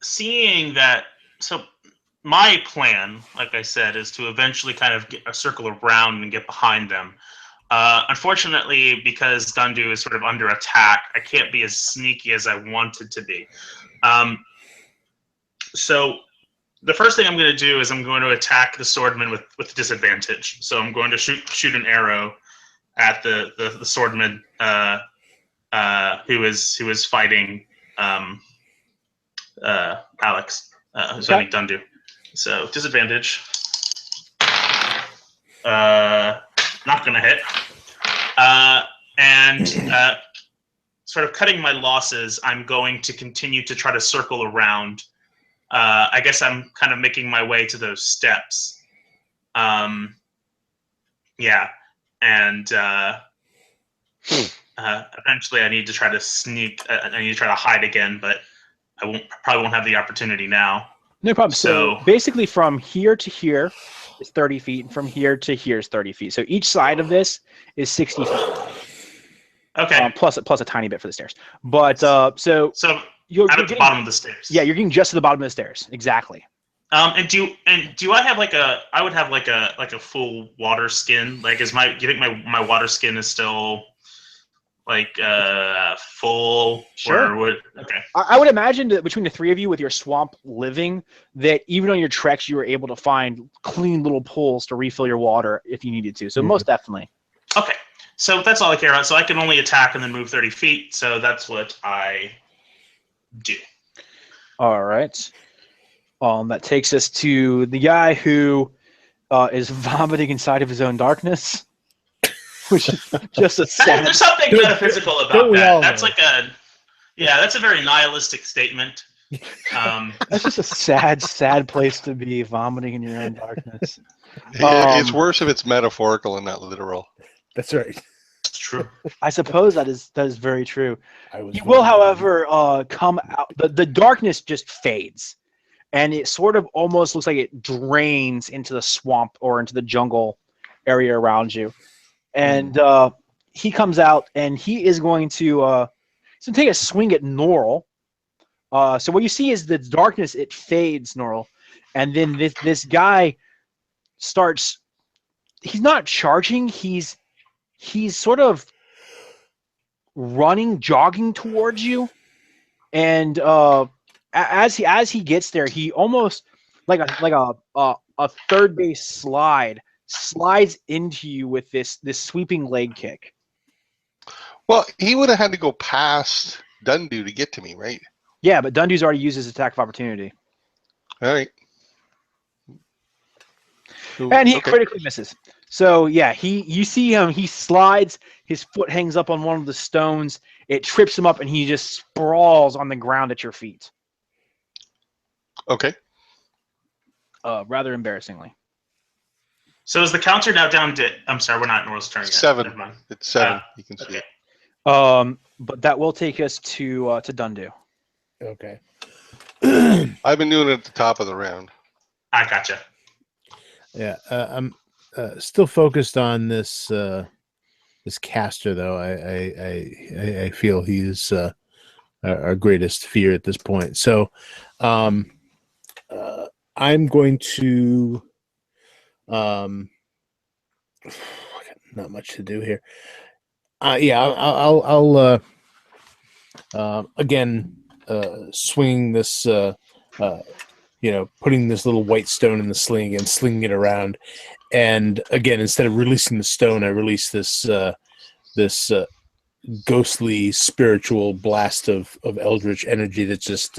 seeing that, my plan, like I said, is to eventually kind of get a circle around and get behind them. Unfortunately, because Dundu is sort of under attack, I can't be as sneaky as I wanted to be. So the first thing I'm going to do is I'm going to attack the swordman with disadvantage. So I'm going to shoot an arrow at the swordman who is fighting Alex, who's fighting Dundu. So disadvantage. Not going to hit. And sort of cutting my losses, I'm going to continue to try to circle around. I guess I'm kind of making my way to those steps. Yeah. And eventually I need to try to sneak. I need to try to hide again, but I probably won't have the opportunity now. No problem. So basically from here to here is 30 feet, and from here to here is 30 feet. So each side of this is 60 feet. Okay. Plus a tiny bit for the stairs. But so you're at the bottom of the stairs. Yeah, you're getting just to the bottom of the stairs. Exactly. And do I have I would have like a full water skin? Like do you think my water skin is still Like full? Sure. Or would, okay. I would imagine that between the three of you with your swamp living, that even on your treks you were able to find clean little pools to refill your water if you needed to. So most definitely. Okay. So that's all I care about. So I can only attack and then move 30 feet. So that's what I do. All right. That takes us to the guy who is vomiting inside of his own darkness, which is just a sad. There's something metaphysical about that. That's like that's a very nihilistic statement. That's just a sad place to be, vomiting in your own darkness. It's worse if it's metaphorical and not literal. That's right. It's true. I suppose that is very true. He will, however, come out. The darkness just fades, and it sort of almost looks like it drains into the swamp or into the jungle area around you. And he comes out, and he is going to take a swing at Norl. So what you see is the darkness, it fades, Norl, and then this guy starts. He's not charging. He's sort of running, jogging towards you, and as he gets there, he almost like a third base slide slides into you with this sweeping leg kick. Well, he would have had to go past Dundu to get to me, right? Yeah, but Dundu's already used his attack of opportunity. All right. And he critically misses. So yeah, you see him, he slides, his foot hangs up on one of the stones, it trips him up, and he just sprawls on the ground at your feet. Okay. Rather embarrassingly. So is the counter now down to? I'm sorry, we're not in Norl's turn yet. 7. Never mind. It's 7. You can see Okay. it. But that will take us to Dundu. Okay. I've been doing it at the top of the round. I gotcha. Yeah, I'm still focused on this this caster, though. I feel he's our greatest fear at this point. So, I'm going to not much to do here. I'll again swing this. Putting this little white stone in the sling and slinging it around, and again, instead of releasing the stone, I release this ghostly spiritual blast of eldritch energy that just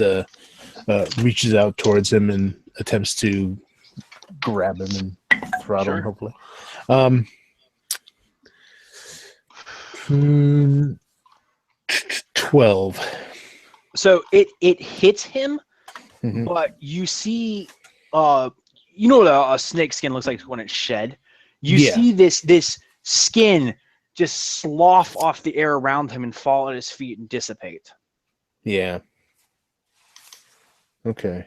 reaches out towards him and attempts to grab him and throttle him. Hopefully, 12. So it hits him. Mm-hmm. But you see, what a snake skin looks like when it's shed. You see this skin just slough off the air around him and fall at his feet and dissipate. Yeah. Okay.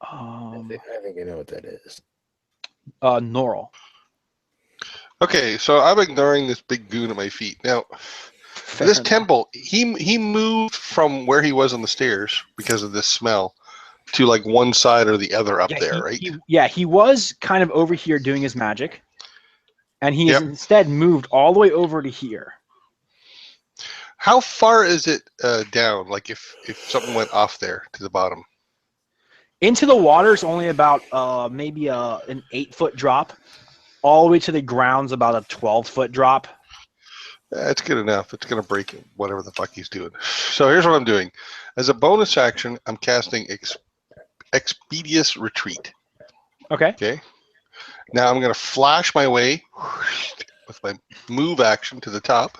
I think I know what that is. Norl. Okay, so I'm ignoring this big goon at my feet. Now, this temple, he moved from where he was on the stairs because of this smell to like one side or the other up there, right? He was kind of over here doing his magic, and he has instead moved all the way over to here. How far is it down? Like if something went off there to the bottom? Into the water is only about maybe an 8-foot drop. All the way to the ground's about a 12-foot drop. That's good enough. It's going to break whatever the fuck he's doing. So here's what I'm doing. As a bonus action, I'm casting Expeditious Retreat. Okay. Now I'm going to flash my way with my move action to the top.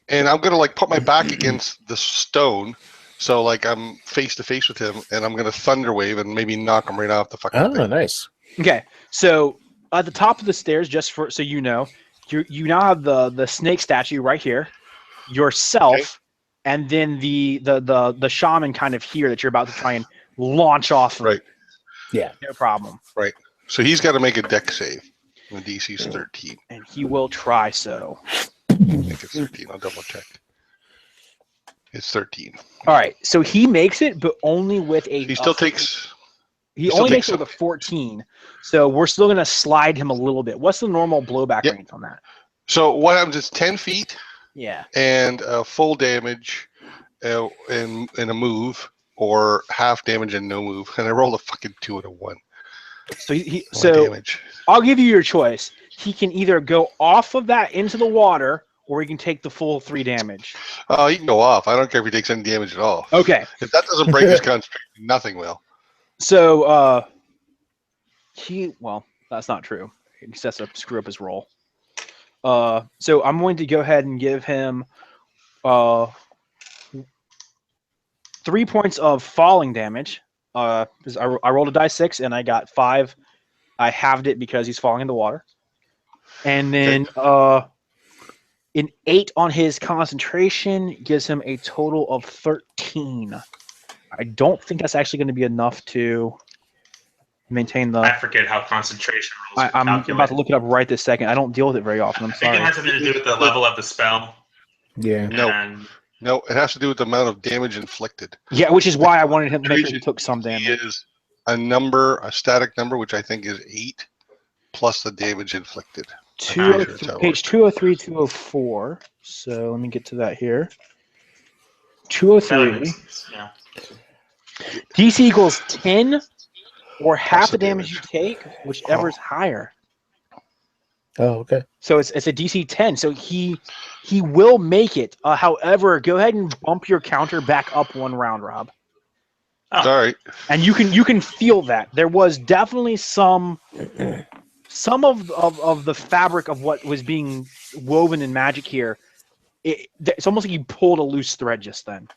And I'm going to like put my back against the stone. So like I'm face to face with him, and I'm going to thunder wave and maybe knock him right off the fucking thing. Nice. Okay. So at the top of the stairs, just so you know, you now have the snake statue right here, yourself, and then the shaman kind of here that you're about to try and launch off of. Right. Yeah. No problem. Right. So he's got to make a dex save. The DC's 13. And he will try so. I think it's 13. I'll double check. It's 13. All right. So he makes it, but only with a. He still takes. He only makes it with a 14. So we're still going to slide him a little bit. What's the normal blowback range on that? So what happens is 10 feet Yeah. and full damage in a move, or half damage and no move. And I rolled a fucking 2 and a 1. So Damage. I'll give you your choice. He can either go off of that into the water, or he can take the full 3 damage. Oh, he can go off. I don't care if he takes any damage at all. Okay. If that doesn't break his concentration, nothing will. So well, that's not true. He just has to screw up his roll. So I'm going to go ahead and give him 3 points of falling damage. Because I rolled a die 6 and I got 5. I halved it because he's falling in the water. And then an 8 on his concentration gives him a total of 13. I don't think that's actually going to be enough to maintain the. I forget how concentration rolls. I'm about to look it up right this second. I don't deal with it very often. I'm I think sorry. it has something to do with the level of the spell. Yeah. No, it has to do with the amount of damage inflicted. Yeah, which is why I wanted him to make sure he took some damage. It is a static number, which I think is 8, plus the damage inflicted. Page 203, 204. So let me get to that here. 203. Yeah. DC equals 10 or half the the damage you take, whichever is higher. Oh, okay. So it's a DC 10. So he will make it. However, go ahead and bump your counter back up 1 round, Rob. Oh. All right. And you can feel that. There was definitely some of the fabric of what was being woven in Magic here. It's almost like you pulled a loose thread just then.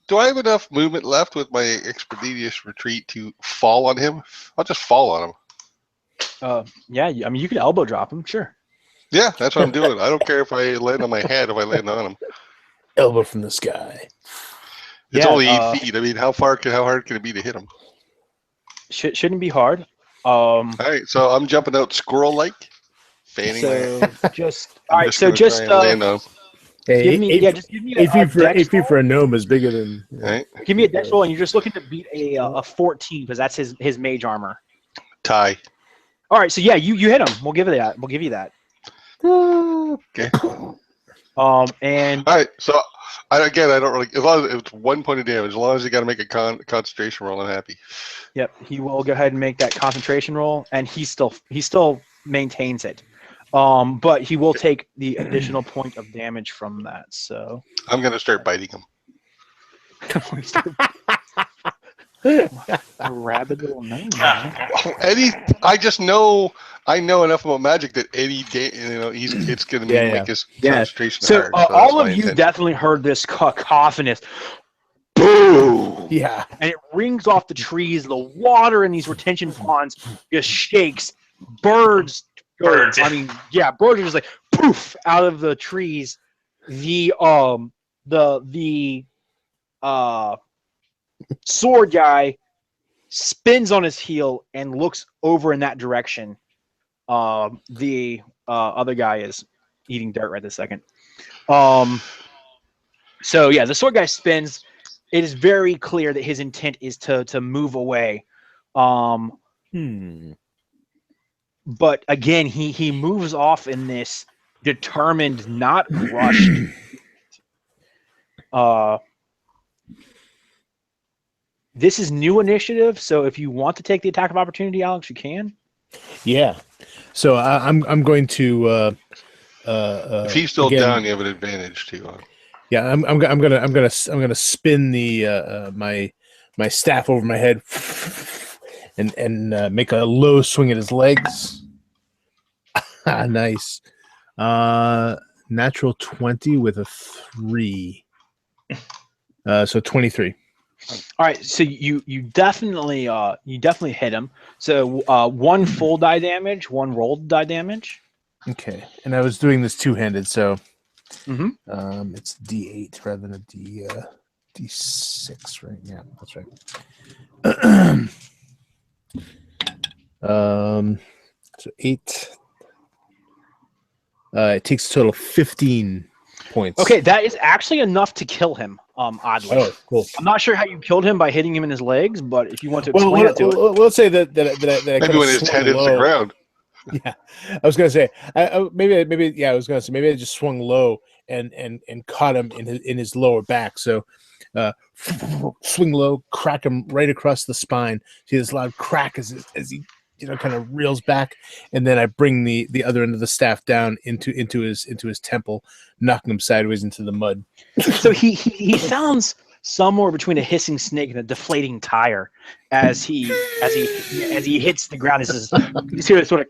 Do I have enough movement left with my expeditious retreat to fall on him? I'll just fall on him. Yeah, I mean, you could elbow drop him, sure. Yeah, that's what I'm doing. I don't care if I land on my head, if I land on him. Elbow from the sky. It's Yeah, only 8 feet. I mean, how hard can it be to hit him? Shouldn't be hard. All right, so I'm jumping out squirrel-like, fanning my head. Just I'm all right. So gonna just try and land on him. Hey, give me 8 feet for dex 8 feet for a gnome is bigger than. Right? give me a dex roll, and you're just looking to beat a 14 because that's his mage armor. Tie. All right, so yeah, you hit him. We'll give it that. We'll give you that. Okay. And All right, so I don't really. As long as it's 1 point of damage, as long as you got to make a concentration roll, I'm happy. yep, he will go ahead and make that concentration roll, and he still maintains it. But he will take the additional point of damage from that. So I'm gonna start biting him. a rabid little gnome. Man. I know enough about magic that any day, it's gonna make his concentration So hard. all of you definitely heard this cacophonous boom. Yeah. And it rings off the trees. The water in these retention ponds just shakes. Birds are just like poof out of the trees. The sword guy spins on his heel and looks over in that direction. The other guy is eating dirt right this second. So yeah, the sword guy spins. It is very clear that his intent is to move away. But again, he moves off in this determined, not rushed. This is new initiative, so if you want to take the attack of opportunity, Alex, you can. Yeah. So I'm going to. If he's still down, you have an advantage too. Yeah, I'm gonna spin the my staff over my head and make a low swing at his legs. Nice. Natural 20 with a 3. So 23. All right, so you definitely hit him. So 1 full die damage, 1 rolled die damage. Okay, and I was doing this two-handed, so Mm-hmm. it's D8 rather than a D6, right? Yeah, that's right. So 8. It takes a total of 15 points. Okay, that is actually enough to kill him. Oddly. Oh, cool. I'm not sure how you killed him by hitting him in his legs, but if you want to explain that to us. Well, let's say that I Maybe when his head hits the ground. Yeah, I was gonna say maybe yeah, I was gonna say maybe I just swung low and caught him in his lower back. So swing low, crack him right across the spine. See this loud crack as he kind of reels back, and then I bring the other end of the staff down into his temple, knocking him sideways into the mud. So he sounds somewhere between a hissing snake and a deflating tire as he hits the ground. You just hear this sort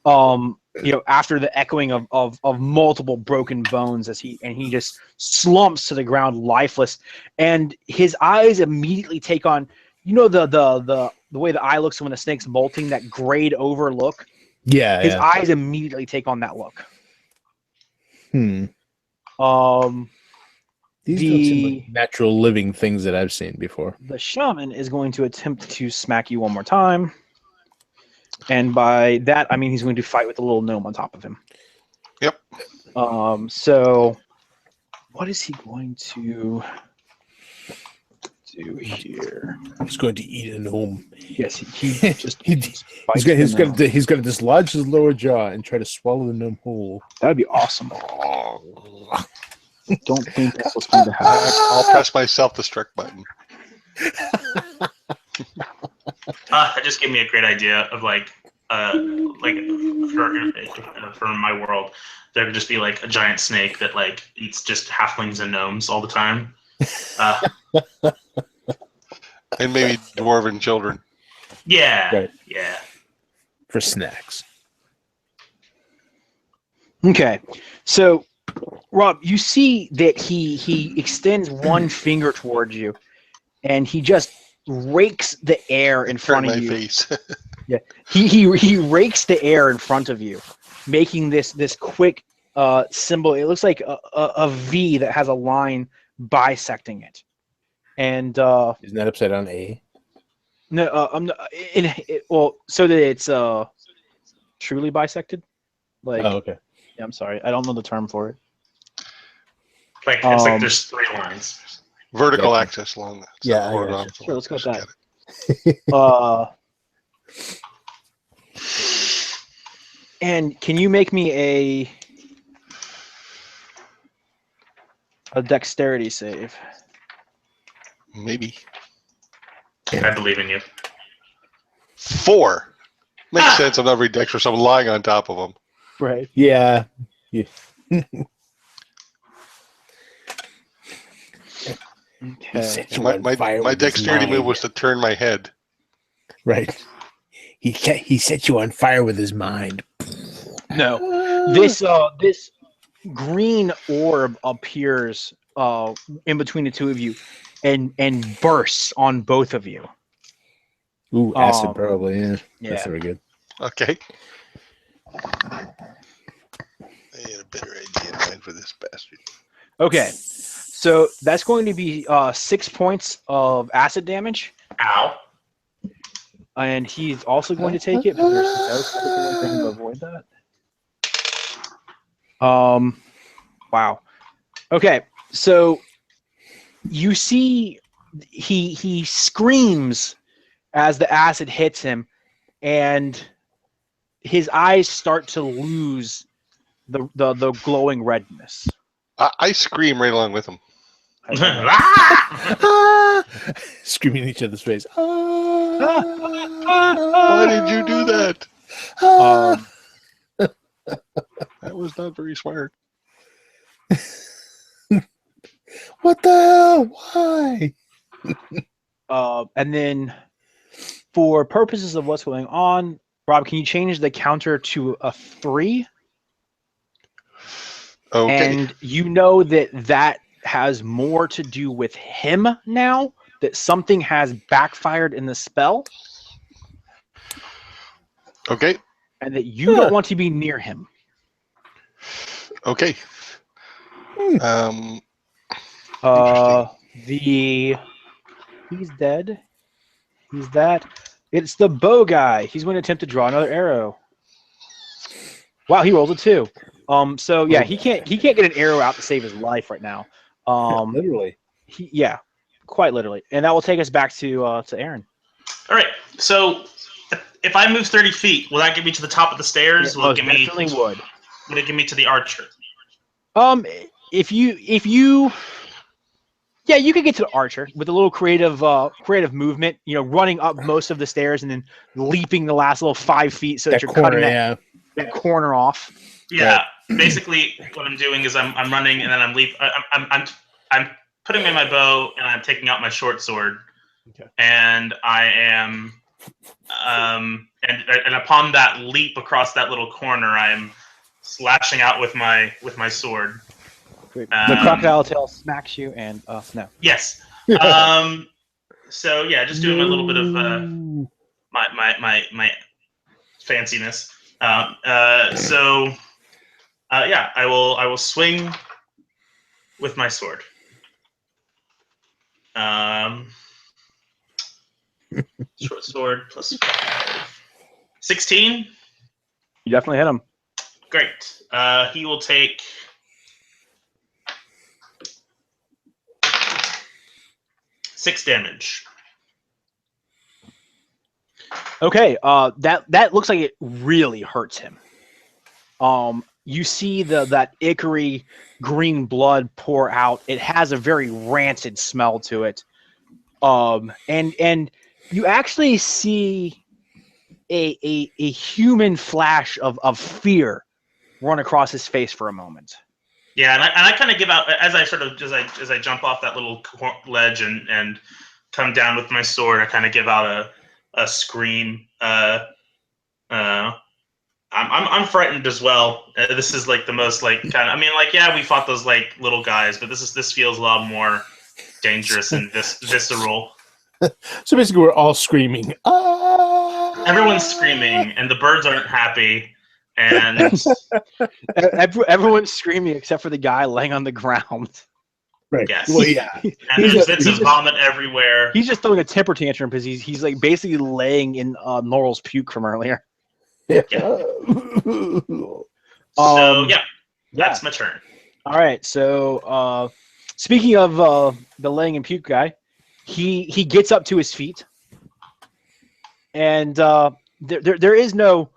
of after the echoing of multiple broken bones as he just slumps to the ground lifeless, and his eyes immediately take on the way the eye looks when the snake's molting, that grayed over look. Yeah, his eyes immediately take on that look. These don't seem like natural living things that I've seen before. The shaman is going to attempt to smack you one more time. And by that, I mean he's going to fight with the little gnome on top of him. Yep. So what is he going to do here? He's going to eat a gnome. Yes, he just he's going to dislodge his lower jaw and try to swallow the gnome whole. That would be awesome. Don't think that's what's going to happen. I'll press my self-destruct button. That just gave me a great idea of for my world, there could just be like a giant snake that like eats just halflings and gnomes all the time. And maybe dwarven children. Yeah, right. Yeah. For snacks. Okay, so Rob, you see that he extends one finger towards you, and he just rakes the air in front of you. Face. Yeah, he rakes the air in front of you, making this quick symbol. It looks like a V that has a line bisecting it. And isn't that upside down A? No, I'm not, so that it's truly bisected. Like, oh, okay. Yeah, I'm sorry, I don't know the term for it. Like it's like there's 3 lines. Vertical axis along that. Yeah, sure. Let's go with that. And can you make me a dexterity save? Maybe. I believe in you. 4. Makes sense. I'm not very dexterous. I'm lying on top of them. Right. Yeah. Okay. My dexterity move was to turn my head. Right. He set you on fire with his mind. No. This green orb appears in between the two of you and bursts on both of you. Ooh, acid probably, yeah. That's very good. Okay. I had a better idea in mind for this bastard. Okay. So that's going to be 6 points of acid damage. Ow. And he's also going to take it, but there's no particular thing to avoid that. Wow. Okay, so you see he screams as the acid hits him, and his eyes start to lose the glowing redness. I scream right along with him. Screaming in each other's face. Why did you do that? That was not very smart. What the hell? Why? And then, for purposes of what's going on, Rob, can you change the counter to a 3? Okay. And you know that has more to do with him now, that something has backfired in the spell. Okay. And that you don't want to be near him. Okay. He's dead. He's that. It's the bow guy. He's going to attempt to draw another arrow. Wow, he rolled a 2. So yeah, he can't get an arrow out to save his life right now. Literally. Quite literally. And that will take us back to Aaron. All right. So if I move 30 feet, will that get me to the top of the stairs? Yeah, Will it get me? definitely would. Would it get me to the archer? If you yeah, you could get to the archer with a little creative movement. You know, running up most of the stairs and then leaping the last little 5 feet so that, That you're corner, cutting that corner off. Yeah. Basically, what I'm doing is I'm running and then I'm putting in my bow and I'm taking out my short sword. Okay. And I am and upon that leap across that little corner, I am slashing out with my sword. The crocodile tail smacks you, and no. Yes. So yeah, just doing a little bit of my fanciness. Yeah, I will swing with my sword. Short sword plus 5. 16. You definitely hit him. Great. He will take 6 damage. Okay, that looks like it really hurts him. You see that ichory green blood pour out. It has a very rancid smell to it. And you actually see a human flash of fear run across his face for a moment. Yeah, and I kind of give out as I jump off that little ledge and come down with my sword. I kind of give out a scream. I'm frightened as well. This is like the most like kind of. I mean, like yeah, we fought those like little guys, but this feels a lot more dangerous and visceral. So basically, we're all screaming. Ah! Everyone's screaming, and the birds aren't happy. And Everyone's screaming except for the guy laying on the ground. Right. yes, Well, yeah. and there's bits of vomit everywhere. He's just throwing a temper tantrum because he's like basically laying in Laurel's puke from earlier. Yeah. So yeah, that's my turn. All right. So speaking of the laying in puke guy, he gets up to his feet, and there is no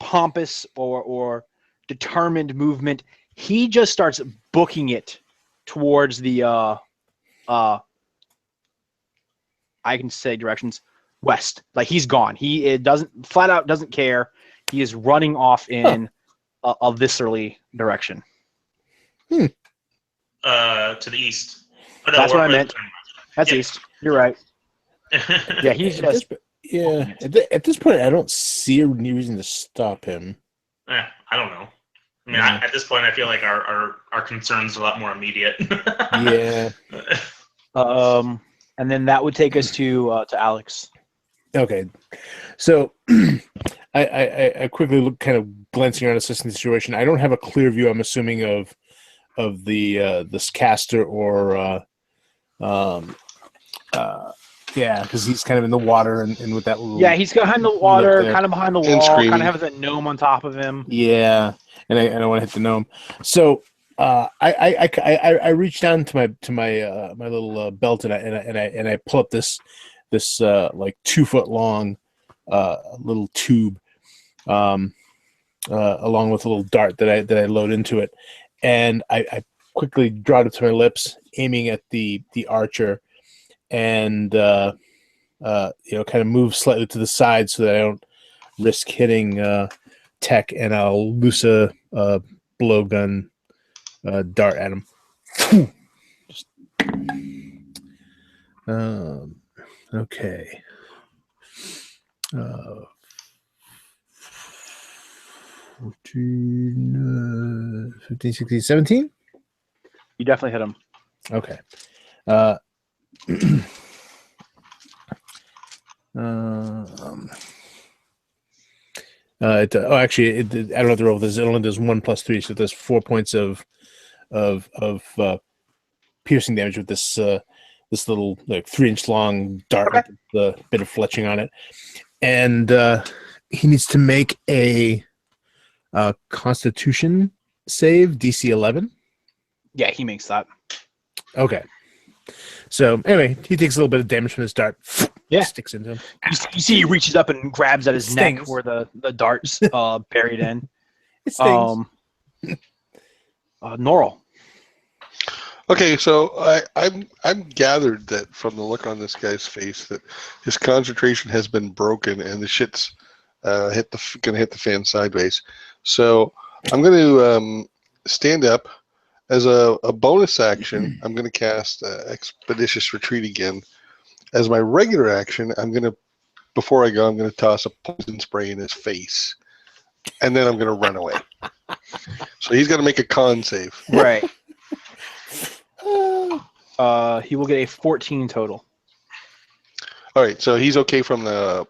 pompous or determined movement. He just starts booking it towards the I can say directions west. Like he's gone. He doesn't care. He is running off in a viscerally direction. To the east. Oh, no, That's what I we're- meant. That's east. You're right. Yeah, he's just At this point, I don't see any reason to stop him. I don't know. I mean, at this point, I feel like our concerns are a lot more immediate. Yeah. And then that would take us to Alex. Okay. So I quickly look, kind of glancing around, assessing the situation. I don't have a clear view, I'm assuming, of this caster or yeah, because he's kind of in the water and with that little Yeah, he's behind the water, kind of behind the And wall, screaming. kind of has a gnome on top of him. yeah, and I want to hit the gnome. So I reach down to my my little belt and I pull up this like 2 foot long little tube along with a little dart that I load into it, and I quickly draw it to my lips, aiming at the archer, and kind of move slightly to the side so that I don't risk hitting Tech, and I'll loose a blowgun dart at him. Okay. 14, 15, 16, 17? You definitely hit him. Okay. Actually, I don't have to roll this. It only does 1 + 3, so there's 4 points of piercing damage with this this little like 3-inch long dart with the bit of fletching on it, and he needs to make a Constitution save, DC 11. Yeah, he makes that. Okay. So anyway, he takes a little bit of damage from this dart, Yeah. Sticks into him. You see he reaches up and grabs at his neck stings. where the dart's buried in. It stings. Norl. Okay, so I'm gathered that from the look on this guy's face that his concentration has been broken and the shit's gonna hit the fan sideways. So I'm gonna stand up as a bonus action. I'm gonna cast Expeditious Retreat again. As my regular action, before I go, I'm gonna toss a poison spray in his face, and then I'm gonna run away. So he's got to make a con save. Right. He will get a 14 total. All right, so he's okay from the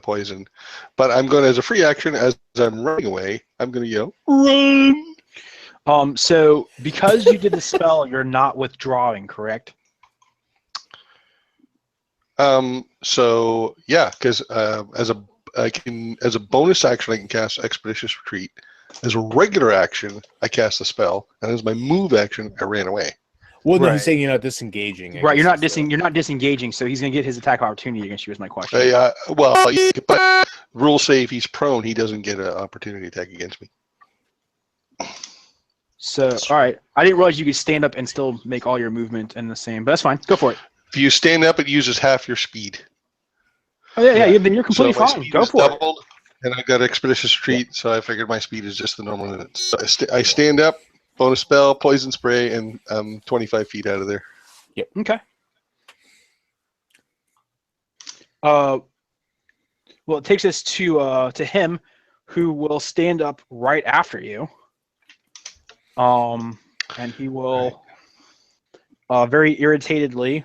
poison, but I'm going to, as a free action, as I'm running away, I'm going to yell, "Run!" So because you did the spell, you're not withdrawing, correct? So yeah, because as a bonus action, I can cast Expeditious Retreat. As a regular action, I cast the spell, and as my move action, I ran away. Well, no, Right. he's saying you're not disengaging. I Right, guess you're not disengaging, so he's gonna get his attack opportunity against you. Is my question. Well, yeah, but rule say if he's prone, he doesn't get an opportunity attack against me. So, all right, I didn't realize you could stand up and still make all your movement in the same, but that's fine. Go for it. If you stand up, it uses half your speed. Oh yeah, then you're completely so my fine. speed Go is for it. doubled, and I got Expeditious Retreat, so I figured my speed is just the normal limit. So I stand up, bonus spell, poison spray, and I'm 25 feet out of there. Okay. Well, it takes us to him, who will stand up right after you. And he will, very irritatedly,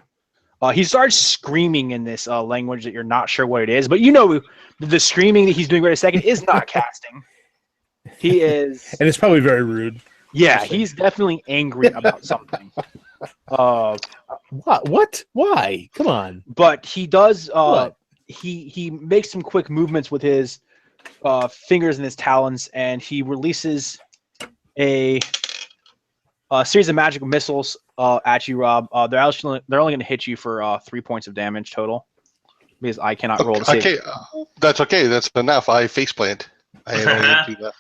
he starts screaming in this language that you're not sure what it is, but you know the screaming that he's doing right a second is not casting. He is, and it's probably very rude. yeah, he's definitely angry about something. What? Why? Come on. But he does. What? He makes some quick movements with his fingers and his talons, and he releases a series of magical missiles at you, Rob. They're only going to hit you for 3 points of damage total, because I cannot roll to save. Okay, that's okay. That's enough. I faceplant. I only have 2 left.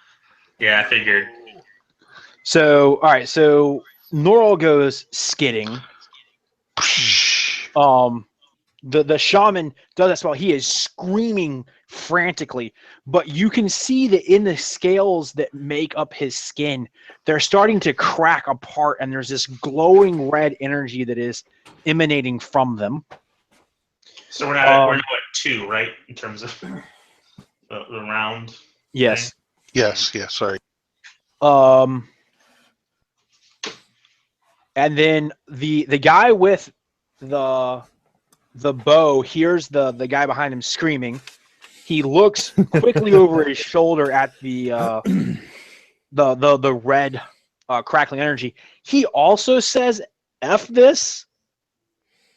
Yeah, I figured. So, all right. So Norl goes skidding. The shaman does that spell. He is screaming frantically, but you can see that in the scales that make up his skin, they're starting to crack apart, and there's this glowing red energy that is emanating from them. So we're now at 2, right? In terms of the round. Yes. Yes. Sorry. And then the guy with the bow hears the guy behind him screaming. He looks quickly over his shoulder at the red crackling energy. He also says "F this,"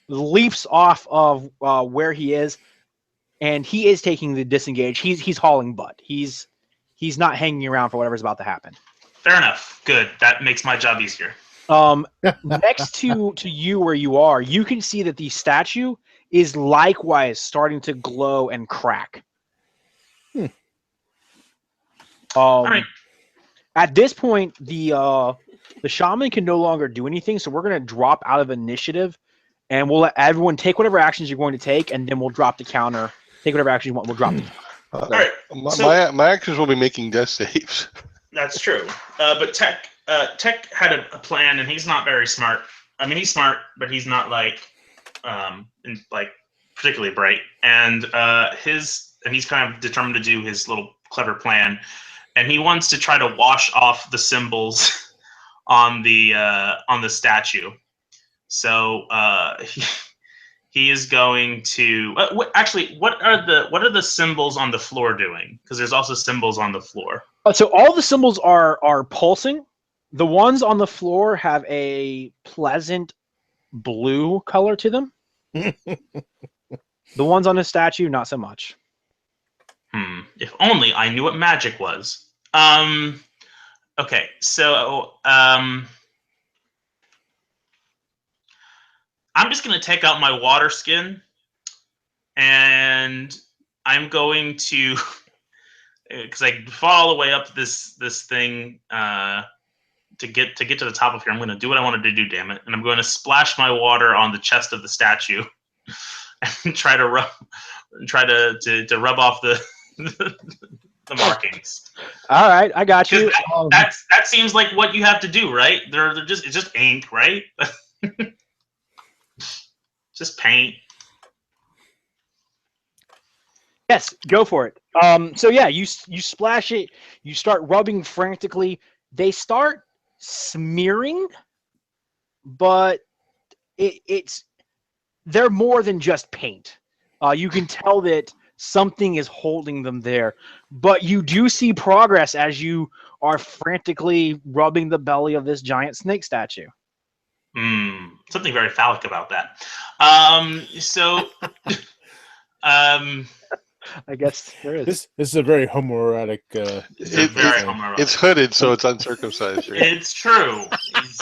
leaps off of where he is, and he is taking the disengage. He's hauling butt. He's not hanging around for whatever's about to happen. Fair enough. Good. That makes my job easier. Next to you where you are, you can see that the statue is likewise starting to glow and crack. All right. At this point, the shaman can no longer do anything, so we're going to drop out of initiative, and we'll let everyone take whatever actions you're going to take, and then we'll drop the counter. Take whatever action you want. We'll drop the counter. All right. My actions will be making death saves. That's true. But Tech had a plan, and he's not very smart. I mean, he's smart, but he's not particularly bright. And he's kind of determined to do his little clever plan, and he wants to try to wash off the symbols on the statue. So he is going to. What are the symbols on the floor doing? Because there's also symbols on the floor. So all the symbols are pulsing. The ones on the floor have a pleasant blue color to them. The ones on the statue, not so much. If only I knew what magic was. Okay, so I'm just gonna take out my water skin and I'm going to, because I fall all the way up this thing to get to the top of here. I'm going to do what I wanted to do, damn it, and I'm going to splash my water on the chest of the statue and try to rub off the the markings. All right, I got you. That seems like what you have to do, right? It's just ink, right? Just paint. Yes, go for it. So yeah, you splash it. You start rubbing frantically. They start smearing, but they're more than just paint. You can tell that something is holding them there, but you do see progress as you are frantically rubbing the belly of this giant snake statue. Something very phallic about that. I guess there is. This is a very homoerotic. It's hooded, so it's uncircumcised. Right? It's true. He's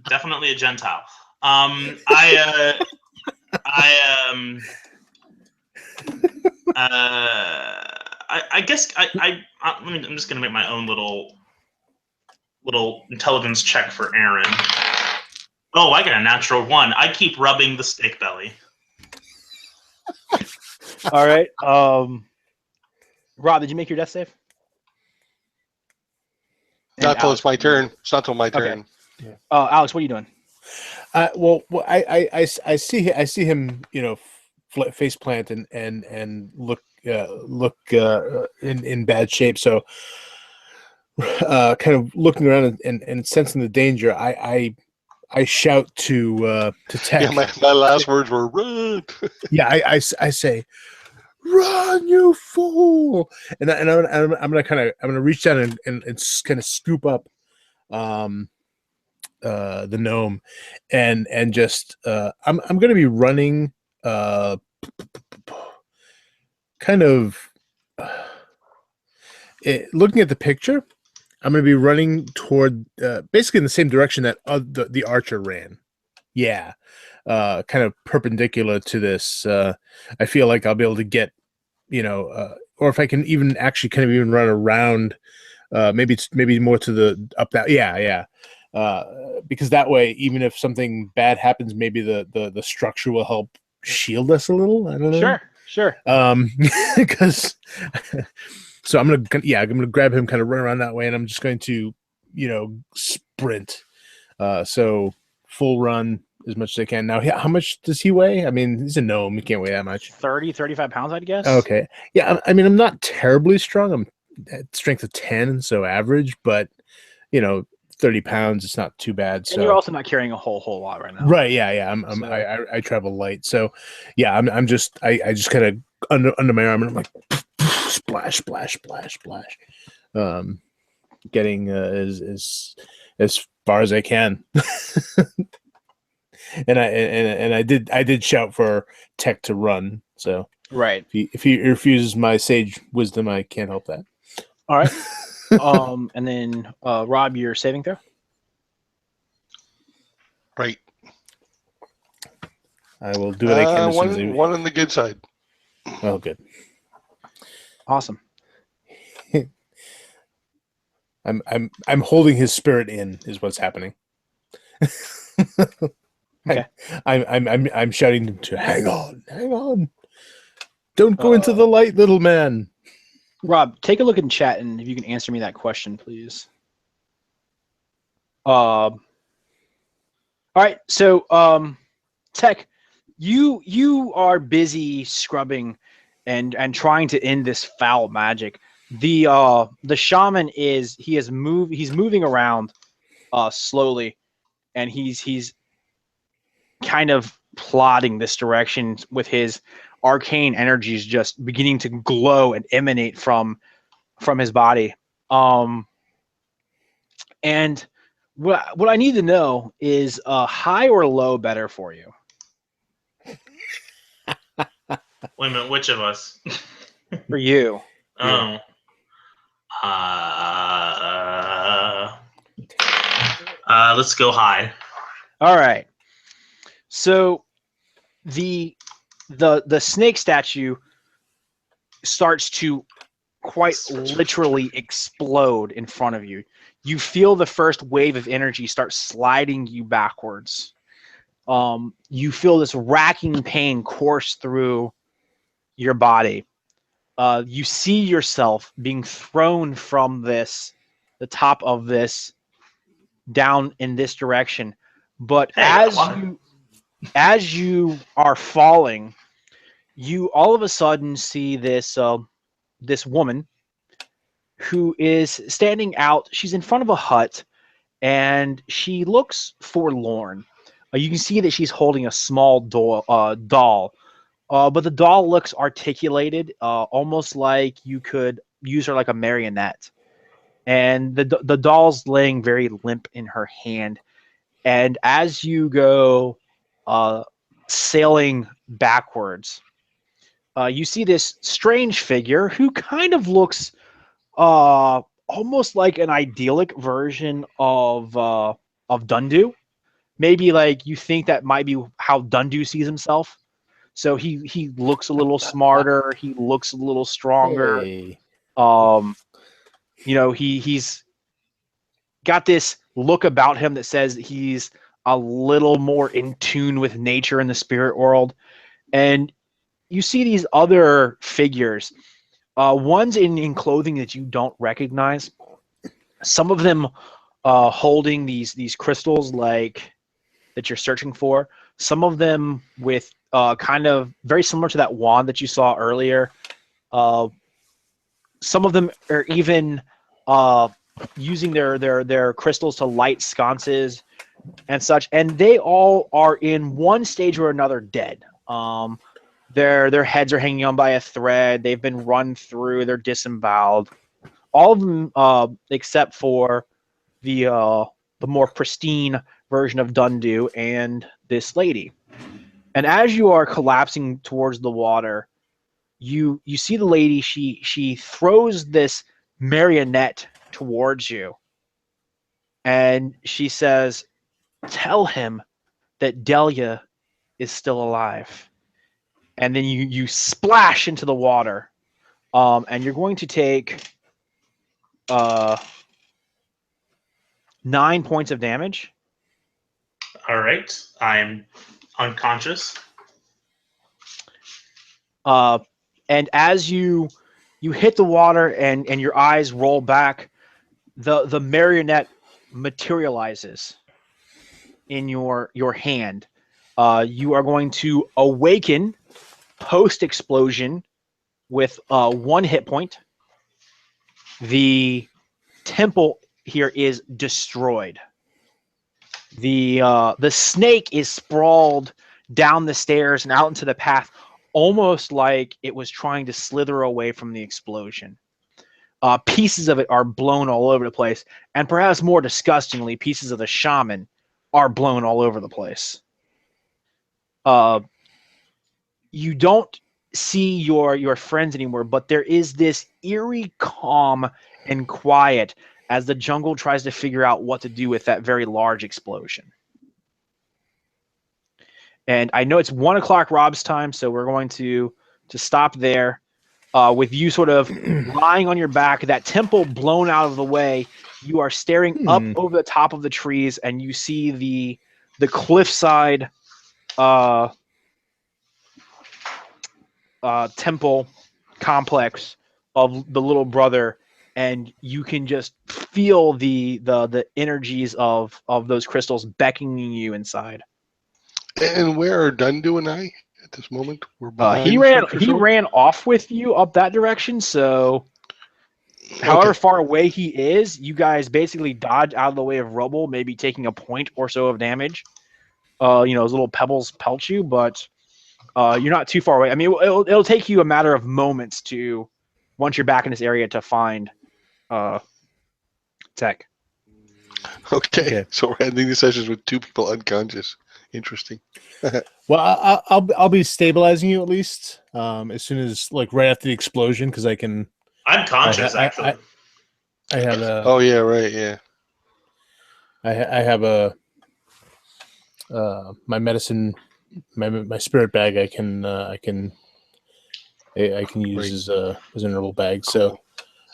definitely a Gentile. I guess I'm just gonna make my own little intelligence check for Aaron. Oh, I got a natural 1. I keep rubbing the steak belly. All right. Rob, did you make your death save? Not till it's my turn. It's not till my turn. Yeah. Alex, what are you doing? Well, I see him, face plant and look in bad shape. So, kind of looking around and sensing the danger, I shout to Tech. Yeah, my last words were run. Yeah, I say, run, you fool! And I'm gonna reach down and kind of scoop up the gnome and just I'm gonna be running looking at the picture. I'm going to be running toward basically in the same direction that the archer ran. Yeah. Kind of perpendicular to this. I feel like I'll be able to get, or if I can even actually kind of even run around, maybe more to the up that. Yeah. Because that way, even if something bad happens, maybe the structure will help shield us a little. I don't know. Sure. Because so I'm gonna grab him, kind of run around that way, and I'm just going to, sprint. So full run as much as I can. Now, how much does he weigh? I mean, he's a gnome. He can't weigh that much. 35 pounds, I'd guess. Okay. Yeah. I mean, I'm not terribly strong. I'm at strength of 10, so average. But 30 pounds, it's not too bad. So and you're also not carrying a whole lot right now. Right. Yeah. I travel light. So yeah, I just kind of under my arm, and I'm like splash. Getting as far as I can. and I did shout for Tech to run. So right. If he refuses my sage wisdom, I can't help that. All right. And then Rob, your saving throw. Right. I will do what I can. One on the good side. Oh, good. Awesome. I'm holding his spirit in, is what's happening. Okay. I'm shouting him to hang on. Don't go into the light, little man. Rob, take a look in chat, and if you can answer me that question, please. All right. So, Tech, you are busy scrubbing and trying to end this foul magic. The shaman he's moving around slowly, and he's kind of plotting this direction with his arcane energies just beginning to glow and emanate from his body. And what I need to know is high or low better for you? Wait a minute, which of us? For you. Oh. Let's go high. All right. So the snake statue starts to quite literally explode in front of you. You feel the first wave of energy start sliding you backwards. You feel this racking pain course through your body. You see yourself being thrown from the top of this, down in this direction. But Hey, I got water. as you are falling, you all of a sudden see this woman who is standing out. She's in front of a hut, and she looks forlorn. You can see that she's holding a small doll, but the doll looks articulated, almost like you could use her like a marionette. And the doll's laying very limp in her hand. And as you go sailing backwards, you see this strange figure who kind of looks almost like an idyllic version of Dundu. Maybe like you think that might be how Dundu sees himself. So he looks a little smarter. He looks a little stronger. Hey. He's got this look about him that says he's a little more in tune with nature and the spirit world. And you see these other figures, ones in clothing that you don't recognize. Some of them holding these crystals like that you're searching for. Some of them with kind of very similar to that wand that you saw earlier. Some of them are even using their crystals to light sconces and such, and they all are in one stage or another dead. Their heads are hanging on by a thread. They've been run through. They're disemboweled. All of them, except for the more pristine version of Dundu and this lady. And as you are collapsing towards the water, you see the lady. She throws this marionette towards you, and she says, "Tell him that Delia is still alive." And then you splash into the water, and you're going to take 9 points of damage. All right, I'm unconscious. And as you hit the water and your eyes roll back, the marionette materializes in your hand. You are going to awaken post explosion with 1 hit point. The temple here is destroyed. The snake is sprawled down the stairs and out into the path, almost like it was trying to slither away from the explosion. Pieces of it are blown all over the place, and perhaps more disgustingly, pieces of the shaman are blown all over the place. You don't see your friends anymore, but there is this eerie calm and quiet as the jungle tries to figure out what to do with that very large explosion. And I know it's 1 o'clock Rob's time, so we're going to stop there. With you sort of lying on your back, that temple blown out of the way, you are staring up over the top of the trees, and you see the cliffside temple complex of the little brother, and you can just feel the energies of those crystals beckoning you inside. And where are Dundu and I at this moment? We're He ran off with you up that direction, so however far away he is, you guys basically dodge out of the way of rubble, maybe taking a point or so of damage. Those little pebbles pelt you, but you're not too far away. I mean, it'll take you a matter of moments to, once you're back in this area, to find Tech. Okay, so we're ending the sessions with 2 people unconscious. Interesting. Well, I'll be stabilizing you at least as soon as right after the explosion, because I can. I'm conscious, actually. I have a. Oh yeah, right, yeah. I have a my medicine, my spirit bag. I can I can use as an herbal bag. So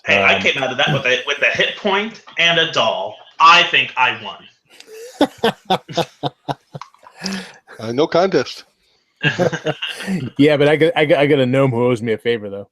Hey, I came out of that with a hit point and a doll. I think I won. No contest. yeah, but I got a gnome who owes me a favor though.